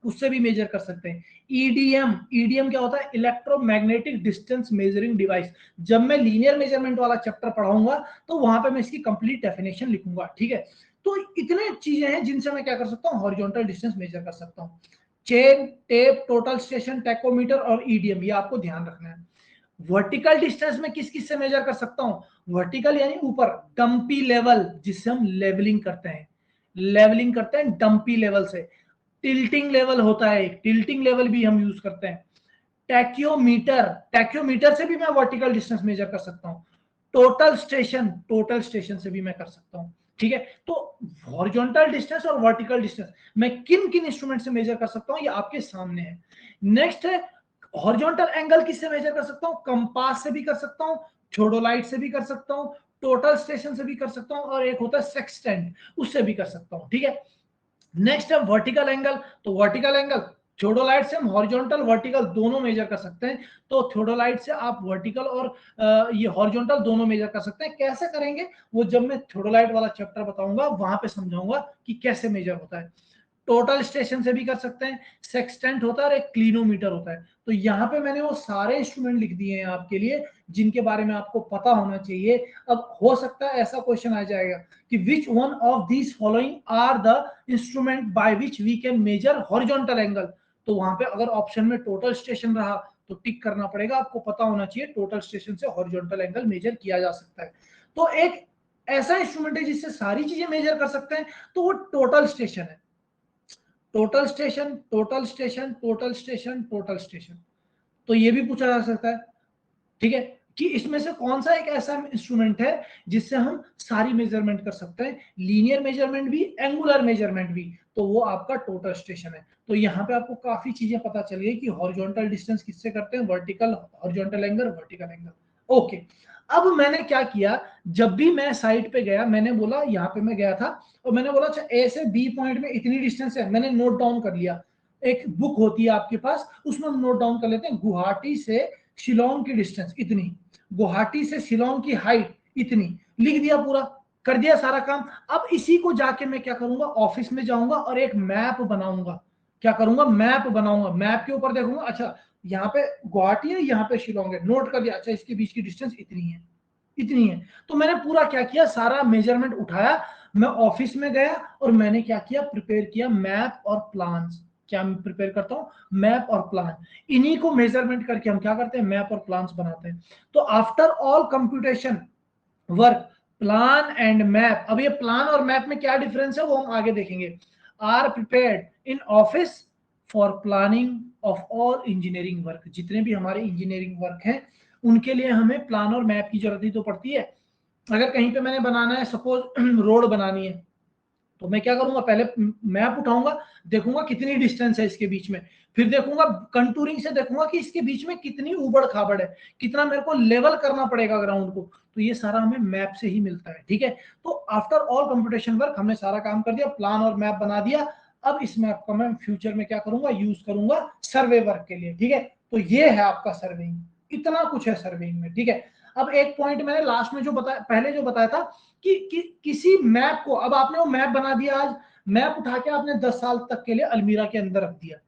उससे भी मेजर कर सकते हैं। ईडीएम क्या होता है, इलेक्ट्रोमैग्नेटिक डिस्टेंस मेजरिंग डिवाइस। जब मैं लीनियर मेजरमेंट वाला चैप्टर पढ़ाऊंगा तो वहां पे मैं इसकी कंप्लीट डेफिनेशन लिखूंगा, ठीक है। तो इतने चीजें हैं जिनसे मैं क्या कर सकता हूँ, हॉरिजॉन्टल डिस्टेंस मेजर कर सकता हूँ। Chain, tape, total station, tachometer और ईडीएम, ये आपको ध्यान रखना है। वर्टिकल डिस्टेंस में किस से मेजर कर सकता हूं, वर्टिकल यानी ऊपर, डंपी लेवल, जिससे हम लेवलिंग करते हैं डंपी लेवल से। टिल्टिंग लेवल होता है एक, टिल्टिंग लेवल भी हम यूज करते हैं। टैक्योमीटर से भी मैं वर्टिकल डिस्टेंस मेजर कर सकता हूं। टोटल स्टेशन से भी मैं कर सकता हूं, ठीक है। तो हॉरिजॉन्टल डिस्टेंस और वर्टिकल डिस्टेंस मैं किन किन इंस्ट्रूमेंट से मेजर कर सकता हूं, ये आपके सामने है। नेक्स्ट है हॉरिजॉन्टल एंगल किससे मेजर कर सकता हूं, कंपास से भी कर सकता हूं, थ्योडोलाइट से भी कर सकता हूं, टोटल स्टेशन से भी कर सकता हूं, और एक होता है सेक्सटेंट, उससे भी कर सकता हूं, ठीक है। नेक्स्ट है वर्टिकल एंगल, तो वर्टिकल एंगल थ्योडोलाइट से हम हॉरिजॉन्टल वर्टिकल दोनों मेजर कर सकते हैं, तो थ्योडोलाइट से आप वर्टिकल और ये हॉरिजॉन्टल दोनों मेजर कर सकते हैं। कैसे करेंगे वो जब मैं थ्योडोलाइट वाला चैप्टर बताऊंगा वहां पे समझाऊंगा कि कैसे मेजर होता है। टोटल स्टेशन से भी कर सकते हैं, सेक्सटेंट होता है और एक क्लिनोमीटर होता है। तो यहाँ पे मैंने वो सारे इंस्ट्रूमेंट लिख दिए हैं आपके लिए जिनके बारे में आपको पता होना चाहिए। अब हो सकता है ऐसा क्वेश्चन आ जाएगा कि which one of these following are the instrument by which we can measure horizontal angle, तो वहां पे अगर ऑप्शन में टोटल स्टेशन रहा तो टिक करना पड़ेगा, आपको पता होना चाहिए टोटल स्टेशन से हॉरिजॉन्टल एंगल मेजर किया जा सकता है। तो एक ऐसा इंस्ट्रूमेंट है जिससे सारी चीजें मेजर कर सकते हैं, तो वो टोटल स्टेशन है। Total station, total station, total station, total station, तो ये भी पूछा जा सकता है, ठीक है, कि इसमें से कौन सा एक ऐसा इंस्ट्रूमेंट है जिससे हम सारी मेजरमेंट कर सकते हैं, लीनियर मेजरमेंट भी, एंगुलर मेजरमेंट भी, तो वो आपका टोटल स्टेशन है। तो यहाँ पे आपको काफी चीजें पता चल गई कि हॉरिजॉन्टल डिस्टेंस किससे करते हैं, vertical, horizontal angle, vertical angle, okay. अब मैंने क्या किया, जब भी मैं साइट पे गया मैंने बोला, यहाँ पे मैं गया था और मैंने बोला अच्छा ए से बी पॉइंट में इतनी डिस्टेंस है, मैंने नोट डाउन कर लिया। एक बुक होती है आपके पास, उसमें नोट डाउन कर लेते हैं, गुवाहाटी से शिलोंग की डिस्टेंस इतनी, गुवाहाटी से शिलोंग की हाइट इतनी, लिख दिया पूरा, कर दिया सारा काम। अब इसी को जाके मैं क्या करूंगा, ऑफिस में जाऊंगा और एक मैप बनाऊंगा। क्या करूंगा, मैप बनाऊंगा, मैप के ऊपर देखूंगा अच्छा यहाँ पे गुवाहाटी है, यहाँ पे शिलोंग है, नोट कर दिया, अच्छा इसके बीच की डिस्टेंस इतनी है, इतनी है। तो मैंने पूरा क्या किया, सारा मेजरमेंट उठाया, मैं ऑफिस में गया और मैंने क्या किया, प्रिपेयर किया मैप और प्लान। क्या मैं प्रिपेयर करता हूँ, मैप और प्लान, इन्हीं को मेजरमेंट करके हम क्या करते हैं, मैप और प्लान्स बनाते हैं। तो after all computation work, plan and map, अब ये प्लान और मैप में क्या डिफरेंस है वो हम आगे देखेंगे, are prepared in office for planning of all engineering work, जितने भी हमारे इंजीनियरिंग वर्क हैं उनके लिए हमें प्लान और मैप की जरूरत ही तो पड़ती है। अगर कहीं पे मैंने बनाना है, सपोज रोड बनानी है, तो मैं क्या करूंगा, पहले मैप उठाऊंगा, देखूंगा कितनी डिस्टेंस है इसके बीच में, फिर देखूंगा कंटूरिंग से, देखूंगा कि इसके बीच में कितनी उबड़ खाबड़ है, कितना मेरे को लेवल करना पड़ेगा ग्राउंड को, तो ये सारा हमें मैप से ही मिलता है, ठीक है। तो आफ्टर ऑल कंप्यूटेशन वर्क हमने सारा काम कर दिया, प्लान और मैप बना दिया। अब इस मैप का मैं फ्यूचर में क्या करूंगा, यूज करूंगा सर्वे वर्क के लिए, ठीक है। तो ये है आपका सर्वेइंग, इतना कुछ है सर्वेइंग में, ठीक है। अब एक पॉइंट मैंने लास्ट में जो बताया, पहले जो बताया था कि किसी मैप को, अब आपने वो मैप बना दिया, आज मैप उठा के आपने 10 साल तक के लिए अलमीरा के अंदर रख दिया,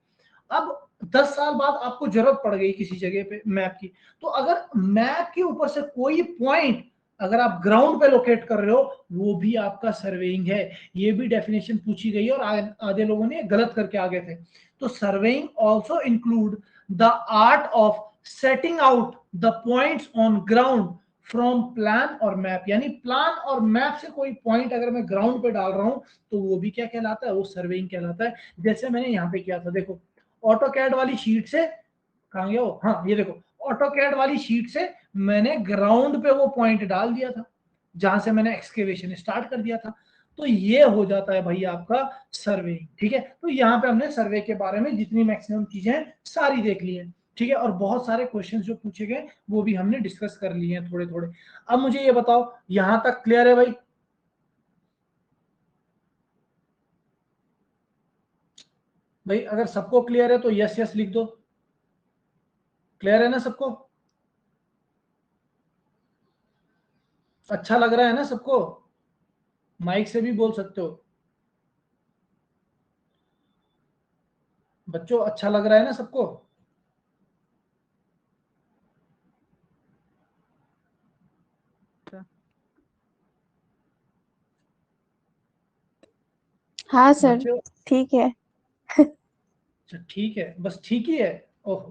अब 10 साल बाद आपको जरूरत पड़ गई किसी जगह पे मैप की, तो अगर मैप के ऊपर से कोई पॉइंट अगर आप ग्राउंड पे लोकेट कर रहे हो, वो भी आपका सर्वेइंग है। ये भी डेफिनेशन पूछी गई है और आधे लोगों ने गलत करके आ गए थे। तो surveying also include the art of setting out the points on ground from plan और मैप, यानी प्लान और मैप से कोई पॉइंट अगर मैं ग्राउंड पे डाल रहा हूं तो वो भी क्या कहलाता है, वो सर्वेइंग कहलाता है। जैसे मैंने यहाँ पे किया था, देखो ऑटो कैड वाली शीट से, कहाँ गया वो, हाँ ये देखो, ऑटो कैड वाली शीट से मैंने ग्राउंड पे वो पॉइंट डाल दिया था जहां से मैंने एक्सकेवेशन स्टार्ट कर दिया था। तो ये हो जाता है भाई आपका सर्वेइंग, ठीक है। तो यहाँ पे हमने सर्वे के बारे में जितनी मैक्सिमम चीजें हैं सारी देख ली है, ठीक है। और बहुत सारे क्वेश्चंस जो पूछे गए वो भी हमने डिस्कस कर लिए हैं थोड़े थोड़े। अब मुझे ये बताओ, यहां तक क्लियर है भाई? भाई अगर सबको क्लियर है तो यस यस लिख दो, क्लियर है ना सबको, अच्छा लग रहा है ना सबको, माइक से भी बोल सकते हो बच्चों, अच्छा लग रहा है ना सबको? हाँ सर, बच्चों ठीक है। अच्छा ठीक है, बस ठीक ही है, ओह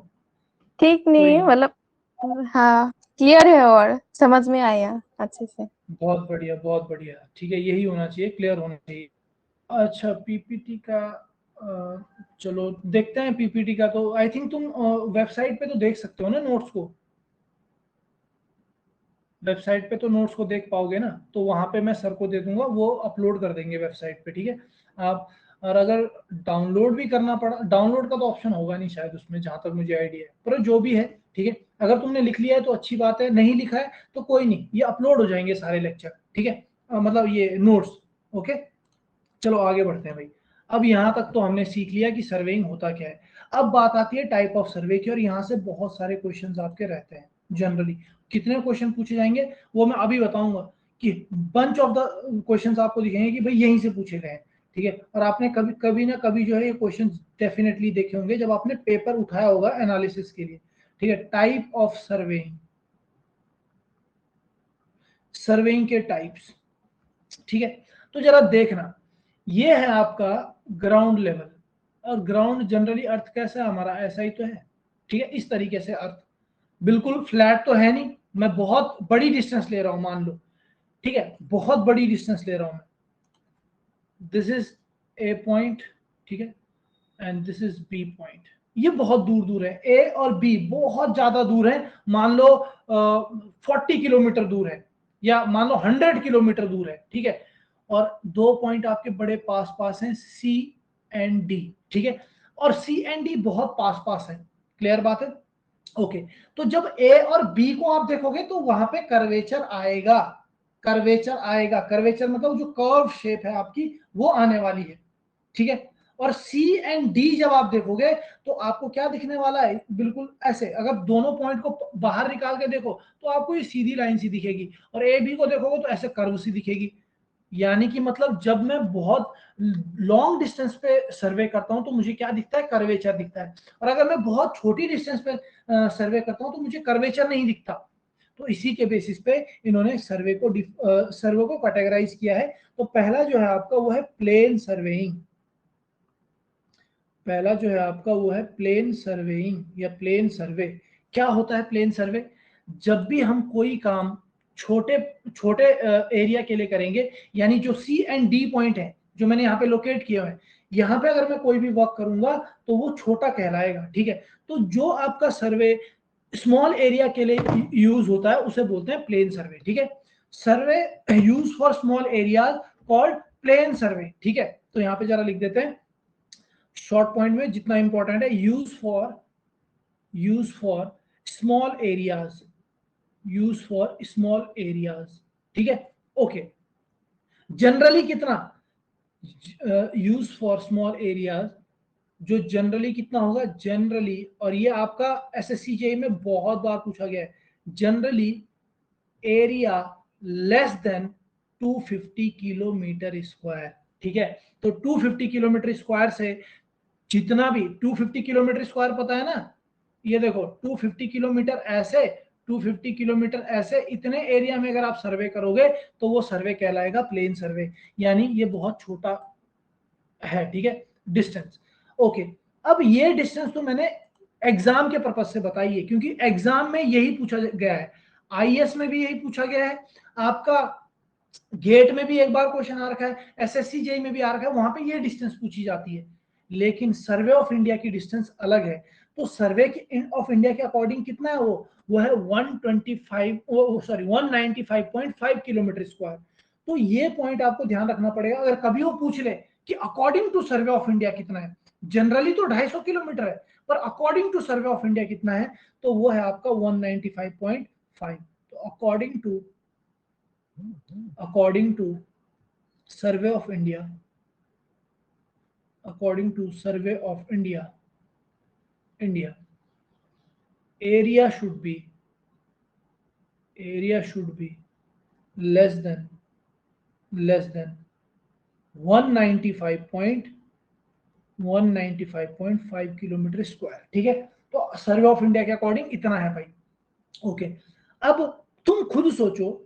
ठीक कोई नहीं है नहीं, मतलब, हाँ क्लियर है और समझ में आया अच्छे से। बहुत बढ़िया बहुत बढ़िया, ठीक है, यही होना चाहिए, क्लियर होना चाहिए। अच्छा पीपीटी का चलो देखते हैं, पीपीटी का तो आई थिंक तुम वेबसाइट पे तो देख सकते हो ना नोट्स को। वेबसाइट पे तो नोट्स को देख पाओगे ना, तो वहां पे मैं सर को दे दूंगा, वो अपलोड कर देंगे वेबसाइट पे, ठीक है। आप और अगर डाउनलोड भी करना पड़ा, डाउनलोड का तो ऑप्शन होगा नहीं शायद उसमें, जहां तक मुझे आइडिया है, पर जो भी है ठीक है। अगर तुमने लिख लिया है तो अच्छी बात है, नहीं लिखा है तो कोई नहीं, ये अपलोड हो जाएंगे सारे लेक्चर, ठीक है, मतलब ये नोट्स। ओके, चलो आगे बढ़ते हैं भाई। अब यहाँ तक तो हमने सीख लिया कि सर्वेइंग होता क्या है। अब बात आती है टाइप ऑफ सर्वे की, और यहाँ से बहुत सारे क्वेश्चंस आपके रहते हैं जनरली। कितने क्वेश्चन पूछे जाएंगे वो मैं अभी बताऊंगा, कि बंच ऑफ द क्वेश्चंस आपको दिखेंगे कि भाई यहीं से पूछे गए हैं, ठीक है। और आपने कभी कभी ना कभी जो है ये क्वेश्चन डेफिनेटली देखे होंगे जब आपने पेपर उठाया होगा एनालिसिस के लिए, ठीक है। टाइप ऑफ सर्वेइंग, सर्वेइंग के टाइप्स, ठीक है। तो जरा देखना, ये है आपका ग्राउंड लेवल, और ग्राउंड जनरली अर्थ कैसा है हमारा, ऐसा ही तो है, ठीक है, इस तरीके से अर्थ, बिल्कुल फ्लैट तो है नहीं, मैं बहुत बड़ी डिस्टेंस ले रहा हूं मान लो, ठीक है, बहुत बड़ी डिस्टेंस ले रहा हूं मैं, दिस इज ए पॉइंट, ठीक है, and this is B point. ये बहुत दूर दूर है, ए और बी बहुत ज्यादा दूर है, मान लो 40 किलोमीटर दूर है, या मान लो 100 किलोमीटर दूर है, ठीक है। और दो पॉइंट आपके बड़े पास पास हैं, सी एंड डी, ठीक है, और सी एंड डी बहुत पास पास है, क्लियर बात है। ओके, तो जब ए और बी को आप देखोगे तो वहां पे कर्वेचर आएगा, कर्वेचर आएगा, कर्वेचर मतलब जो कर्व शेप है आपकी वो आने वाली है, ठीक है। और सी एंड डी जब आप देखोगे तो आपको क्या दिखने वाला है, बिल्कुल ऐसे, अगर दोनों पॉइंट को बाहर निकाल के देखो तो आपको ये सीधी लाइन सी दिखेगी, और ए बी को देखोगे तो ऐसे कर्व सी दिखेगी। यानी कि मतलब जब मैं बहुत लॉन्ग डिस्टेंस पे सर्वे करता हूं तो मुझे क्या दिखता है, कर्वेचर दिखता है, और अगर मैं बहुत छोटी डिस्टेंस पे सर्वे करता हूं तो मुझे कर्वेचर नहीं दिखता। तो इसी के बेसिस पे इन्होंने सर्वे को कैटेगराइज किया है। तो पहला जो है आपका वो है प्लेन सर्वेइंग, पहला जो है आपका वो है प्लेन सर्वेइंग या प्लेन सर्वे। क्या होता है प्लेन सर्वे, जब भी हम कोई काम छोटे छोटे एरिया के लिए करेंगे, यानी जो सी एंड डी पॉइंट है जो मैंने यहाँ पे लोकेट किया है, यहाँ पे अगर मैं कोई भी वर्क करूंगा तो वो छोटा कहलाएगा, ठीक है। तो जो आपका सर्वे स्मॉल एरिया के लिए यूज होता है उसे बोलते हैं प्लेन सर्वे, ठीक है। Survey use for small areas called plane survey, ठीक है। तो यहाँ पे जरा लिख देते हैं शॉर्ट पॉइंट में जितना इंपॉर्टेंट है, use for small areas, use for small areas, ठीक है। ओके, जनरली कितना यूज फॉर स्मॉल एरियाज, जो जनरली कितना होगा, जनरली, और ये आपका एसएससी जेईई में बहुत बार पूछा गया है, generally area less than 250 kilometre square, ठीक है। तो 250 किलोमीटर स्क्वायर से जितना भी 250 किलोमीटर स्क्वायर पता है ना, ये देखो 250 किलोमीटर ऐसे, 250 किलोमीटर ऐसे, इतने एरिया में अगर आप सर्वे करोगे तो वो सर्वे कहलाएगा प्लेन सर्वे, यानी ये बहुत छोटा है, ठीक है, डिस्टेंस। ओके, अब ये डिस्टेंस तो मैंने एग्जाम के पर्पज से बताई है, क्योंकि एग्जाम में यही पूछा गया है, आईएएस में भी यही पूछा गया है, आपका गेट में भी एक बार क्वेश्चन आ रखा है, एसएससी जेईई में भी आ रखा है, वहां पे ये डिस्टेंस पूछी जाती है। लेकिन सर्वे ऑफ इंडिया की डिस्टेंस अलग है। तो सर्वे ऑफ इंडिया के अकॉर्डिंग कितना है वो है 195 किलोमीटर स्क्वायर। तो ये पॉइंट आपको ध्यान रखना पड़ेगा, अगर कभी वो पूछ ले कि according to survey of India कितना है, जनरली तो 250 किलोमीटर है, पर according to survey of India कितना है, तो वो है आपका 195.5। तो according to survey of India, according to survey of India, area should be less than 195.5 kilometre square, ठीक है। तो सर्वे ऑफ इंडिया के अकॉर्डिंग इतना है भाई। ओके, अब तुम खुद सोचो,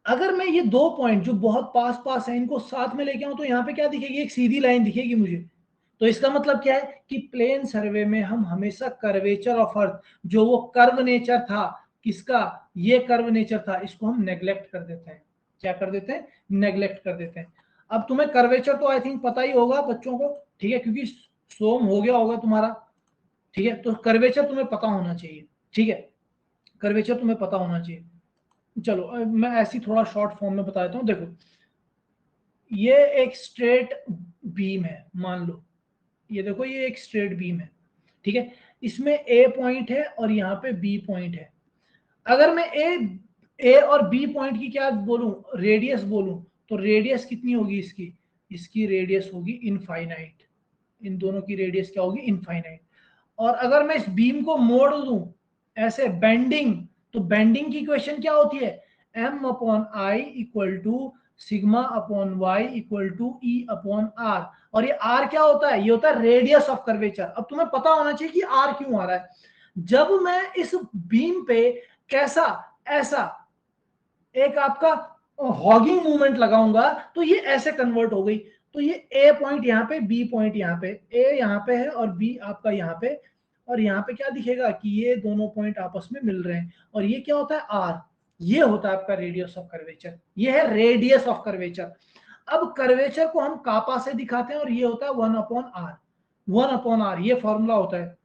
अगर मैं ये दो पॉइंट जो बहुत पास पास है इनको साथ में लेके आऊं तो यहाँ पे क्या दिखेगी, एक सीधी लाइन दिखेगी मुझे। तो इसका मतलब क्या है कि प्लेन सर्वे में हम हमेशा कर्वेचर ऑफ अर्थ, जो वो कर्व नेचर था किसका, ये कर्व नेचर था, इसको हम नेग्लेक्ट कर देते हैं। क्या कर देते हैं, नेग्लेक्ट कर देते हैं। अब तुम्हें कर्वेचर तो आई थिंक पता ही होगा बच्चों को, ठीक है, क्योंकि सोम हो गया होगा तुम्हारा, ठीक है। तो कर्वेचर तुम्हें पता होना चाहिए, ठीक है, कर्वेचर तुम्हें पता होना चाहिए। चलो मैं ऐसी थोड़ा शॉर्ट फॉर्म में बता देता हूँ। देखो ये एक स्ट्रेट बीम है, मान लो ये देखो ये एक स्ट्रेट बीम है, ठीक है, इसमें ए पॉइंट है और यहाँ पे बी पॉइंट है। अगर मैं ए और बी पॉइंट की क्या बोलूं, रेडियस बोलूं, तो रेडियस कितनी होगी इसकी, इसकी रेडियस होगी इनफाइनाइट। इन दोनों की रेडियस क्या होगी, इनफाइनाइट। और अगर मैं इस बीम को मोड़ दूं ऐसे बेंडिंग, तो बेंडिंग की इक्वेशन क्या होती है, m upon I equal to sigma upon Y equal to E upon R. और ये आर क्या होता है, ये होता है रेडियस ऑफ कर्वेचर। अब तुम्हें पता होना चाहिए कि आर क्यों आ रहा है। जब मैं इस बीम पे कैसा ऐसा एक आपका हॉगिंग मूवमेंट लगाऊंगा तो ये ऐसे कन्वर्ट हो गई। तो ये ए पॉइंट यहाँ पे, बी पॉइंट यहाँ पे, ए यहाँ पे है और बी आपका यहाँ पे, और यहाँ पे क्या दिखेगा कि ये दोनों पॉइंट आपस में मिल रहे हैं। और ये क्या होता है, आर, ये होता है आपका रेडियस ऑफ कर्वेचर। ये है रेडियस ऑफ कर्वेचर। अब कर्वेचर को हम कापा से दिखाते हैं और ये होता है 1/r। 1/r ये फॉर्मूला होता है।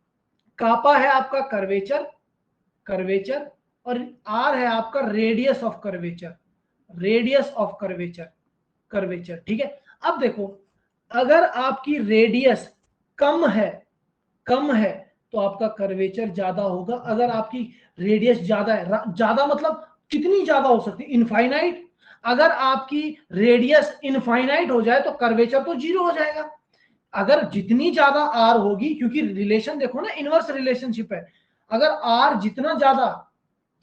कापा है आपका कर्वेचर, कर्वेचर, और आर है आपका radius of curvature, radius of curvature, curvature, ठीक है। अब देखो अगर आपकी रेडियस कम है, कम है तो आपका कर्वेचर ज्यादा होगा। अगर आपकी रेडियस ज्यादा है, ज्यादा मतलब कितनी ज्यादा हो सकती है, इनफाइनाइट। अगर आपकी रेडियस इनफाइनाइट हो जाए तो कर्वेचर तो जीरो हो जाएगा। अगर जितनी ज्यादा आर होगी, क्योंकि रिलेशन देखो ना, इनवर्स रिलेशनशिप है, अगर आर जितना ज्यादा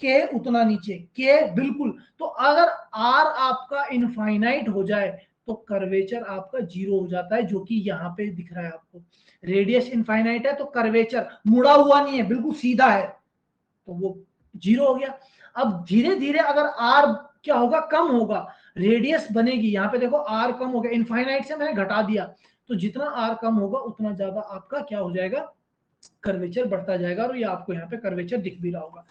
के उतना नीचे, के बिल्कुल। तो अगर आर आपका इनफाइनाइट हो जाए तो कर्वेचर आपका जीरो हो जाता है, जो कि यहाँ पे दिख रहा है आपको। रेडियस इनफाइनाइट है तो कर्वेचर मुड़ा हुआ नहीं है, बिल्कुल सीधा है, तो वो जीरो हो गया। अब धीरे धीरे अगर आर क्या होगा, कम होगा, रेडियस बनेगी, यहाँ पे देखो आर कम हो गया, इनफाइनाइट से मैंने घटा दिया, तो जितना आर कम होगा उतना ज्यादा आपका क्या हो जाएगा, कर्वेचर बढ़ता जाएगा। और ये आपको यहाँ पे कर्वेचर दिख भी रहा होगा,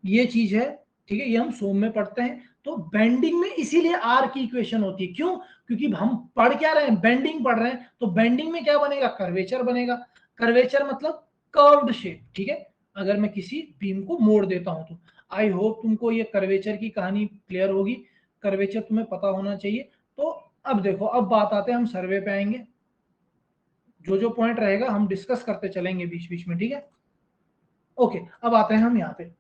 ये चीज है, ठीक है। ये हम सोम में पढ़ते हैं। तो बेंडिंग में इसीलिए आर की इक्वेशन होती है, क्यों, क्योंकि हम पढ़ क्या रहे हैं, बेंडिंग पढ़ रहे हैं। तो बेंडिंग में क्या बनेगा, कर्वेचर बनेगा। कर्वेचर मतलब कर्व्ड शेप, ठीक है। अगर मैं किसी बीम को मोड़ देता हूं तो आई होप तुमको ये कर्वेचर की कहानी क्लियर होगी, कर्वेचर तुम्हें पता होना चाहिए। तो अब देखो, अब बात आते हैं हम सर्वे पे आएंगे, जो जो पॉइंट रहेगा हम डिस्कस करते चलेंगे बीच बीच में, ठीक है। ओके, अब आते हैं हम यहाँ पे।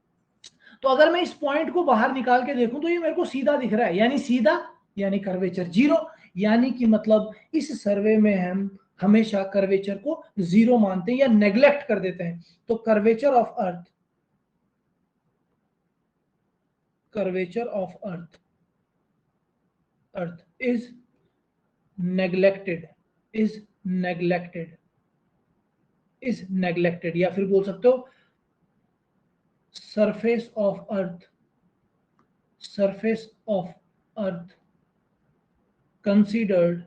तो अगर मैं इस पॉइंट को बाहर निकाल के देखूं तो ये मेरे को सीधा दिख रहा है, यानी सीधा, यानी कर्वेचर जीरो। यानी कि मतलब इस सर्वे में हम हमेशा कर्वेचर को जीरो मानते हैं या नेग्लेक्ट कर देते हैं। तो curvature of earth, curvature of earth, earth is neglected, is neglected, is neglected, या फिर बोल सकते हो surface of earth, surface of earth considered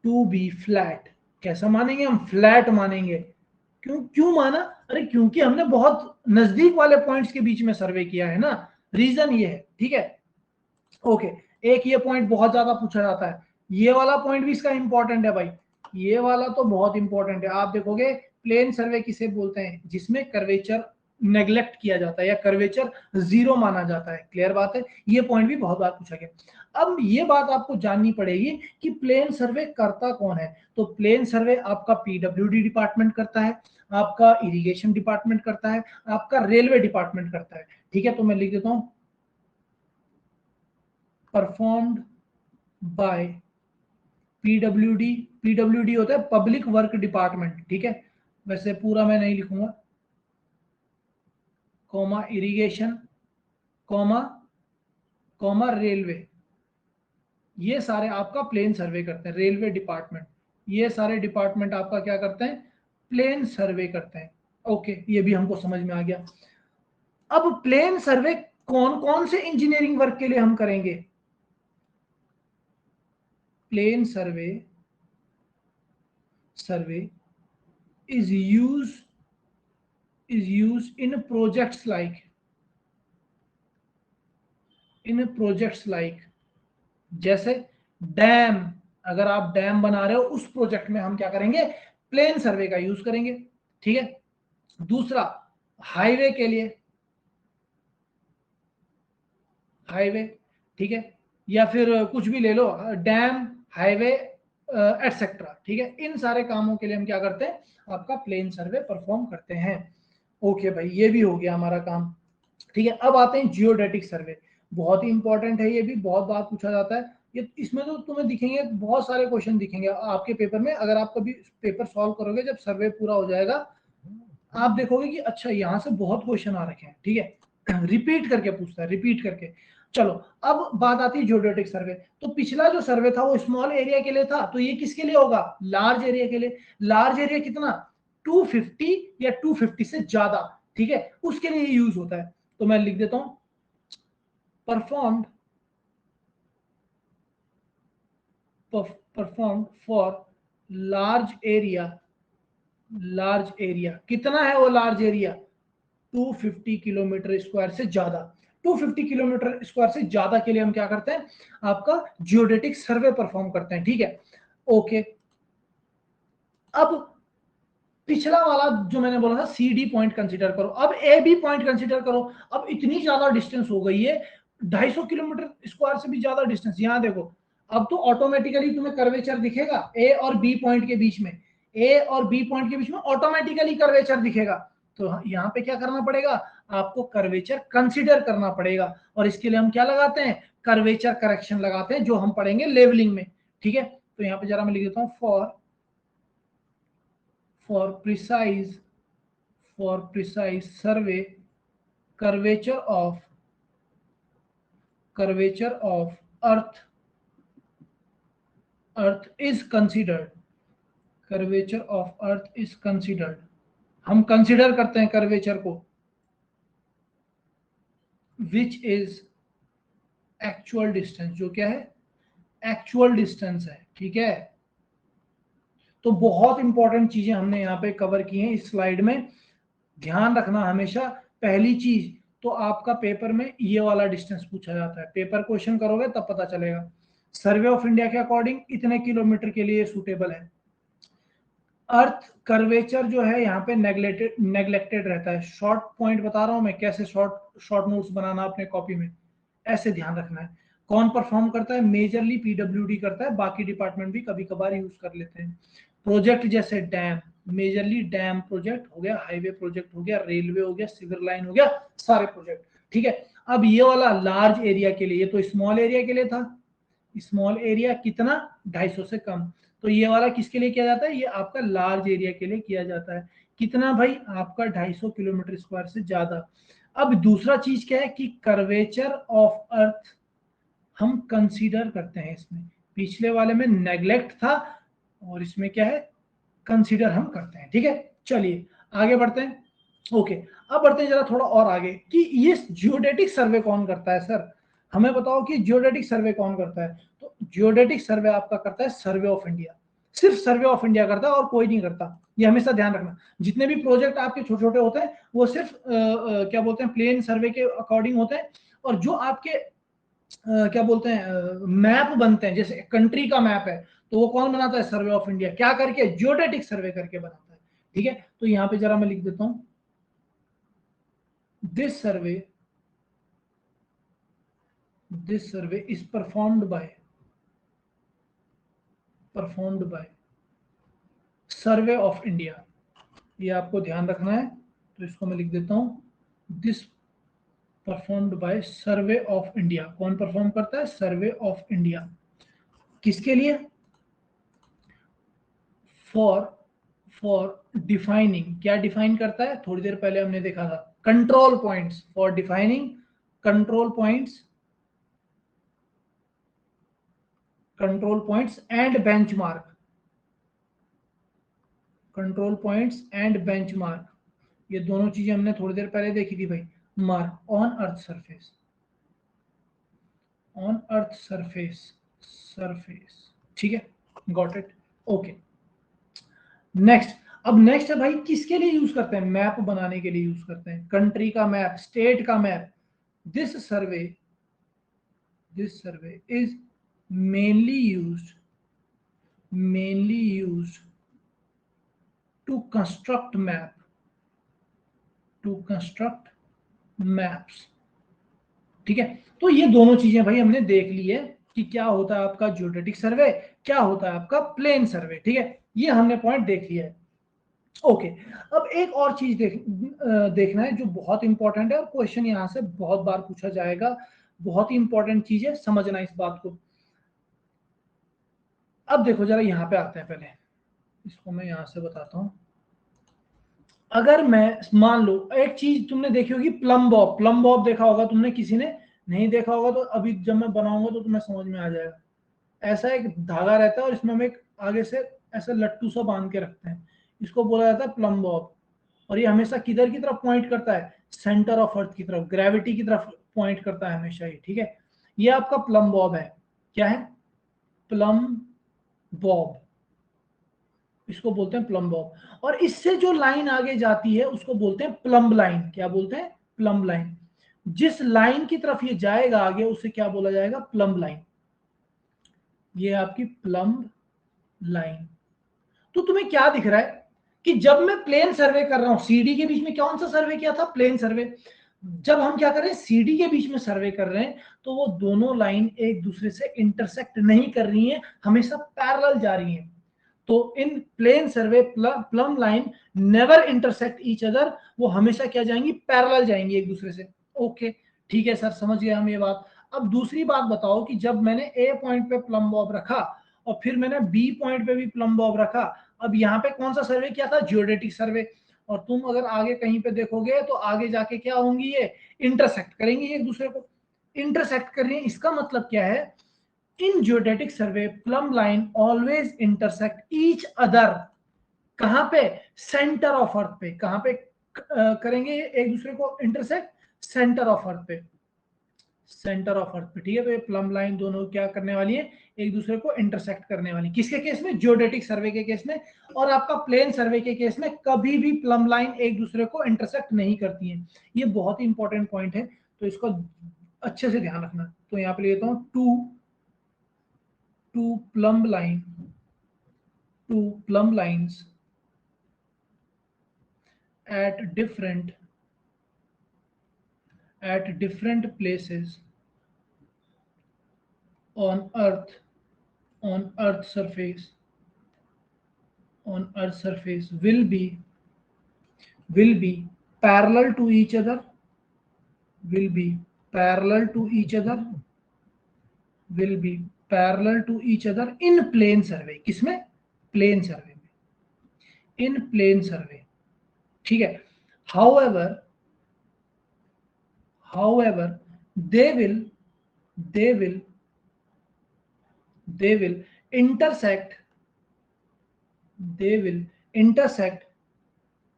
to be flat। कैसा मानेंगे हम, फ्लैट मानेंगे। क्यों, क्यों माना, अरे क्योंकि हमने बहुत नजदीक वाले पॉइंट्स के बीच में सर्वे किया है ना, रीजन ये है, ठीक है। ओके, एक ये पॉइंट बहुत ज्यादा पूछा जाता है, ये वाला पॉइंट भी इसका इंपॉर्टेंट है भाई, ये वाला तो बहुत इंपॉर्टेंट है। आप देखोगे प्लेन सर्वे किसे बोलते हैं, जिसमें कर्वेचर नेग्लेक्ट किया जाता है या कर्वेचर जीरो माना जाता है, क्लियर बात है। ये पॉइंट भी बहुत बार पूछा गया। अब ये बात आपको जाननी पड़ेगी कि प्लेन सर्वे करता कौन है। तो प्लेन सर्वे आपका पीडब्ल्यूडी डिपार्टमेंट करता है, आपका इरिगेशन डिपार्टमेंट करता है, आपका रेलवे डिपार्टमेंट करता है, ठीक है। तो मैं लिख देता हूं परफॉर्म्ड बाय पीडब्ल्यूडी। पीडब्ल्यूडी होता है पब्लिक वर्क डिपार्टमेंट, ठीक है। वैसे पूरा मैं नहीं लिखूंगा, comma irrigation, comma comma railway, ये सारे आपका प्लेन सर्वे करते हैं। रेलवे डिपार्टमेंट, ये सारे डिपार्टमेंट आपका क्या करते हैं, प्लेन सर्वे करते हैं। ओके, ये भी हमको समझ में आ गया। अब प्लेन सर्वे कौन कौन से इंजीनियरिंग वर्क के लिए हम करेंगे, plane survey, survey is used in projects like, in projects like जैसे डैम। अगर आप डैम बना रहे हो उस प्रोजेक्ट में हम क्या करेंगे, प्लेन सर्वे का यूज करेंगे, ठीक है। दूसरा हाईवे के लिए, हाईवे, ठीक है, या फिर कुछ भी ले लो, डैम, हाईवे एटसेट्रा, ठीक है, इन सारे कामों के लिए हम क्या करते हैं, आपका प्लेन सर्वे परफॉर्म करते हैं। ओके भाई, ये भी हो गया हमारा काम, ठीक है। अब आते हैं जियोडेटिक सर्वे, बहुत ही इंपॉर्टेंट है, ये भी बहुत बार पूछा जाता है। ये इसमें तो तुम्हें दिखेंगे बहुत सारे क्वेश्चन दिखेंगे आपके पेपर में, अगर आप कभी पेपर सॉल्व करोगे, जब सर्वे पूरा हो जाएगा, आप देखोगे कि अच्छा यहाँ से बहुत क्वेश्चन आ रखे हैं, ठीक है, रिपीट करके पूछता है, रिपीट करके। चलो, अब बात आती है जियोडेटिक सर्वे। तो पिछला जो सर्वे था वो स्मॉल एरिया के लिए था, तो ये किसके लिए होगा, लार्ज एरिया के लिए। लार्ज एरिया कितना, 250 या 250 से ज्यादा, ठीक है, उसके लिए यूज होता है। तो मैं लिख देता हूं, performed for large area. Large area कितना है वो लार्ज एरिया, 250 किलोमीटर स्क्वायर से ज्यादा। 250 किलोमीटर स्क्वायर से ज्यादा के लिए हम क्या करते हैं, आपका जियोडेटिक सर्वे परफॉर्म करते हैं, ठीक है। ओके, अब पिछला वाला जो मैंने बोला था, सी डी पॉइंट कंसीडर करो, अब ए बी पॉइंट कंसीडर करो। अब इतनी ज्यादा डिस्टेंस हो गई है, 250 किलोमीटर स्क्वायर से भी ज्यादा डिस्टेंस। यहां देखो, अब तो ऑटोमेटिकली तुम्हें कर्वेचर दिखेगा ए और बी पॉइंट के बीच में, ए और बी पॉइंट के बीच में ऑटोमेटिकली कर्वेचर दिखेगा। तो यहाँ पे क्या करना पड़ेगा, आपको कर्वेचर कंसीडर करना पड़ेगा, और इसके लिए हम क्या लगाते हैं, कर्वेचर करेक्शन लगाते हैं, जो हम पढ़ेंगे लेवलिंग में, ठीक है। तो यहाँ पे जरा मैं लिख देता हूँ, for precise survey, curvature of earth is considered, curvature of earth is considered, हम कंसिडर करते हैं कर्वेचर को, which is एक्चुअल डिस्टेंस, जो क्या है, एक्चुअल डिस्टेंस है, ठीक है। तो बहुत इंपॉर्टेंट चीजें हमने यहाँ पे कवर की हैं इस स्लाइड में, ध्यान रखना हमेशा। पहली चीज तो आपका पेपर में ये वाला डिस्टेंस पूछा जाता है, पेपर क्वेश्चन करोगे तब पता चलेगा। सर्वे ऑफ इंडिया के अकॉर्डिंग इतने किलोमीटर के लिए सूटेबल है। अर्थ कर्वेचर जो है यहाँ पे नेग्लेक्टेड रहता है। शॉर्ट पॉइंट बता रहा हूं मैं, कैसे शॉर्ट नोट्स बनाना अपने कॉपी में, ऐसे ध्यान रखना है। कौन परफॉर्म करता है, मेजरली पीडब्ल्यूडी करता है, बाकी डिपार्टमेंट भी कभी कभार यूज कर लेते हैं। प्रोजेक्ट जैसे डैम, मेजरली डैम प्रोजेक्ट हो गया, हाईवे प्रोजेक्ट हो गया, रेलवे हो गया, सिविल लाइन हो गया, सारे प्रोजेक्ट, ठीक है। अब ये वाला लार्ज एरिया के लिए, ये तो स्मॉल एरिया के लिए था, स्मॉल एरिया कितना, 250 से कम। तो ये वाला किसके लिए किया जाता है, ये आपका लार्ज एरिया के लिए किया जाता है। कितना भाई, आपका 250 किलोमीटर स्क्वायर से ज्यादा। अब दूसरा चीज क्या है कि कर्वेचर ऑफ अर्थ हम कंसीडर करते हैं इसमें, पिछले वाले में नेग्लेक्ट था और इसमें क्या है, कंसीडर हम करते हैं, ठीक है। चलिए आगे बढ़ते हैं। ओके, अब बढ़ते हैं जरा थोड़ा और आगे कि ये जियोडेटिक सर्वे कौन करता है सर, हमें बताओ कि जियोडेटिक सर्वे कौन करता है। तो जियोडेटिक सर्वे आपका करता है सर्वे ऑफ इंडिया, सिर्फ सर्वे ऑफ इंडिया करता है और कोई नहीं करता, ये हमेशा ध्यान रखना। जितने भी प्रोजेक्ट आपके छोटे छोटे होते हैं वो सिर्फ क्या बोलते हैं, प्लेन सर्वे के अकॉर्डिंग होते हैं। और जो आपके क्या बोलते हैं, मैप बनते हैं, जैसे कंट्री का मैप है, तो वो कौन बनाता है, सर्वे ऑफ इंडिया, क्या करके, जियोडेटिक सर्वे करके बनाता है, ठीक है। तो यहां पे जरा मैं लिख देता हूं, this survey is performed by survey of India, ये आपको ध्यान रखना है। तो इसको मैं लिख देता हूं, this performed by survey of India. कौन परफॉर्म करता है, सर्वे ऑफ इंडिया, किसके लिए, फॉर डिफाइनिंग, क्या डिफाइन करता है, थोड़ी देर पहले हमने देखा था, control points, for defining control points and benchmark, ये दोनों चीजें हमने थोड़ी देर पहले देखी थी भाई। मार्क ऑन अर्थ सरफेस, ठीक है, गॉट इट, ओके। नेक्स्ट, अब नेक्स्ट है भाई, किसके लिए यूज करते हैं, मैप बनाने के लिए यूज करते हैं, कंट्री का मैप, स्टेट का map. This survey is mainly used to construct map, to construct maps. ठीक है, तो ये दोनों चीजें भाई हमने देख ली है कि क्या होता है आपका जियोडेटिक सर्वे, क्या होता है आपका प्लेन सर्वे। ठीक है, ये हमने पॉइंट देख लिया है। ओके, अब एक और चीज देखना है जो बहुत इंपॉर्टेंट है और क्वेश्चन यहां से बहुत बार पूछा जाएगा, बहुत ही इंपॉर्टेंट चीज है, समझना इस बात को। अब देखो जरा यहां पे आते हैं, पहले इसको मैं यहां से बताता हूं। अगर मैं मान लो एक चीज तुमने देखी होगी, प्लम बॉब। प्लम बॉब देखा होगा तुमने, किसी ने नहीं देखा होगा तो अभी जब मैं बनाऊंगा तो तुम्हें समझ में आ जाएगा। ऐसा एक धागा रहता है और इसमें हम एक आगे से ऐसा लट्टू सा बांध के रखते हैं, इसको बोला जाता है प्लम बॉब। और ये हमेशा किधर की तरफ पॉइंट करता है, सेंटर ऑफ अर्थ की तरफ, ग्रेविटी की तरफ पॉइंट करता है हमेशा ये। ठीक है, ये आपका प्लम बॉब है। क्या है? प्लम बॉब, इसको बोलते हैं प्लम बॉब। और इससे जो लाइन आगे जाती है उसको बोलते हैं प्लम्ब लाइन। क्या बोलते हैं? Plumb line. जिस लाइन की तरफ ये जाएगा आगे उसे क्या बोला जाएगा? Plumb line. ये आपकी प्लम्ब लाइन। तो तुम्हें क्या दिख रहा है कि जब मैं प्लेन सर्वे कर रहा हूं, सीडी के बीच में कौन सा सर्वे किया था? प्लेन सर्वे। जब हम क्या कर रहे हैं, सीडी के बीच में सर्वे कर रहे हैं, तो वो दोनों लाइन एक दूसरे से इंटरसेक्ट नहीं कर रही हैं, हमेशा पैरेलल जा रही हैं। तो in plane survey plumb line never intersect each other, वो हमेशा क्या जाएंगी? पैरेलल जाएंगी एक दूसरे से। ओके, ठीक है सर, समझ गए हम ये बात। अब दूसरी बात बताओ कि जब मैंने ए पॉइंट पे प्लम बॉब रखा और फिर मैंने बी पॉइंट पे भी प्लम बॉब रखा, अब यहाँ पे कौन सा सर्वे किया था? जियोडेटिक सर्वे। और तुम अगर आगे कहीं पे देखोगे तो आगे जाके क्या होंगी? ये इंटरसेक्ट करेंगी एक दूसरे को, इंटरसेक्ट कर रही है। इसका मतलब क्या है? In geodetic survey plumb line always intersect each other. कहां पे? सेंटर ऑफ अर्थ पे। कहां पे करेंगे एक दूसरे को इंटरसेक्ट? सेंटर ऑफ अर्थ पे, सेंटर ऑफ अर्थ पे। ठीक है, तो ये प्लम लाइन दोनों क्या करने वाली है? एक दूसरे को इंटरसेक्ट करने वाली। किसके केस में? जियोडेटिक सर्वे के केस में। और आपका प्लेन सर्वे के केस में कभी भी प्लम लाइन एक दूसरे को इंटरसेक्ट नहीं करती है। ये बहुत ही इंपॉर्टेंट पॉइंट है, तो इसको अच्छे से ध्यान रखना। तो यहाँ पे लेता हूं two plumb lines at different places on earth surface will be parallel to each other, will be parallel to each other in plane survey। किसमें? प्लेन सर्वे में, इन प्लेन सर्वे। ठीक है, however they will intersect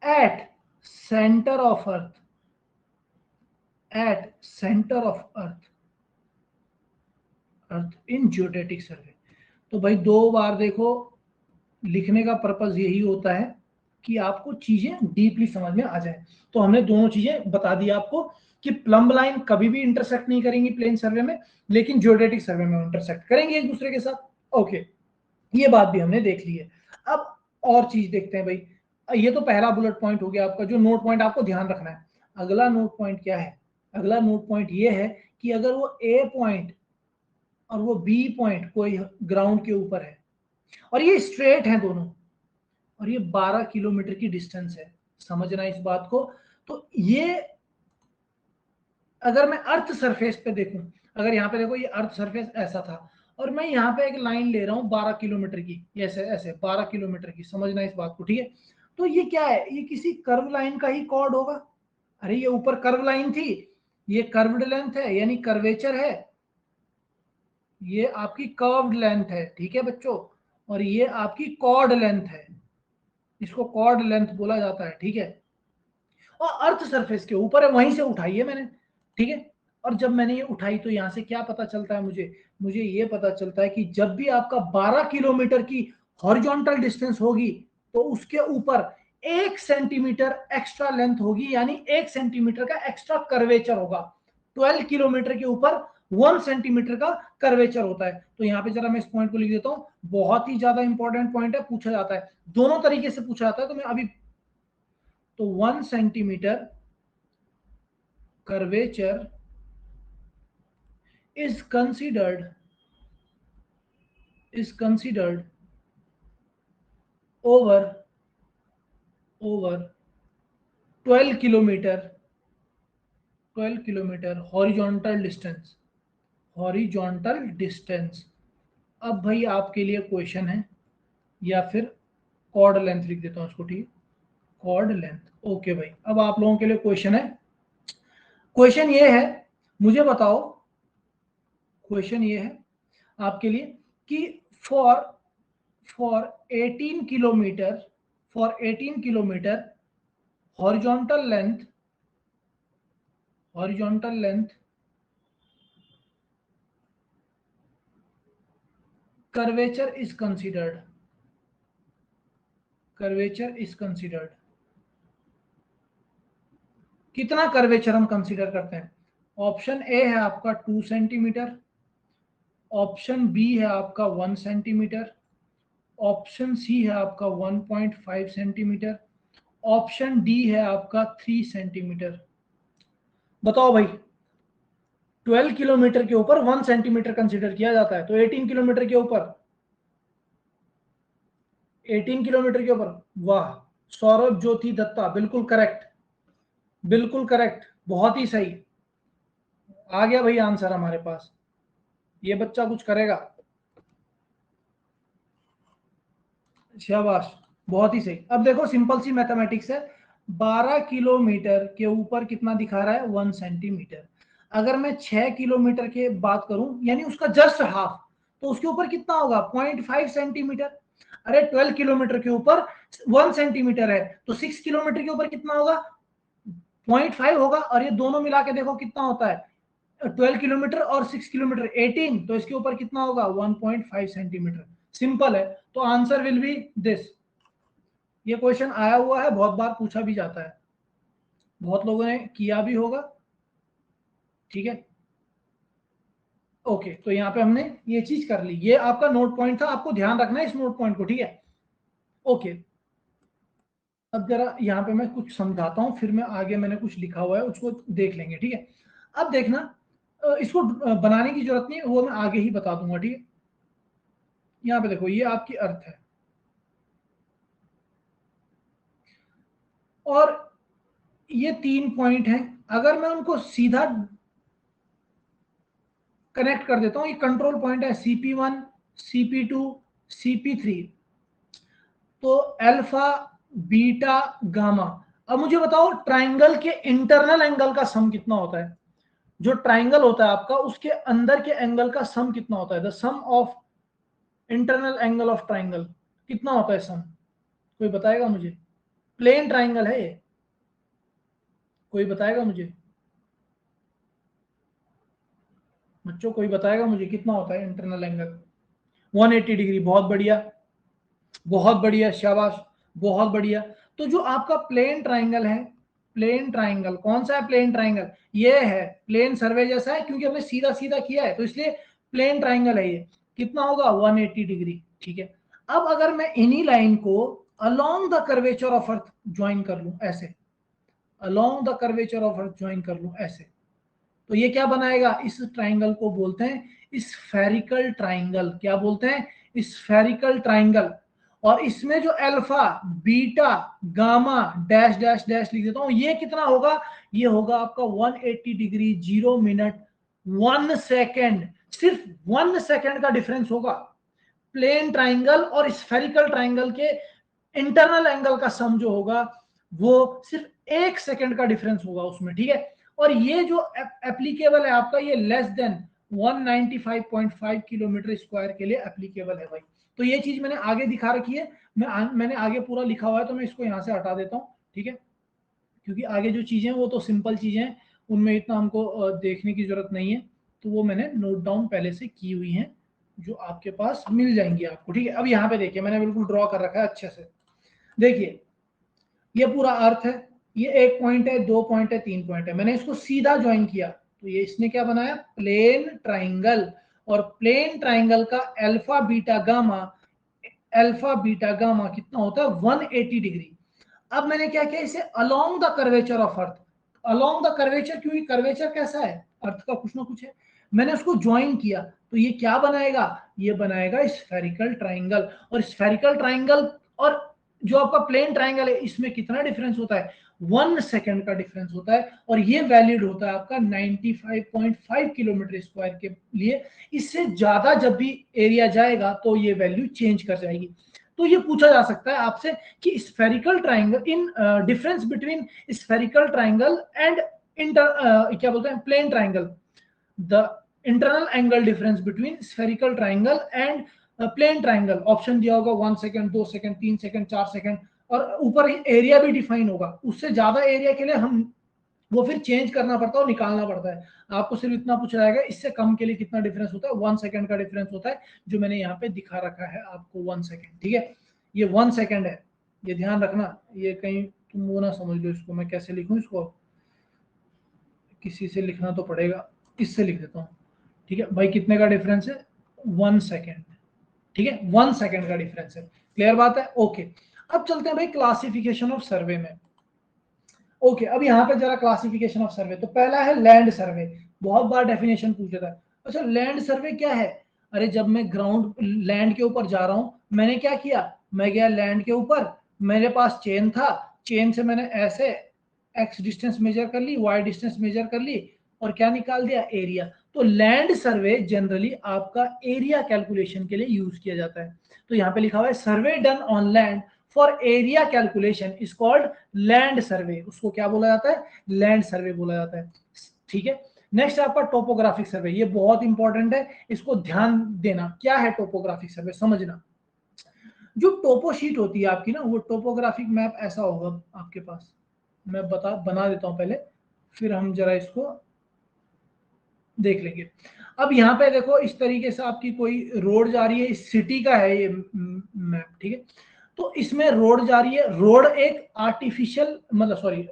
at center of earth in geodetic survey। तो भाई दो बार देखो, लिखने का पर्पस यही होता है कि आपको चीजें डीपली समझ में आ जाए। तो हमने दोनों चीजें बता दी आपको कि प्लम्ब लाइन कभी भी इंटरसेक्ट नहीं करेंगी प्लेन सर्वे में, लेकिन जियोडेटिक सर्वे में इंटरसेक्ट करेंगे एक दूसरे के साथ। ओके, ये बात भी हमने देख ली है। अब और चीज देखते हैं भाई। ये तो पहला बुलेट पॉइंट हो गया आपका, जो नोट पॉइंट आपको ध्यान रखना है। अगला नोट पॉइंट क्या है? अगला नोट पॉइंट ये है कि अगर वो ए पॉइंट और वो बी पॉइंट कोई ग्राउंड के ऊपर है और ये स्ट्रेट है दोनों, और ये 12 किलोमीटर की डिस्टेंस है, समझना इस बात को। तो ये अगर मैं अर्थ सरफेस पे देखूं, अगर यहाँ पे देखो ये अर्थ सरफेस ऐसा था और मैं यहाँ पे एक लाइन ले रहा हूँ 12 किलोमीटर की, ऐसे ऐसे 12 किलोमीटर की, समझना इस बात को। ठीक है, तो ये क्या है? ये किसी कर्व लाइन का ही कॉर्ड होगा। अरे ये ऊपर कर्व लाइन थी, ये कर्व्ड लेंथ है यानी कर्वेचर है, ये आपकी कर्व्ड लेंथ है। ठीक है बच्चों, और ये आपकी कॉर्ड लेंथ है, इसको कॉर्ड लेंथ बोला जाता है। ठीक है, और अर्थ सरफेस के ऊपर है, वहीं से उठाई है मैंने। ठीक है, और जब मैंने ये उठाई तो यहां से क्या पता चलता है मुझे ये पता चलता है कि जब भी आपका 12 किलोमीटर की हॉरिजॉन्टल डिस्टेंस होगी तो उसके ऊपर 1 सेंटीमीटर एक्स्ट्रा लेंथ होगी, यानी 1 सेंटीमीटर का एक्स्ट्रा कर्वेचर होगा। 12 किलोमीटर के ऊपर 1 सेंटीमीटर का कर्वेचर होता है। तो यहाँ पे जरा मैं इस पॉइंट को लिख देता हूँ, बहुत ही ज्यादा इंपॉर्टेंट पॉइंट है, पूछा जाता है दोनों तरीके से पूछा जाता है। तो मैं अभी तो 1 centimetre curvature is considered over 12 kilometer horizontal distance। अब भाई आपके लिए क्वेश्चन है, या फिर कॉर्ड लेंथ लिख देता हूं इसको, ठीक है, कॉर्ड लेंथ। ओके भाई, अब आप लोगों के लिए क्वेश्चन है। क्वेश्चन ये है, मुझे बताओ, क्वेश्चन ये है आपके लिए कि for 18 kilometre horizontal length curvature is considered। कितना कर्वेचर हम कंसीडर करते हैं? ऑप्शन ए है आपका 2 सेंटीमीटर, ऑप्शन बी है आपका 1 सेंटीमीटर, ऑप्शन सी है आपका 1.5 सेंटीमीटर, ऑप्शन डी है आपका 3 सेंटीमीटर। बताओ भाई, 12 किलोमीटर के ऊपर 1 सेंटीमीटर कंसीडर किया जाता है, तो 18 किलोमीटर के ऊपर, वाह, सौरभ ज्योति दत्ता, बिल्कुल करेक्ट, बहुत ही सही। आ गया भाई आंसर हमारे पास, ये बच्चा कुछ करेगा, शाबाश, बहुत ही सही। अब देखो सिंपल सी मैथमेटिक्स है, 12 किलोमीटर के ऊपर कितना दिखा रहा है? 1 सेंटीमीटर। अगर मैं 6 किलोमीटर के बात करूं, यानी उसका जस्ट हाफ, तो उसके ऊपर कितना होगा? 0.5 सेंटीमीटर। अरे 12 किलोमीटर के ऊपर 1 सेंटीमीटर है, तो 6 किलोमीटर के ऊपर कितना होगा? 0.5 होगा। और ये दोनों मिला के देखो कितना होता है, 12 किलोमीटर और 6 किलोमीटर 18, तो इसके ऊपर कितना होगा? 1.5 सेंटीमीटर। सिंपल है, तो आंसर विल बी दिस। ये क्वेश्चन आया हुआ है, बहुत बार पूछा भी जाता है, बहुत लोगों ने किया भी होगा, ठीक है। ओके, तो यहाँ पे हमने ये चीज कर ली, ये आपका नोट पॉइंट था, आपको ध्यान रखना है इस नोट पॉइंट को, ठीक है। ओके, अब जरा यहाँ पे मैं कुछ समझाता हूँ, फिर मैं आगे मैंने कुछ लिखा हुआ है उसको देख लेंगे, ठीक है। अब देखना, इसको बनाने की जरूरत नहीं है, वो मैं आगे ही बता दूंगा, ठीक है। यहाँ पे देखो, ये आपकी अर्थ है, और ये 3 पॉइंट हैं। अगर मैं उनको सीधा कनेक्ट कर देता हूं, ये कंट्रोल पॉइंट है CP1, CP2, CP3, तो अल्फा, बीटा, गामा। अब मुझे बताओ, ट्राइंगल के इंटरनल एंगल का सम कितना होता है? जो ट्राइंगल होता है आपका, उसके अंदर के एंगल का सम कितना होता है? The sum of internal angle of triangle कितना होता है सम? कोई बताएगा मुझे? प्लेन ट्राइंगल है ये, कोई बताएगा मुझे? बच्चों कोई बताएगा मुझे कितना होता है इंटरनल एंगल? 180 डिग्री। बहुत बढ़िया, शाबाश, बहुत बढ़िया। तो जो आपका प्लेन ट्राइंगल है, प्लेन ट्राइंगल कौन सा है? प्लेन ट्राइंगल ये है, प्लेन सर्वे जैसा है, क्योंकि हमने सीधा सीधा किया है, तो इसलिए प्लेन ट्राइंगल है ये। कितना होगा? 180 डिग्री, ठीक है। अब अगर मैं इन्हीं लाइन को along the curvature of earth join कर लूं, ऐसे, along the curvature of earth join कर लूं ऐसे, तो ये क्या बनाएगा? इस ट्राइंगल को बोलते हैं स्फेरिकल ट्राइंगल। क्या बोलते हैं? Spherical triangle. और इसमें जो alpha, beta, gamma, dash dash dash लिख देता हूं, ये कितना होगा? ये होगा आपका 180 डिग्री, 0 मिनट 1 सेकेंड, सिर्फ 1 सेकेंड का डिफरेंस होगा। प्लेन ट्राइंगल और स्फेरिकल ट्राइंगल के इंटरनल एंगल का सम जो होगा, वो सिर्फ 1 सेकेंड का डिफरेंस होगा उसमें, ठीक है। और ये जो एप्लीकेबल है आपका, ये लेस देन 195.5 किलोमीटर स्क्वायर के लिए एप्लीकेबल है भाई। तो ये चीज मैंने आगे दिखा रखी है, मैंने आगे पूरा लिखा हुआ है, तो मैं इसको यहाँ से हटा देता हूँ, ठीक है, क्योंकि आगे जो चीजें वो तो सिंपल चीजें हैं, उनमें इतना हमको देखने की जरूरत नहीं है, तो वो मैंने नोट डाउन पहले से की हुई हैं, जो आपके पास मिल जाएंगी आपको, ठीक है। अब यहाँ पे देखिए, मैंने बिल्कुल ड्रॉ कर रखा है अच्छे से, देखिए ये पूरा अर्थ है, ये 1 पॉइंट है, 2 पॉइंट है, 3 पॉइंट है, मैंने इसको सीधा ज्वाइन किया, तो ये इसने क्या बनाया? Plane triangle. और प्लेन ट्राइंगल का अल्फा बीटा गामा कितना होता है? 180 डिग्री। अब मैंने क्या किया? इसे along the curvature of earth, along the curvature, क्योंकि कर्वेचर कैसा है, अर्थ का कुछ ना कुछ है, मैंने उसको ज्वाइन किया तो ये क्या बनाएगा, ये बनाएगा स्फेरिकल ट्राइंगल। और स्फेरिकल ट्राइंगल और जो आपका प्लेन ट्राइंगल है इसमें कितना डिफरेंस होता है, 1 सेकंड का डिफरेंस होता है, और ये वैलिड होता है आपका 95.5 किलोमीटर स्क्वायर के लिए। इससे ज्यादा जब भी एरिया जाएगा तो ये वैल्यू चेंज कर जाएगी। तो ये पूछा जा सकता है आपसे कि spherical triangle, in difference between spherical triangle and क्या बोलते हैं plane triangle, the internal angle difference between spherical triangle and plane triangle. Option दिया होगा 1 सेकंड, 2 सेकंड, 3 सेकंड, 4 सेकंड, और ऊपर एरिया भी डिफाइन होगा। उससे ज्यादा एरिया के लिए हम वो फिर चेंज करना पड़ता है और निकालना पड़ता है। आपको सिर्फ इतना पूछा जाएगा इससे कम के लिए कितना डिफरेंस होता है, 1 सेकंड का डिफरेंस होता है, जो मैंने यहाँ पे दिखा रखा है आपको 1 सेकंड। ठीक है, ये 1 सेकंड है, ये ध्यान रखना, ये कहीं तुम वो ना समझ लो इसको मैं कैसे लिखूं, इसको किसी से लिखना तो पड़ेगा, इससे लिख देता हूँ। ठीक है भाई, कितने का डिफरेंस है, 1 सेकंड। ठीक है, 1 सेकंड का डिफरेंस है, क्लियर बात है, ओके। अब चलते हैं भाई क्लासिफिकेशन ऑफ सर्वे में। ओके, अब यहाँ पे जरा क्लासिफिकेशन ऑफ सर्वे, तो पहला है लैंड सर्वे, बहुत बार डेफिनेशन पूछा था। अच्छा, लैंड सर्वे क्या है, अरे जब मैं ग्राउंड लैंड के ऊपर जा रहा हूँ, मैंने क्या किया, मैं गया लैंड के ऊपर, मेरे पास चेन था, चेन से मैंने ऐसे एक्स डिस्टेंस मेजर कर ली, वाई डिस्टेंस मेजर कर ली, और क्या निकाल दिया, एरिया। तो लैंड सर्वे जनरली आपका एरिया कैलकुलेशन के लिए यूज किया जाता है। तो यहाँ पे लिखा हुआ है survey done on land for area calculation is called land survey, उसको क्या बोला जाता है, लैंड सर्वे बोला जाता है। ठीक है, नेक्स्ट आपका टोपोग्राफिक सर्वे, ये बहुत इंपॉर्टेंट है, इसको ध्यान देना। क्या है टोपोग्राफिक सर्वे, समझना। जो टोपो शीट होती है आपकी ना, वो टोपोग्राफिक मैप ऐसा होगा आपके पास, मैं बना देता हूं पहले, फिर हम जरा इसको देख लेंगे। अब यहाँ पे देखो, इस तरीके से आपकी कोई रोड जा रही है, इस सिटी का है ये मैप, ठीक है। तो इसमें रोड जा रही है, रोड एक आर्टिफिशियल, मतलब सॉरी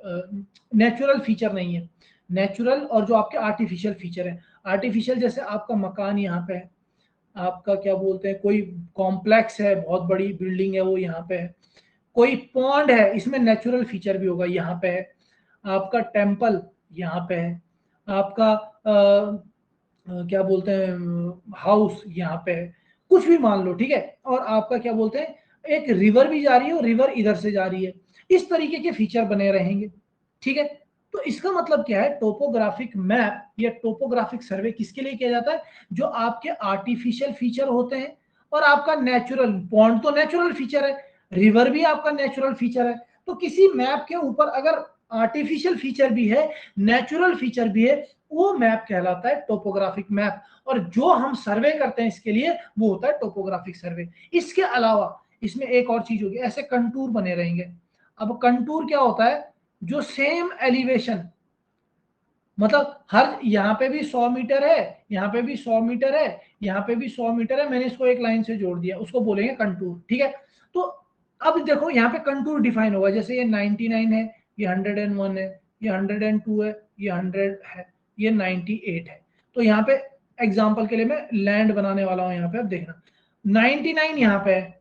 नेचुरल फीचर नहीं है, नेचुरल और जो आपके आर्टिफिशियल फीचर है। आर्टिफिशियल जैसे आपका मकान यहाँ पे है, आपका क्या बोलते हैं कोई कॉम्प्लेक्स है, बहुत बड़ी बिल्डिंग है वो यहाँ पे है, कोई पॉन्ड है, इसमें नेचुरल फीचर भी होगा, यहाँ पे है आपका टेम्पल, यहाँ पे है आपका क्या बोलते हैं हाउस, यहाँ पे है, कुछ भी मान लो, ठीक है। और आपका क्या बोलते हैं एक रिवर भी जा रही है और रिवर इधर से जा रही है, इस तरीके के फीचर बने रहेंगे, ठीक है। तो इसका मतलब क्या है, टोपोग्राफिक मैप या टोपोग्राफिक सर्वे किसके लिए किया जाता है, जो आपके आर्टिफिशियल फीचर होते हैं, और आपका नेचुरल, पॉन्ड तो नेचुरल फीचर है, रिवर भी आपका नेचुरल फीचर है। तो किसी मैप के ऊपर अगर आर्टिफिशियल फीचर भी है, नेचुरल फीचर भी है, वो मैप कहलाता है टोपोग्राफिक मैप। और जो हम सर्वे करते हैं इसके लिए, वो होता है टोपोग्राफिक सर्वे। इसके अलावा इसमें एक और चीज होगी, ऐसे कंटूर बने रहेंगे। अब कंटूर क्या होता है, जो सेम एलिवेशन, मतलब हर यहाँ पे भी 100 मीटर है, यहाँ पे भी 100 मीटर है, यहाँ पे भी 100 मीटर है, मैंने इसको एक लाइन से जोड़ दिया, उसको बोलेंगे कंटूर, ठीक है। तो अब देखो यहाँ पे कंटूर डिफाइन होगा, जैसे ये 99 है, ये 101 है, ये 102 है, ये 100 है, ये 98 है। तो यहाँ पे एग्जाम्पल के लिए मैं लैंड बनाने वाला हूँ, यहाँ पे अब देखना 99 यहाँ पे है,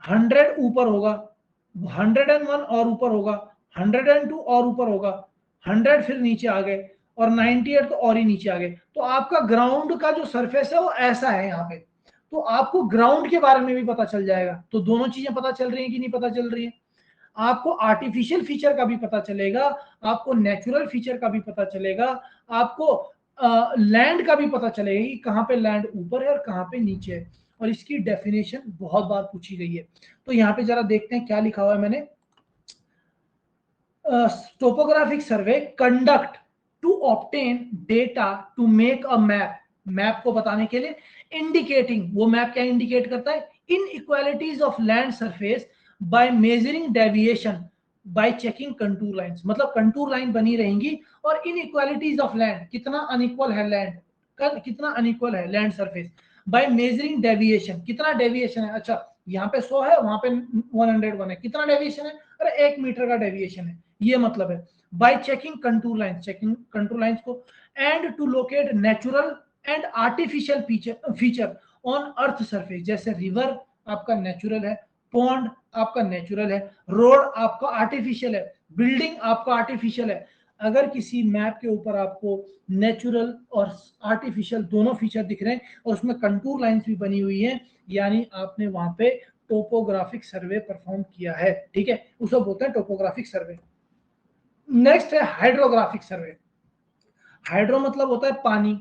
100 ऊपर होगा, 101 और ऊपर होगा, 102 और ऊपर होगा, 100 फिर नीचे आ गए, और 98 तो और ही नीचे आ गए। तो आपका ग्राउंड का जो सरफेस है वो ऐसा है यहाँ पे। तो आपको ग्राउंड के बारे में भी पता चल जाएगा। तो दोनों चीजें पता चल रही है कि नहीं पता चल रही है, आपको आर्टिफिशियल फीचर का भी पता चलेगा, आपको नेचुरल फीचर का भी पता चलेगा, आपको लैंड का भी पता चलेगा कि कहाँ पे लैंड ऊपर है और कहाँ पे नीचे है। और इसकी डेफिनेशन बहुत बार पूछी गई है। तो यहाँ पे जरा देखते हैं क्या लिखा हुआ है मैंने, topographic survey conduct to obtain data to make a map, map को बताने के लिए, इंडिकेटिंग, वो मैप क्या इंडिकेट करता है, inequalities of land surface by measuring deviation bye checking contour lines. मतलब कंटूर लाइन बनी रहेंगी और इनइक्वालिटीज ऑफ लैंड, कितना अनइक्वल है लैंड, कितना अनइक्वल है land surface, by measuring deviation, कितना डेविएशन है, अच्छा यहाँ पे 100 है, वहां पे 101 है, कितना डेविएशन है, अरे 1 मीटर का डेविएशन है, ये मतलब है। By checking contour lines, checking contour lines को, and to locate natural and artificial feature on earth surface, जैसे रिवर आपका नेचुरल है, पॉन्ड आपका नेचुरल है, रोड आपका आर्टिफिशियल है, बिल्डिंग आपका आर्टिफिशियल है, अगर किसी मैप के ऊपर आपको नेचुरल और आर्टिफिशियल दोनों फीचर दिख रहे हैं और उसमें कंटूर लाइंस भी बनी हुई हैं, यानी आपने वहां पे टोपोग्राफिक सर्वे परफॉर्म किया है, ठीक है, उसे बोलते हैं टोपोग्राफिक सर्वे। नेक्स्ट है हाइड्रोग्राफिक सर्वे। हाइड्रो मतलब होता है पानी,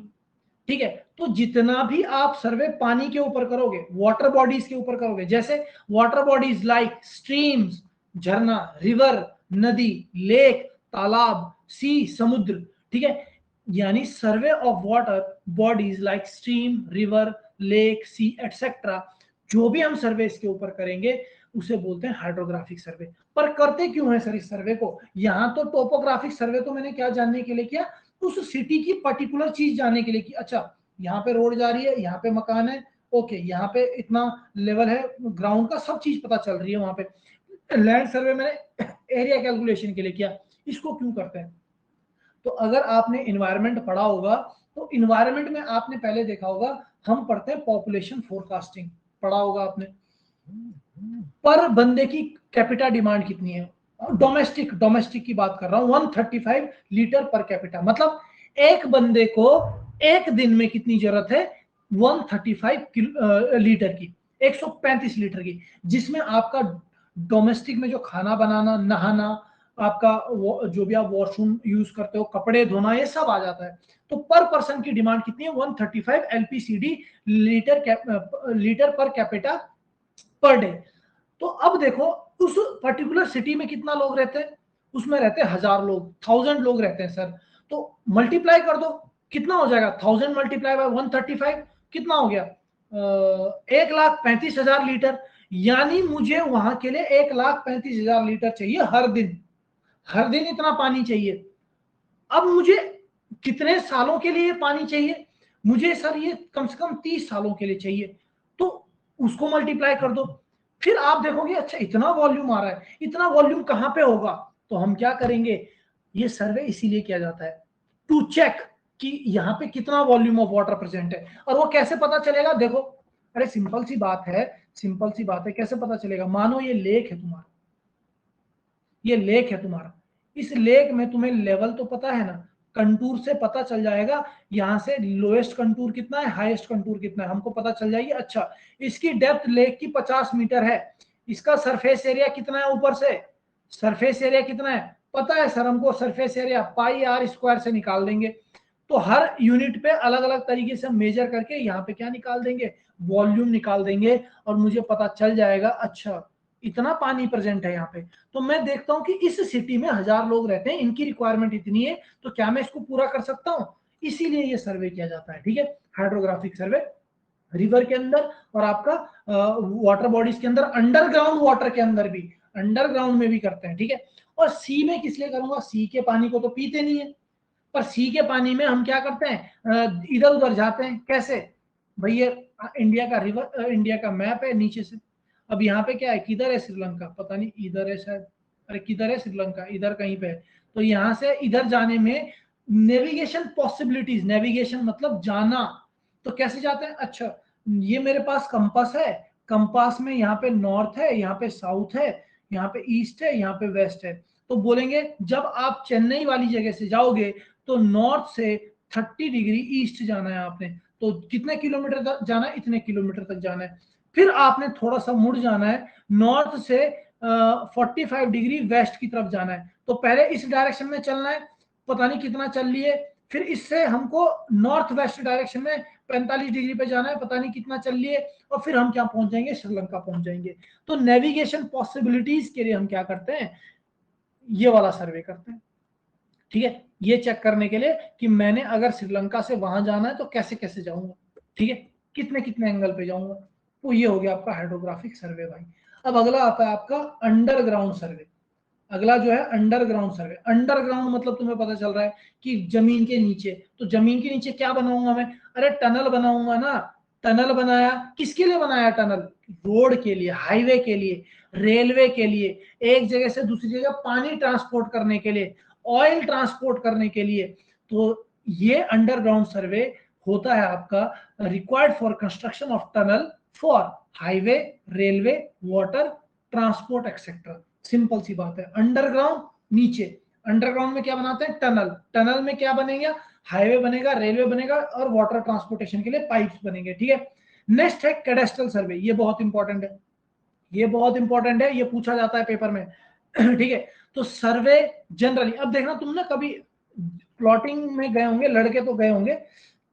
ठीक है, तो जितना भी आप सर्वे पानी के ऊपर करोगे, वाटर बॉडीज के ऊपर करोगे, जैसे वाटर बॉडीज लाइक स्ट्रीम्स, झरना, रिवर, नदी, लेक, तालाब, सी, समुद्र, ठीक है, यानी survey of water bodies like stream, river, lake, sea et cetera, जो भी हम सर्वे इसके ऊपर करेंगे उसे बोलते हैं हाइड्रोग्राफिक सर्वे। पर करते क्यों है सर इस सर्वे को? यहां तो टोपोग्राफिक सर्वे तो मैंने क्या जानने के लिए किया, उस सिटी की पर्टिकुलर चीज जानने के लिए कि अच्छा यहाँ पे रोड जा रही है, यहाँ पे मकान है, ओके, यहाँ पे इतना लेवल है ग्राउंड का, सब चीज पता चल रही है वहां पे। लैंड सर्वे मैंने एरिया कैलकुलेशन के लिए किया। इसको क्यों करते हैं? तो अगर आपने इन्वायरमेंट पढ़ा होगा तो इन्वायरमेंट में आपने पहले देखा होगा, हम पढ़ते हैं पॉपुलेशन फोरकास्टिंग, पढ़ा होगा आपने, पर बंदे की कैपिटा डिमांड कितनी है, डोमेस्टिक की बात कर रहा हूं, 135 लीटर पर कैपिटा, मतलब एक बंदे को एक दिन में कितनी जरूरत है, 135 लीटर की, 135 लीटर की, जिसमें आपका डोमेस्टिक में जो खाना बनाना, नहाना, आपका जो भी आप वॉशरूम यूज करते हो, कपड़े धोना, ये सब आ जाता है। तो पर पर्सन की डिमांड कितनी है, 135 LPCD litre per capita per day. तो अब देखो उस पर्टिकुलर सिटी में कितना लोग रहते हैं, उसमें रहते हैं 1000 लोग, 1000 लोग रहते हैं सर, तो मल्टीप्लाई कर दो, कितना हो जाएगा, 1000 मल्टीप्लाई बाय 135 कितना हो गया, 1,35,000 लीटर, यानी मुझे वहां के लिए 1,35,000 लीटर चाहिए हर दिन, हर दिन इतना पानी चाहिए। अब मुझे कितने सालों के लिए पानी चाहिए, मुझे सर ये कम से कम 30 सालों के लिए चाहिए, तो उसको मल्टीप्लाई कर दो, फिर आप देखोगे अच्छा इतना वॉल्यूम आ रहा है, इतना वॉल्यूम कहां पे होगा, तो हम क्या करेंगे, ये सर्वे इसीलिए किया जाता है टू चेक कि यहाँ पे कितना वॉल्यूम ऑफ वाटर प्रेजेंट है। और वो कैसे पता चलेगा, देखो, अरे सिंपल सी बात है, सिंपल सी बात है, कैसे पता चलेगा, मानो ये लेक है तुम्हारा, ये लेक है तुम्हारा, इस लेक में तुम्हें लेवल तो पता है ना, कंटूर से पता चल जाएगा, यहां से लोएस्ट कंटूर कितना है, हाईएस्ट कंटूर कितना है, हमको पता चल जाएगी। अच्छा इसकी डेप्थ लेक की 50 मीटर है, इसका सरफेस एरिया कितना है, ऊपर से सरफेस एरिया कितना है पता है सर हमको, surface area pi R square से निकाल देंगे। तो हर यूनिट पे अलग अलग तरीके से मेजर करके यहाँ पे क्या निकाल देंगे, वॉल्यूम निकाल देंगे, और मुझे पता चल जाएगा अच्छा इतना पानी प्रेजेंट है यहाँ पे। तो मैं देखता हूँ कि इस सिटी में 1000 लोग रहते हैं, इनकी रिक्वायरमेंट इतनी है, तो क्या मैं इसको पूरा कर सकता हूँ, इसीलिए ये सर्वे किया जाता है, ठीक है, हाइड्रोग्राफिक सर्वे। रिवर के अंदर और आपका वाटर बॉडीज के अंदर, अंडरग्राउंड वाटर के अंदर भी, अंडरग्राउंड में भी करते हैं, ठीक है। और सी में किस लिए करूंगा, सी के पानी को तो पीते नहीं है, पर सी के पानी में हम क्या करते हैं, इधर उधर जाते हैं, कैसे भैया, इंडिया का रिवर, इंडिया का मैप है नीचे से, अब यहाँ पे क्या है, किधर है श्रीलंका, पता नहीं, इधर है शायद, अरे किधर है श्रीलंका, इधर कहीं पे है, तो यहाँ से इधर जाने में नेविगेशन पॉसिबिलिटीज, नेविगेशन मतलब जाना, तो कैसे जाते हैं, अच्छा ये मेरे पास कंपास है, कंपास में यहाँ पे नॉर्थ है, यहाँ पे साउथ है, यहाँ पे ईस्ट है, यहाँ पे वेस्ट है, तो बोलेंगे जब आप चेन्नई वाली जगह से जाओगे तो नॉर्थ से 30 डिग्री ईस्ट जाना है आपने, तो कितने किलोमीटर तक जाना है, इतने किलोमीटर तक जाना है, फिर आपने थोड़ा सा मुड़ जाना है, नॉर्थ से 45 डिग्री वेस्ट की तरफ जाना है, तो पहले इस डायरेक्शन में चलना है, पता नहीं कितना चल लिए, फिर इससे हमको नॉर्थ वेस्ट डायरेक्शन में 45 डिग्री पे जाना है, पता नहीं कितना चल लिए, और फिर हम क्या पहुंच जाएंगे, श्रीलंका पहुंच जाएंगे। तो नेविगेशन पॉसिबिलिटीज के लिए हम क्या करते हैं, ये वाला सर्वे करते हैं, ठीक है, ये चेक करने के लिए कि मैंने अगर श्रीलंका से वहां जाना है तो कैसे कैसे जाऊंगा, ठीक है, कितने कितने एंगल पे जाऊंगा, तो ये हो गया आपका हाइड्रोग्राफिक सर्वे भाई। अब अगला आता है आपका अंडरग्राउंड सर्वे। अगला जो है अंडरग्राउंड सर्वे। अंडरग्राउंड मतलब तुम्हें पता चल रहा है कि जमीन के नीचे, तो जमीन के नीचे क्या बनाऊंगा मैं, अरे टनल बनाऊंगा ना, टनल बनाया, किसके लिए बनाया टनल, रोड के लिए, हाईवे के लिए, रेलवे के लिए, एक जगह से दूसरी जगह पानी ट्रांसपोर्ट करने के लिए, ऑयल ट्रांसपोर्ट करने के लिए, तो ये अंडरग्राउंड सर्वे होता है आपका, required for construction of tunnel for highway, railway, water transport etcetera. Simple सी बात है, अंडरग्राउंड नीचे, अंडरग्राउंड में क्या बनाते हैं, टनल, टनल में क्या बनेगा, हाईवे बनेगा, रेलवे बनेगा और वाटर ट्रांसपोर्टेशन के लिए पाइप्स बनेंगे, ठीक है। नेक्स्ट है कैडेस्ट्रल सर्वे, ये बहुत इंपॉर्टेंट है, ये बहुत इंपॉर्टेंट है, ये पूछा जाता है पेपर में ठीक है। तो सर्वे जनरली, अब देखना तुम ना कभी प्लॉटिंग में गए होंगे, लड़के तो गए होंगे,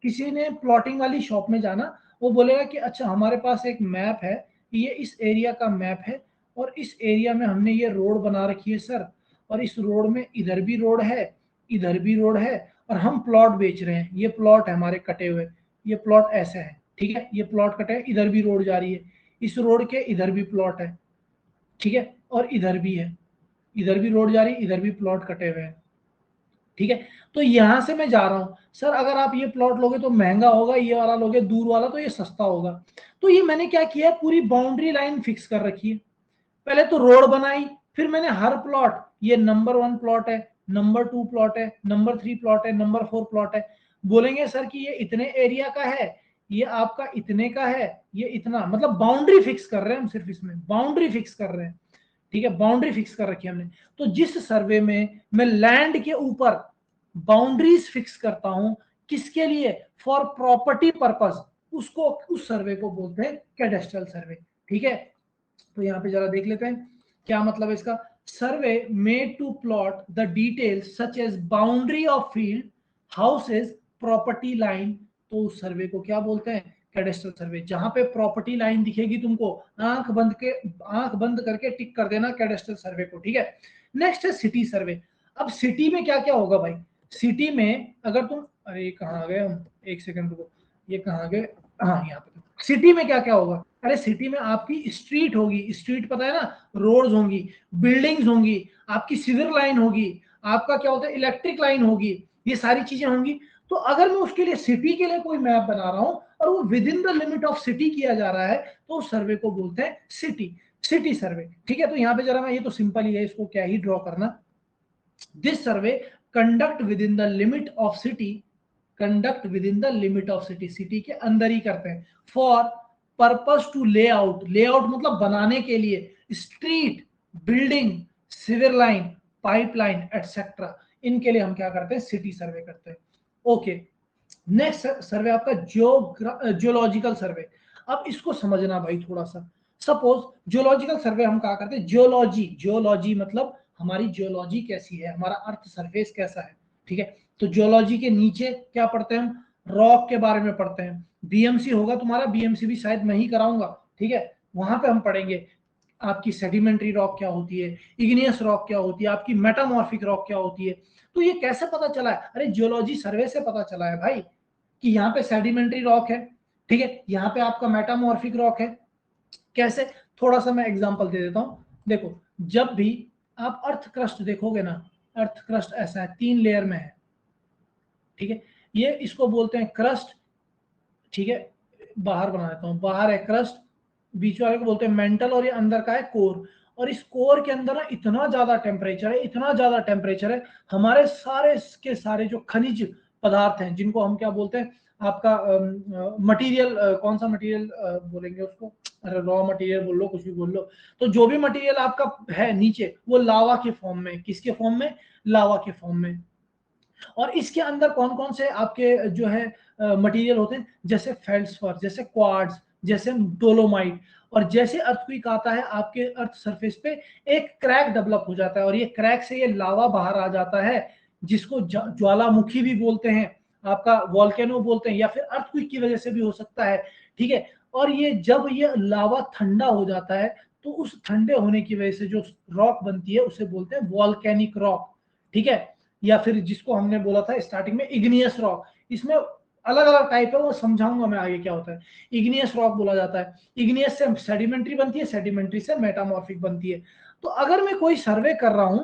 किसी ने प्लॉटिंग वाली शॉप में जाना, वो बोलेगा कि अच्छा हमारे पास एक मैप है, ये इस एरिया का मैप है और इस एरिया में हमने ये रोड बना रखी है सर, और इस रोड में इधर भी रोड है, इधर भी रोड है, और हम प्लॉट बेच रहे हैं, ये प्लॉट है हमारे कटे हुए, ये प्लॉट ऐसे है, ठीक है, ये प्लॉट कटे है, इधर भी रोड जा रही है, इस रोड के इधर भी प्लॉट है, ठीक है, और इधर भी है, इधर भी रोड जा रही है, इधर भी प्लॉट कटे हुए हैं, ठीक है। तो यहां से मैं जा रहा हूं सर, अगर आप ये प्लॉट लोगे तो महंगा होगा, ये वाला लोगे दूर वाला तो ये सस्ता होगा। तो ये मैंने क्या किया है, पूरी बाउंड्री लाइन फिक्स कर रखी है, पहले तो रोड बनाई, फिर मैंने हर प्लॉट, ये नंबर 1 प्लॉट है, नंबर 2 प्लॉट है, नंबर 3 प्लॉट है, नंबर 4 प्लॉट है। बोलेंगे सर कि ये इतने एरिया का है, ये आपका इतने का है, ये इतना, मतलब बाउंड्री फिक्स कर रहे हैं हम, सिर्फ इसमें बाउंड्री फिक्स कर रहे हैं, ठीक है, बाउंड्री फिक्स कर रखी है हमने। तो जिस सर्वे में मैं लैंड के ऊपर बाउंड्रीज फिक्स करता हूं, किसके लिए, फॉर प्रॉपर्टी पर्पस, उसको, उस सर्वे को बोलते हैं कैडेस्ट्रल सर्वे, ठीक है। तो यहाँ पे जरा देख लेते हैं क्या मतलब है इसका, survey made to plot the details such as boundary of field, houses, property line, तो उस सर्वे को क्या बोलते हैं, कैडेस्ट्रल सर्वे। जहां पे प्रॉपर्टी लाइन दिखेगी तुमको, आंख बंद करके टिक कर देना कैडेस्ट्रल सर्वे को, ठीक है। नेक्स्ट है सिटी सर्वे। अब सिटी में क्या क्या होगा भाई, सिटी में अगर तुम, अरे कहाँ आ गए हम, एक सेकंड रुको, ये कहाँ गए, हाँ यहाँ पे। सिटी में क्या क्या होगा, अरे सिटी में आपकी स्ट्रीट होगी, स्ट्रीट पता है ना, रोड्स होंगी, बिल्डिंग्स होंगी, आपकी सीवर लाइन होगी, आपका क्या होता है इलेक्ट्रिक लाइन होगी, ये सारी चीजें होंगी। तो अगर मैं उसके लिए सिटी के लिए कोई मैप बना रहा हूं और वो with in the limit of city किया जा रहा है, तो उस सर्वे को बोलते हैं सिटी सर्वे, ठीक है। तो यहाँ पे जरा मैं, ये तो सिंपल ही है, इसको क्या ही ड्रॉ करना, this survey conduct within the limit of city, conduct within the limit of city, city के अंदर ही करते हैं, for purpose to layout, layout मतलब बनाने के लिए, street, building, civil line, pipeline et cetera, इनके लिए हम क्या करते हैं, सिटी सर्वे करते हैं। ओके, नेक्स्ट सर्वे आपका जियोलॉजिकल सर्वे। अब इसको समझना भाई थोड़ा सा, सपोज जियोलॉजिकल सर्वे हम क्या करते हैं, जियोलॉजी मतलब हमारी जियोलॉजी कैसी है, हमारा अर्थ सरफेस कैसा है, ठीक है। तो जियोलॉजी के नीचे क्या पढ़ते हैं हम, रॉक के बारे में पढ़ते हैं, बीएमसी होगा तुम्हारा, बीएमसी भी शायद मैं ही कराऊंगा, ठीक है, वहां पे हम पढ़ेंगे आपकी सेडिमेंट्री रॉक क्या होती है, इग्नियस रॉक क्या होती है, आपकी मेटामॉर्फिक रॉक क्या होती है। तो ये कैसे पता चला है, अरे जियोलॉजी सर्वे से पता चला है भाई, कि यहाँ पे सेडिमेंट्री रॉक है, ठीक है, यहाँ पे आपका मेटामॉर्फिक रॉक है। कैसे, थोड़ा सा मैं एग्जांपल दे देता हूँ, देखो जब भी आप अर्थ क्रस्ट देखोगे ना, अर्थ क्रस्ट ऐसा है, 3 लेयर में है, ठीक है, ये इसको बोलते हैं क्रस्ट, ठीक है, बाहर बना देता हूँ, बाहर है क्रस्ट, बीच वाले को बोलते हैं मेंटल, और ये अंदर का है कोर। और इस कोर के अंदर ना इतना ज्यादा टेम्परेचर है, इतना ज्यादा टेम्परेचर है, हमारे सारे के सारे जो खनिज पदार्थ हैं, जिनको हम क्या बोलते हैं, आपका मटेरियल, कौन सा मटेरियल बोलेंगे उसको, अरे रॉ मटेरियल बोल लो, कुछ भी बोल लो, तो जो भी मटेरियल आपका है नीचे, वो लावा के फॉर्म में, किसके फॉर्म में, लावा के फॉर्म में। और इसके अंदर कौन कौन से आपके जो है मटेरियल होते हैं, जैसे फेल्ड्सफर, जैसे क्वार्ट्ज, जैसे डोलोमाइट। और जैसे अर्थक्वेक आता है आपके अर्थ सरफेस पे, एक क्रैक डेवलप हो जाता है, और ये क्रैक से ये लावा बाहर आ जाता है, जिसको ज्वालामुखी भी बोलते हैं, आपका वॉल्केनो बोलते हैं, या फिर अर्थक्वेक की वजह से भी हो सकता है, ठीक है। और ये जब ये लावा ठंडा हो जाता है, तो उस ठंडे होने की वजह से जो रॉक बनती है, उसे बोलते हैं वॉल्केनिक रॉक, ठीक है। या फिर जिसको हमने बोला था स्टार्टिंग में इग्नियस रॉक, इसमें अलग अलग टाइप है, वो समझाऊंगा मैं आगे क्या होता है। इग्नियस रॉक बोला जाता है, इग्नियस से सेडिमेंट्री बनती है, सेडिमेंट्री से मेटामॉर्फिक बनती है। तो अगर मैं कोई सर्वे कर रहा हूं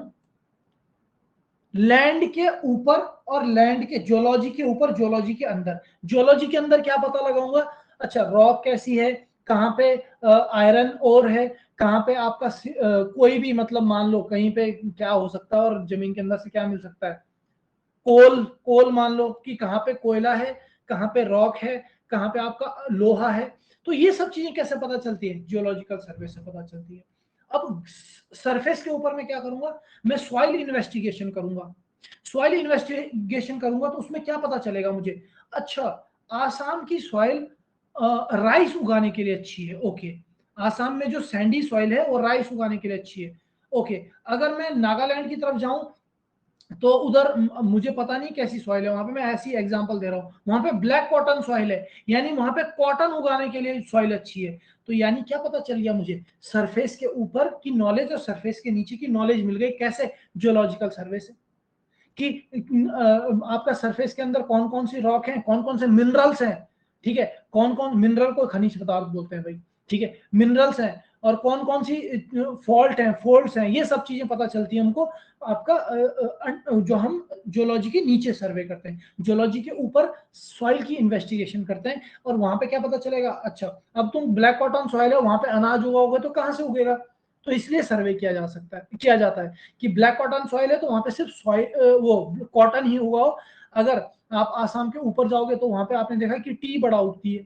लैंड के ऊपर और लैंड के, जियोलॉजी के ऊपर, जियोलॉजी के अंदर, जियोलॉजी के अंदर क्या पता लगाऊंगा, अच्छा रॉक कैसी है, कहाँ पे आयरन ओर है, कहाँ पे आपका कोई भी, मतलब मान लो कहीं पे क्या हो सकता है, और जमीन के अंदर से क्या मिल सकता है, कोल मान लो कि कहाँ पे कोयला है, कहाँ पे रॉक है, कहाँ पे आपका लोहा है। तो ये सब चीजें कैसे पता चलती है, जियोलॉजिकल सर्वे से पता चलती है। अब सरफेस के ऊपर मैं क्या करूंगा, मैं सॉइल इन्वेस्टिगेशन करूंगा। सॉइल इन्वेस्टिगेशन करूंगा तो उसमें क्या पता चलेगा मुझे, अच्छा आसाम की सॉइल राइस उगाने के लिए अच्छी है, ओके। आसाम में जो सैंडी सॉइल है वो राइस उगाने के लिए अच्छी है, ओके। अगर मैं नागालैंड की तरफ जाऊं तो उधर मुझे पता नहीं कैसी सॉइल है वहां पे, मैं ऐसी एग्जांपल दे रहा हूँ, वहां पे ब्लैक कॉटन सॉइल है, यानी वहां पे कॉटन उगाने के लिए सॉइल अच्छी है। तो यानी क्या पता चल गया मुझे, सरफेस के ऊपर की नॉलेज और सरफेस के नीचे की नॉलेज मिल गई। कैसे, जियोलॉजिकल सर्वे से, कि आपका सरफेस के अंदर कौन कौन सी रॉक है, कौन कौन से मिनरल्स हैं, ठीक है, कौन कौन मिनरल को खनिज पदार्थ बोलते हैं भाई, ठीक है, मिनरल्स हैं, और कौन कौन सी फॉल्ट हैं, फोल्ड्स हैं, ये सब चीजें पता चलती है हमको आपका जो हम जियोलॉजी के नीचे सर्वे करते हैं, जियोलॉजी के ऊपर सॉइल की इन्वेस्टिगेशन करते हैं, और वहां पे क्या पता चलेगा, अच्छा अब तुम ब्लैक कॉटन सॉइल है वहां पे अनाज उगाओगे तो कहां से उगेगा, तो इसलिए सर्वे किया जा सकता है, किया जाता है कि ब्लैक कॉटन सॉइल है तो वहां पे सिर्फ सॉइल वो कॉटन ही उगाओ। अगर आप आसाम के ऊपर जाओगे तो वहां पे आपने देखा कि टी बड़ा उगती है,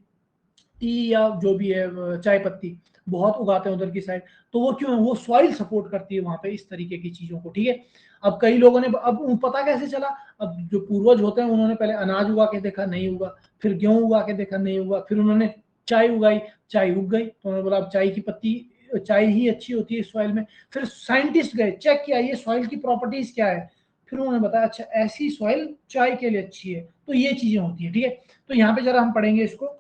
टी या जो भी है चाय पत्ती बहुत उगाते हैं उधर की साइड, तो वो क्यों है, वो सॉइल सपोर्ट करती है वहां पे इस तरीके की चीजों को, ठीक है। अब कई लोगों ने, अब पता कैसे चला, अब जो पूर्वज होते हैं उन्होंने पहले अनाज उगा के देखा नहीं उगा, फिर गेहूं उगा के देखा नहीं उगा, फिर उन्होंने चाय उगाई, चाय उग गई, तो उन्होंने बोला अब चाय की पत्ती, चाय ही अच्छी होती है इस सॉइल में। फिर साइंटिस्ट गए, चेक किया ये सॉइल की प्रॉपर्टीज क्या है, फिर उन्होंने बताया अच्छा ऐसी सॉइल चाय के लिए अच्छी है, तो ये चीजें होती है, ठीक है। तो यहाँ पे जरा हम पढ़ेंगे इसको,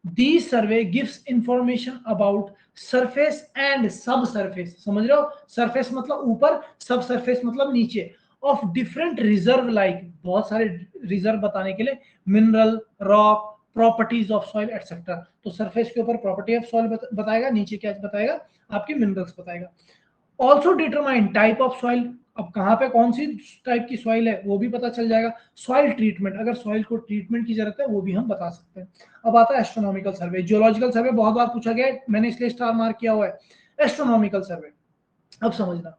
These survey gives information about surface and subsurface, समझ रहे हो, सरफेस मतलब ऊपर, सब सरफेस मतलब नीचे, ऑफ डिफरेंट रिजर्व, लाइक बहुत सारे रिजर्व बताने के लिए, mineral, rock, properties of soil etcetera. तो सरफेस के ऊपर प्रॉपर्टी ऑफ सॉइल बताएगा, नीचे क्या बताएगा, आपके मिनरल्स बताएगा। Also determine type of soil, अब कहाँ पे कौन सी टाइप की सॉइल है वो भी पता चल जाएगा। सॉइल ट्रीटमेंट, अगर सॉइल को ट्रीटमेंट की जरूरत है वो भी हम बता सकते हैं। अब आता है एस्ट्रोनॉमिकल सर्वे। जियोलॉजिकल सर्वे बहुत बार पूछा गया है, मैंने इसलिए स्टार मार्क किया हुआ है। एस्ट्रोनॉमिकल सर्वे, अब समझना,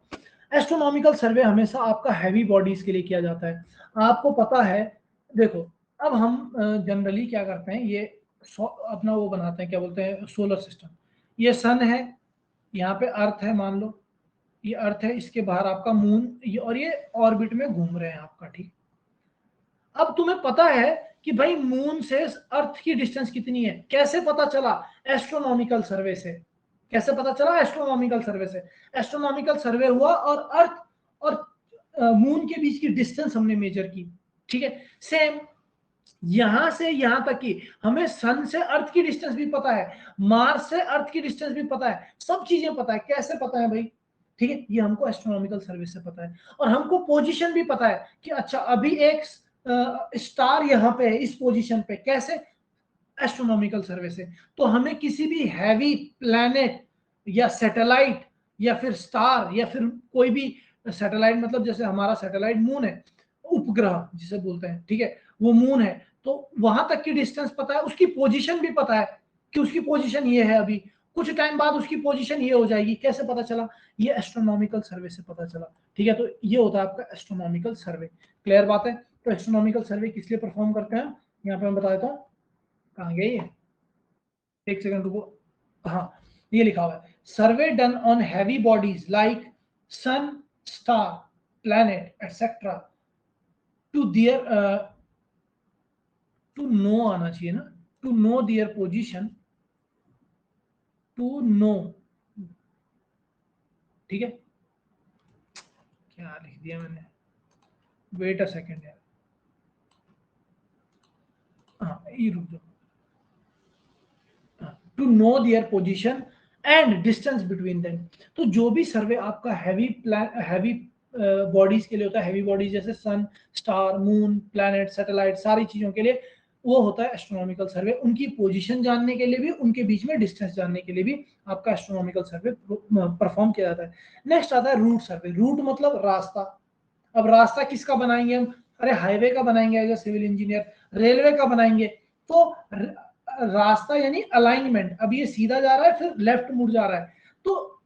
एस्ट्रोनॉमिकल सर्वे हमेशा आपका हैवी बॉडीज के लिए किया जाता है। आपको पता है, देखो अब हम जनरली क्या करते हैं, ये अपना वो बनाते हैं, क्या बोलते हैं, सोलर सिस्टम, ये सन है, यहाँ पे अर्थ है, मान लो ये अर्थ है, इसके बाहर आपका मून, और ये ऑर्बिट में घूम रहे हैं आपका, ठीक। अब तुम्हें पता है कि भाई मून से अर्थ की डिस्टेंस कितनी है, कैसे पता चला, एस्ट्रोनॉमिकल सर्वे से। कैसे पता चला, एस्ट्रोनॉमिकल सर्वे से। एस्ट्रोनॉमिकल सर्वे हुआ और अर्थ और मून के बीच की डिस्टेंस हमने मेजर की, ठीक है। सेम यहां से यहां तक की हमें सन से अर्थ की डिस्टेंस भी पता है, मार्स से अर्थ की डिस्टेंस भी पता है, सब चीजें पता है। कैसे पता है भाई, ठीक है, ये हमको एस्ट्रोनॉमिकल सर्वे से पता है। और हमको पोजीशन भी पता है कि अच्छा अभी एक स्टार यहाँ पे है इस पोजीशन पे, कैसे, एस्ट्रोनॉमिकल सर्वे से। तो हमें किसी भी हैवी प्लैनेट या सैटेलाइट या फिर स्टार या फिर कोई भी सैटेलाइट, मतलब जैसे हमारा सैटेलाइट मून है, उपग्रह जिसे बोलते हैं, ठीक है, वो मून है, तो वहां तक की डिस्टेंस पता है, उसकी पोजीशन भी पता है कि उसकी पोजीशन ये है, अभी कुछ टाइम बाद उसकी पोजीशन ये हो जाएगी। कैसे पता चला, ये एस्ट्रोनॉमिकल सर्वे से पता चला, ठीक है। तो ये होता है आपका एस्ट्रोनॉमिकल सर्वे। क्लियर बात है। तो एस्ट्रोनॉमिकल सर्वे किस लिए परफॉर्म करते हैं, यहाँ पे मैं बता देता हूँ, कहाँ गई है, एक सेकंड रुको, हाँ ये लिखा हुआ है, survey done on heavy bodies like sun, star, planet et cetera to their, to know आना चाहिए ना, to know their position, to know, ठीक है, क्या लिख दिया मैंने, वेट अ सेकंड यार, हाँ ये रुक जाओ, to know their position and distance between them. तो जो भी सर्वे आपका हैवी बॉडीज के लिए होता है, हैवी बॉडीज जैसे सन, स्टार, मून, प्लैनेट, सैटेलाइट, सारी चीजों के लिए वो होता है एस्ट्रोनॉमिकल सर्वे। उनकी पोजीशन जानने के लिए भी, उनके बीच में डिस्टेंस जानने के लिए भी आपका एस्ट्रोनॉमिकल सर्वे परफॉर्म किया जाता है। नेक्स्ट आता है रूट सर्वे। रूट मतलब रास्ता। अब रास्ता किसका बनाएंगे हम, अरे हाईवे का बनाएंगे as a civil engineer, railway का बनाएंगे, तो रास्ता यानी अलाइनमेंट, अब ये सीधा जा रहा है फिर लेफ्ट मुड़ जा रहा है, तो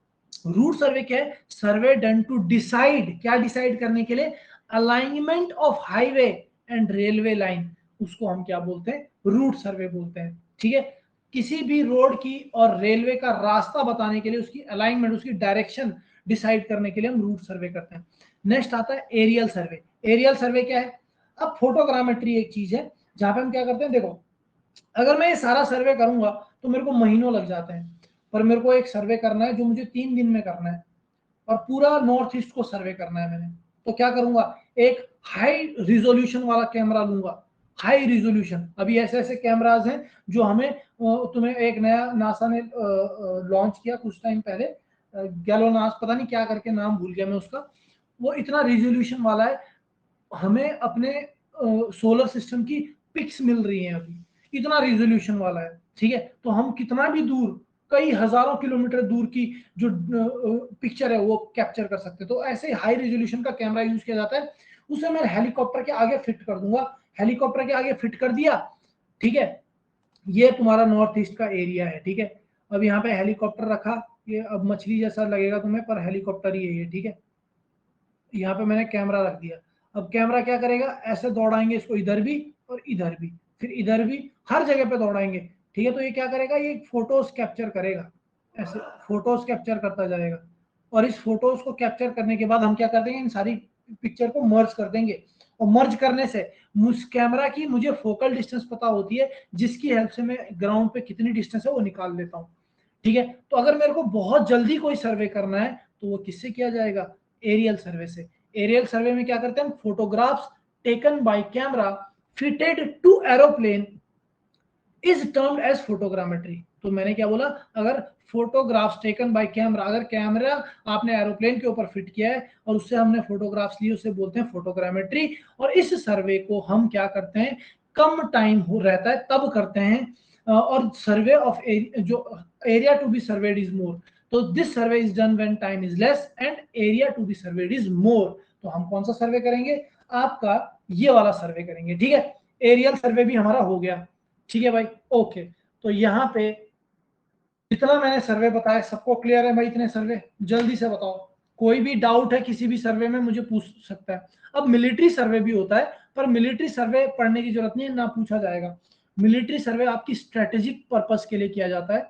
रूट सर्वे क्या है, सर्वे डन टू डिसाइड, क्या डिसाइड करने के लिए, alignment of highway and railway line, उसको हम क्या बोलते हैं, रूट सर्वे बोलते हैं, ठीक है। किसी भी रोड की और रेलवे का रास्ता बताने के लिए, उसकी अलाइनमेंट, उसकी डायरेक्शन डिसाइड करने के लिए हम रूट सर्वे करते हैं। नेक्स्ट आता है एरियल सर्वे। एरियल सर्वे क्या है? अब फोटोग्रामेट्री एक चीज है जहां पे हम क्या करते हैं, देखो अगर मैं ये सारा सर्वे करूंगा तो मेरे को महीनों लग जाते हैं, पर मेरे को एक सर्वे करना है जो मुझे 3 दिन में करना है, और पूरा नॉर्थ ईस्ट को सर्वे करना है मैंने। तो क्या करूंगा, एक हाई रिजोल्यूशन वाला कैमरा लूंगा। हाई रिजोल्यूशन, अभी ऐसे ऐसे कैमराज हैं जो हमें, तुम्हें एक नया नासा ने लॉन्च किया कुछ टाइम पहले, गैलोनास पता नहीं क्या करके नाम भूल गया मैं उसका, वो इतना रिजोल्यूशन वाला है, हमें अपने सोलर सिस्टम की पिक्स मिल रही हैं अभी, इतना रिजोल्यूशन वाला है। ठीक है, तो हम कितना भी दूर, कई हजारों किलोमीटर दूर की जो पिक्चर है वो कैप्चर कर सकते हैं। तो ऐसे हाई रेजोल्यूशन का कैमरा यूज किया जाता है, उसे मैं हेलीकॉप्टर के आगे फिट कर दूंगा। हेलीकॉप्टर के आगे फिट कर दिया, ठीक है, ये तुम्हारा नॉर्थ ईस्ट का एरिया है। ठीक है, अब यहाँ पे हेलीकॉप्टर रखा, ये अब मछली जैसा लगेगा तुम्हें पर हेलीकॉप्टर ही है ये। ठीक है, यहाँ पे मैंने कैमरा रख दिया। अब कैमरा क्या करेगा, ऐसे दौड़ाएंगे इसको इधर भी और इधर भी, फिर इधर भी, हर जगह पे दौड़ाएंगे। ठीक है, तो ये क्या करेगा, ये फोटोज कैप्चर करेगा, ऐसे फोटोज कैप्चर करता जाएगा। और इस फोटोज को कैप्चर करने के बाद हम क्या कर देंगे, इन सारी पिक्चर को मर्ज कर देंगे। और मर्ज करने से उस कैमरा की मुझे फोकल डिस्टेंस पता होती है, जिसकी हेल्प से मैं ग्राउंड पे कितनी डिस्टेंस है वो निकाल लेता हूँ। ठीक है, तो अगर मेरे को बहुत जल्दी कोई सर्वे करना है तो वो किससे किया जाएगा, एरियल सर्वे से। एरियल सर्वे में क्या करते हैं, photographs taken by camera fitted to aeroplane is termed as photogrammetry. तो मैंने क्या बोला, अगर फोटोग्राफ्स टेकन बाय कैमरा, अगर कैमरा आपने एरोप्लेन के ऊपर फिट किया है और उससे हमने फोटोग्राफ्स लिए, उसे बोलते हैं फोटोग्रामेट्री। और इस सर्वे को हम क्या करते हैं, कम टाइम हो रहता है तब करते हैं, और सर्वे ऑफ जो area to be surveyed is more. तो this survey is done when time is less and area to be surveyed is more. तो हम कौन सा सर्वे करेंगे, आपका ये वाला सर्वे करेंगे। ठीक है, एरियल सर्वे भी हमारा हो गया। ठीक है भाई, ओके। तो यहाँ पे जितना मैंने सर्वे बताया सबको क्लियर है भाई, इतने सर्वे जल्दी से बताओ, कोई भी डाउट है किसी भी सर्वे में मुझे पूछ सकता है। अब मिलिट्री सर्वे भी होता है, पर मिलिट्री सर्वे पढ़ने की जरूरत नहीं है, ना पूछा जाएगा। मिलिट्री सर्वे आपकी स्ट्रेटेजिक पर्पस के लिए किया जाता है,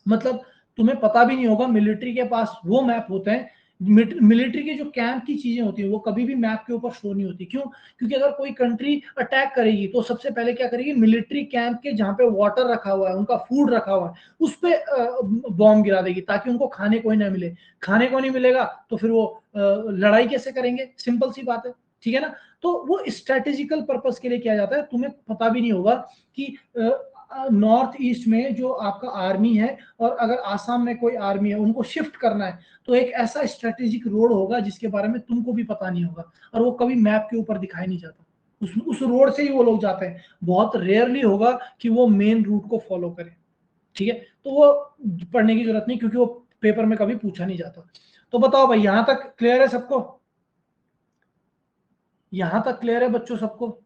मतलब तुम्हें पता भी नहीं होगा, मिलिट्री के पास वो मैप होते हैं, मिलिट्री के जो कैंप की चीजें होती है वो कभी भी मैप के ऊपर शो नहीं होती। क्यों? क्योंकि अगर कोई कंट्री अटैक करेगी तो सबसे पहले क्या करेगी, मिलिट्री कैंप के जहां पे वाटर रखा हुआ है, उनका फूड रखा हुआ है, उस पे बॉम्ब गिरा देगी ताकि उनको खाने को ही ना मिले। खाने को नहीं मिलेगा तो फिर वो लड़ाई कैसे करेंगे, सिंपल सी बात है। ठीक है ना, तो वो स्ट्रेटेजिकल पर्पस के लिए किया जाता है। तुम्हें पता भी नहीं होगा कि नॉर्थ ईस्ट में जो आपका आर्मी है और अगर आसाम में कोई आर्मी है, उनको शिफ्ट करना है, तो एक ऐसा स्ट्रेटेजिक रोड होगा जिसके बारे में तुमको भी पता नहीं होगा, और वो कभी मैप के ऊपर दिखाई नहीं जाता। उस रोड से ही वो लोग जाते हैं, बहुत रेयरली होगा कि वो मेन रूट को फॉलो करें। ठीक है, तो वो पढ़ने की जरूरत नहीं, क्योंकि वो पेपर में कभी पूछा नहीं जाता। तो बताओ भाई, यहां तक क्लियर है सबको? यहां तक क्लियर है बच्चों सबको?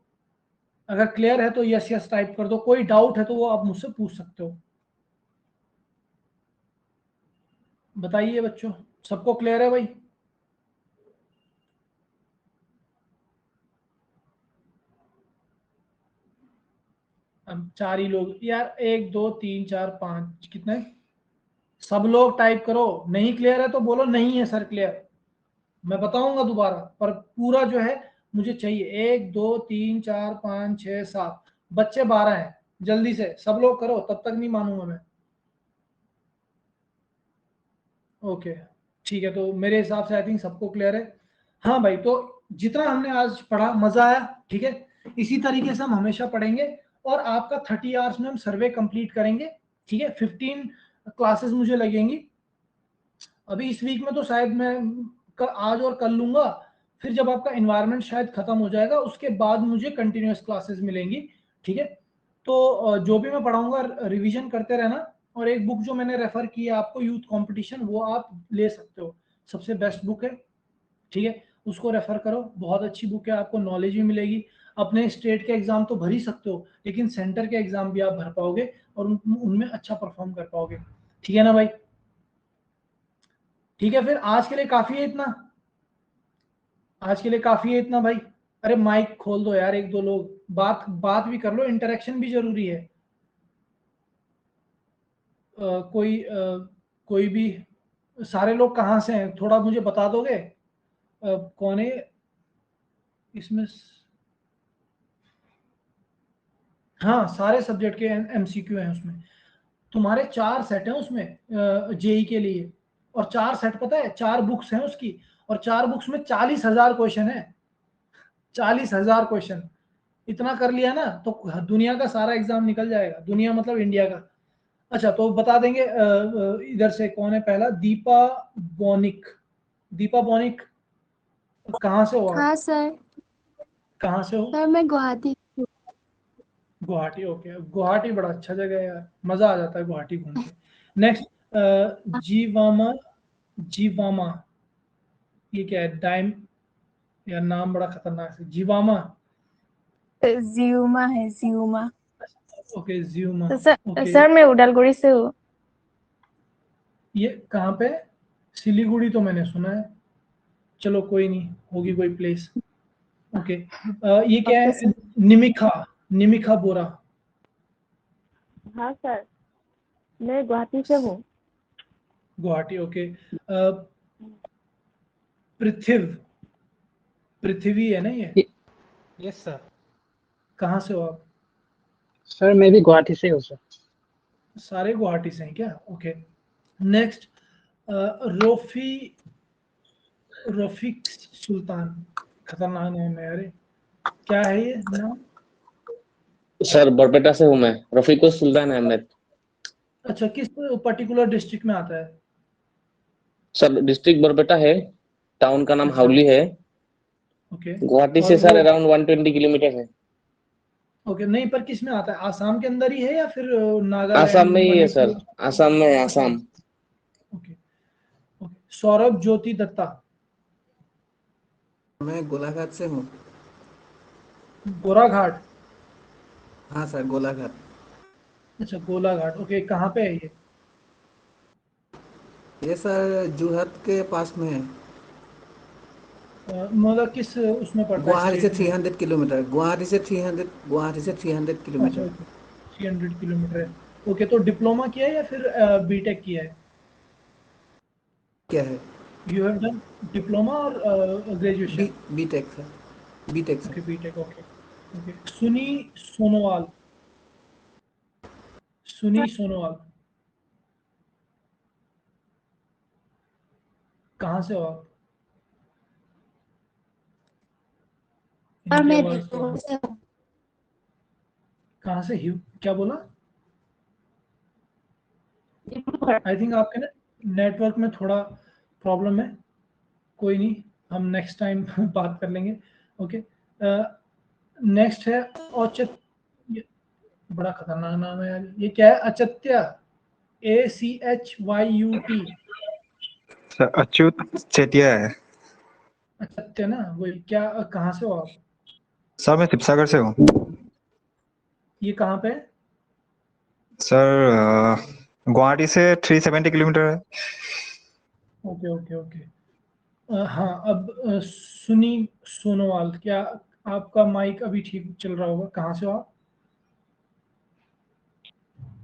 अगर क्लियर है तो यस यस टाइप कर दो, कोई डाउट है तो वो आप मुझसे पूछ सकते हो। बताइए बच्चों, सबको क्लियर है भाई? अब 4 ही लोग यार, 1 2 3 4 5, कितने? सब लोग टाइप करो। नहीं क्लियर है तो बोलो नहीं है सर क्लियर, मैं बताऊंगा दोबारा, पर पूरा जो है मुझे चाहिए। 1 2 3 4 5 6 7 बच्चे 12 हैं, जल्दी से सब लोग करो, तब तक नहीं मानूंगा मैं। ओके, ठीक है, तो मेरे हिसाब से आई थिंक सबको क्लियर है। हाँ भाई, तो जितना हमने आज पढ़ा मजा आया? ठीक है, इसी तरीके से हम हमेशा पढ़ेंगे, और आपका 30 आवर्स में हम सर्वे कंप्लीट करेंगे। ठीक है, 15 क्लासेस मुझे लगेंगी। अभी इस वीक में तो शायद मैं आज और कल लूंगा, फिर जब आपका एनवायरनमेंट शायद खत्म हो जाएगा उसके बाद मुझे कंटिन्यूअस क्लासेस मिलेंगी। ठीक है, तो जो भी मैं पढ़ाऊंगा रिवीजन करते रहना। और एक बुक जो मैंने रेफर की है आपको, यूथ कंपटीशन, वो आप ले सकते हो, सबसे बेस्ट बुक है। ठीक है, उसको रेफर करो, बहुत अच्छी बुक है, आपको नॉलेज भी मिलेगी। अपने स्टेट के एग्जाम तो भर ही सकते हो, लेकिन सेंटर के एग्जाम भी आप भर पाओगे और उनमें अच्छा परफॉर्म कर पाओगे। ठीक है ना भाई? ठीक है, फिर आज के लिए काफी है इतना। आज के लिए काफी है इतना भाई। अरे माइक खोल दो यार, 1 2 लोग बात बात भी कर लो, इंटरेक्शन भी जरूरी है। कोई भी, सारे लोग कहाँ से हैं थोड़ा मुझे बता दोगे? कौन है इसमें? हाँ, सारे सब्जेक्ट के एमसीक्यू हैं उसमें। तुम्हारे 4 सेट हैं उसमें जेई के लिए, और 4 सेट पता है 4 बुक्स हैं उसकी, और 4 बुक्स में 40,000 क्वेश्चन है। 40,000 क्वेश्चन, इतना कर लिया ना तो दुनिया का सारा एग्जाम निकल जाएगा, दुनिया मतलब इंडिया का। अच्छा, तो बता देंगे इधर से कौन है पहला? दीपा बॉनिक। दीपा बॉनिक, कहाँ से हो आप? हाँ सर। कहाँ से हो? सर मैं गुवाहाटी। गुवाहाटी, ओके। गुवाहाटी बड़ा अच्छा जगह है यार, मजा आ जाता है गुवाहाटी घूम के। नेक्स्ट, जीवामा। जीवामा, ये क्या है? डाइम, यार नाम बड़ा खतरनाक है, जीवामा। ज्यूमा है, ज्यूमा। ओके, ज्यूमा। तो सर ओके, सर मैं उडलगुड़ी से हूँ। ये कहाँ पे? सिलीगुड़ी तो मैंने सुना है, चलो कोई नहीं, होगी कोई प्लेस। ओके, ये क्या ओके है? सर। निमिखा। निमिखा बोरा। हाँ सर, मैं गुवाहाटी से हूँ। गुवाहाटी, ओके। पृथिव। पृथ्वी है ना ये? Yes sir. कहाँ से हो आप? सर मैं भी गुवाहाटी से हूँ सर। सारे गुवाहाटी से हैं क्या? ओके। नेक्स्ट, रोफी। रफीक सुल्तान, खतरनाक नाम है यार, क्या है ये नाम? सर बरपेटा से हूँ मैं, रफीकुल सुल्तान अहमद। अच्छा, किस पर्टिकुलर डिस्ट्रिक्ट में आता है? सर डिस्ट्रिक्ट बरपेटा है, टाउन का नाम अच्छा, हावली है। ओके। गुवाहाटी और से सर वो, अराउंड 120 किलोमीटर है। ओके, नहीं पर किस में आता है? आसाम के अंदर ही है या फिर आसाम नागालैंड, में ही है सर, मणिपुर? आसाम में है, अच्छा, आसाम। ओके। ओके, सौरभ ज्योति दत्ता। मैं गोलाघाट से हूँ। गोराघाट। हाँ सर, गोलाघाट। अच्छा, गोलाघाट, ओके। कहाँ पे है ये? ये सर जोरहाट के पास में है। मतलब किस उसमें पड़ता है, गुवाहाटी से स्टेट में? 300 किलोमीटर। गुवाहाटी से 300 अच्छा, किलोमीटर। ओके, 300 किलोमीटर है। ओके, तो डिप्लोमा किया है या फिर बीटेक किया है? क्या है? यू हैव डन डिप्लोमा और graduation? B Tech sir, B Tech sir. Okay, B Tech, okay. Okay, Suni Sonowal. सुनी सोनोवाल, कहाँ से हो आप? सर इनकी मैं आवाज तो, डिब्रूगढ़ से हूँ। कहाँ से? क्या बोला? डिब्रूगढ़। आई थिंक आपके ना नेटवर्क में थोड़ा प्रॉब्लम है, कोई नहीं, हम नेक्स्ट टाइम बात कर लेंगे। ओके, नेक्स्ट है औचित। ये बड़ा खतरनाक नाम है यार, ये क्या है? अचत्य। ACHYUT। सर अच्युत चेटिया है। अचत्य ना, वही क्या? कहाँ से हो आप? सर मैं शिवसागर से हूँ। ये कहाँ पे है? सर गुवाहाटी से 370 किलोमीटर है। Okay, okay, okay. हाँ, अब सुनी सोनोवाल, क्या आपका माइक अभी ठीक चल रहा होगा? कहाँ से हो आप?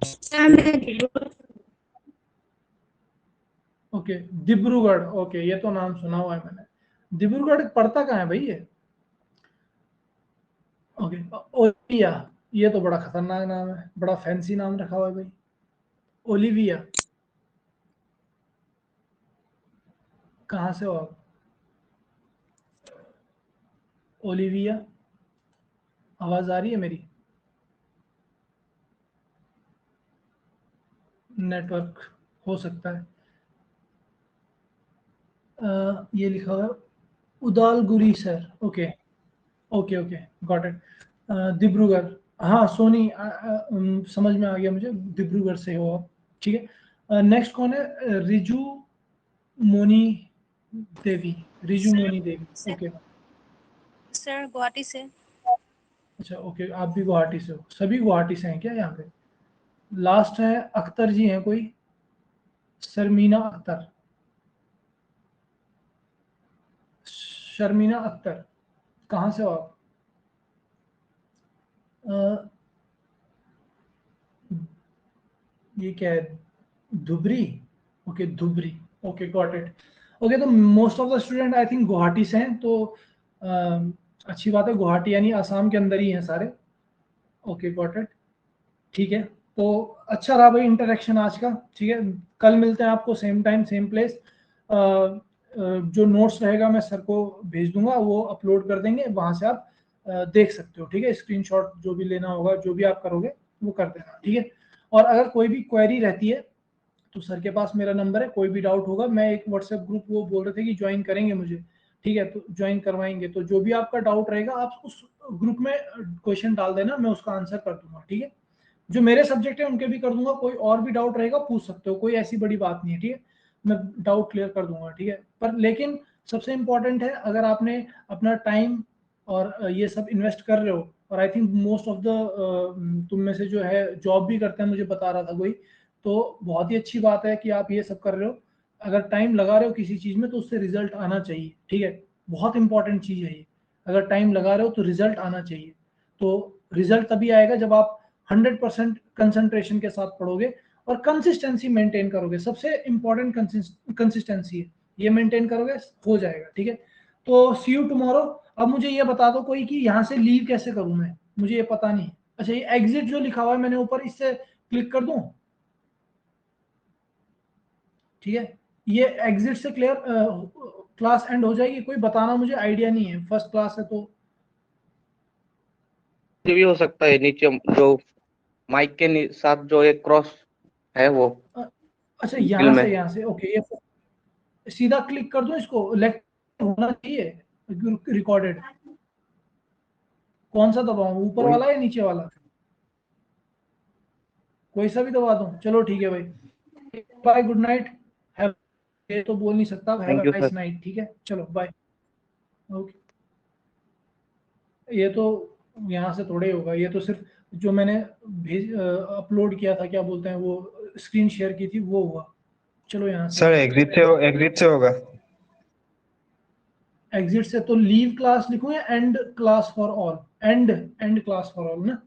सर मैं डिब्रूगढ़ से हूँ। ओके, डिब्रूगढ़, ओके, ये तो नाम सुना हुआ है मैंने। डिब्रूगढ़ पड़ता कहाँ है भाई ये? Okay, Olivia. ये तो बड़ा खतरनाक नाम है, बड़ा फैंसी नाम रखा हुआ है भाई, ओलिविया। कहाँ से हो आप? ओलिविया, आवाज आ रही है मेरी? नेटवर्क हो सकता है। ये लिखा हुआ है Udalguri sir, okay. Okay, okay, got it. Dibrugarh, हाँ सोनी, समझ में आ गया मुझे, डिब्रूगढ़ से हो आप, ठीक है। नेक्स्ट कौन है? रिजू मोनी देवी। रिजू मोनी देवी, ओके। सर गुवाहाटी से। अच्छा, ओके, आप भी गुवाहाटी से हो? सभी गुवाहाटी से हैं क्या यहाँ पे? लास्ट है अख्तर जी हैं कोई? शर्मीना अख्तर। शर्मीना अख्तर, कहाँ से हो आप? अ, ये क्या है? Dhubri, okay Dhubri, okay got it. Okay, तो most of the student I think Guwahati से हैं, तो अच्छी बात है, गुवाहाटी यानी आसाम के अंदर ही हैं सारे। ओके गॉट इट, ठीक है। तो अच्छा रहा भाई इंटरेक्शन आज का, ठीक है। कल मिलते हैं आपको सेम टाइम सेम प्लेस। जो नोट्स रहेगा मैं सर को भेज दूंगा, वो अपलोड कर देंगे, वहां से आप देख सकते हो, ठीक है। स्क्रीनशॉट जो भी लेना होगा, जो भी आप करोगे वो कर देना, ठीक है। और अगर कोई भी क्वेरी रहती है तो सर के पास मेरा नंबर है, कोई भी डाउट होगा, मैं एक व्हाट्सएप ग्रुप, वो बोल रहे थे कि ज्वाइन करेंगे मुझे, ठीक है, तो ज्वाइन करवाएंगे, तो जो भी आपका डाउट रहेगा आप उस ग्रुप में क्वेश्चन डाल देना, मैं उसका आंसर कर दूंगा, ठीक है। जो मेरे सब्जेक्ट है उनके भी कर दूंगा, कोई और भी डाउट रहेगा पूछ सकते हो, कोई ऐसी बड़ी बात नहीं है, ठीक है, मैं डाउट क्लियर कर दूंगा, ठीक है। पर लेकिन सबसे इम्पोर्टेंट है, अगर आपने अपना टाइम और ये सब इन्वेस्ट कर रहे हो, और I think most of the तुम में से जो है जॉब भी करते हैं, मुझे बता रहा था कोई, तो बहुत ही अच्छी बात है कि आप ये सब कर रहे हो। अगर टाइम लगा रहे हो किसी चीज में तो उससे रिजल्ट आना चाहिए, ठीक है, बहुत इंपॉर्टेंट चीज है ये। अगर टाइम लगा रहे हो तो रिजल्ट आना चाहिए, तो रिजल्ट तभी आएगा जब आप 100% कंसंट्रेशन के साथ पढ़ोगे और कंसिस्टेंसी मेंटेन करोगे। सबसे इंपॉर्टेंट कंसिस्टेंसी है, ये मेंटेन करोगे हो जाएगा, ठीक है। तो सी यू टुमारो। अब मुझे ये बता दो कोई कि यहाँ से लीव कैसे करूं मैं, मुझे ये पता नहीं है। अच्छा, ये एग्जिट जो लिखा हुआ है मैंने ऊपर, इससे क्लिक कर दूं, ठीक है। ये एग्जिट से क्लियर क्लास एंड हो जाएगी, कोई बताना, मुझे आइडिया नहीं है, फर्स्ट क्लास है तो। ये भी हो सकता है, नीचे जो माइक के साथ जो एक क्रॉस है वो। अच्छा, यहाँ से ओके, ये सीधा क्लिक कर दूं इसको, लेक्चर होना चाहिए रिकॉर्डेड। कौन सा दबाऊं, ऊपर वाला या नीचे वाला, कोई सा भी दबा दूं? चलो ठीक है भाई, बाय, गुड नाइट, हैव, ये तो बोल नहीं सकता, हैव अ नाइस नाइट, ठीक है, चलो बाय। ओके, ये तो यहाँ से थोड़े होगा, ये तो सिर्फ जो मैंने भेज अपलोड किया था, क्या बोलते हैं वो, स्क्रीन शेयर की थी, वो हुआ। चलो यहाँ से सर एग्जिट से होगा। एग्जिट से तो लीव क्लास लिखूं या and class for all? And class for all ना।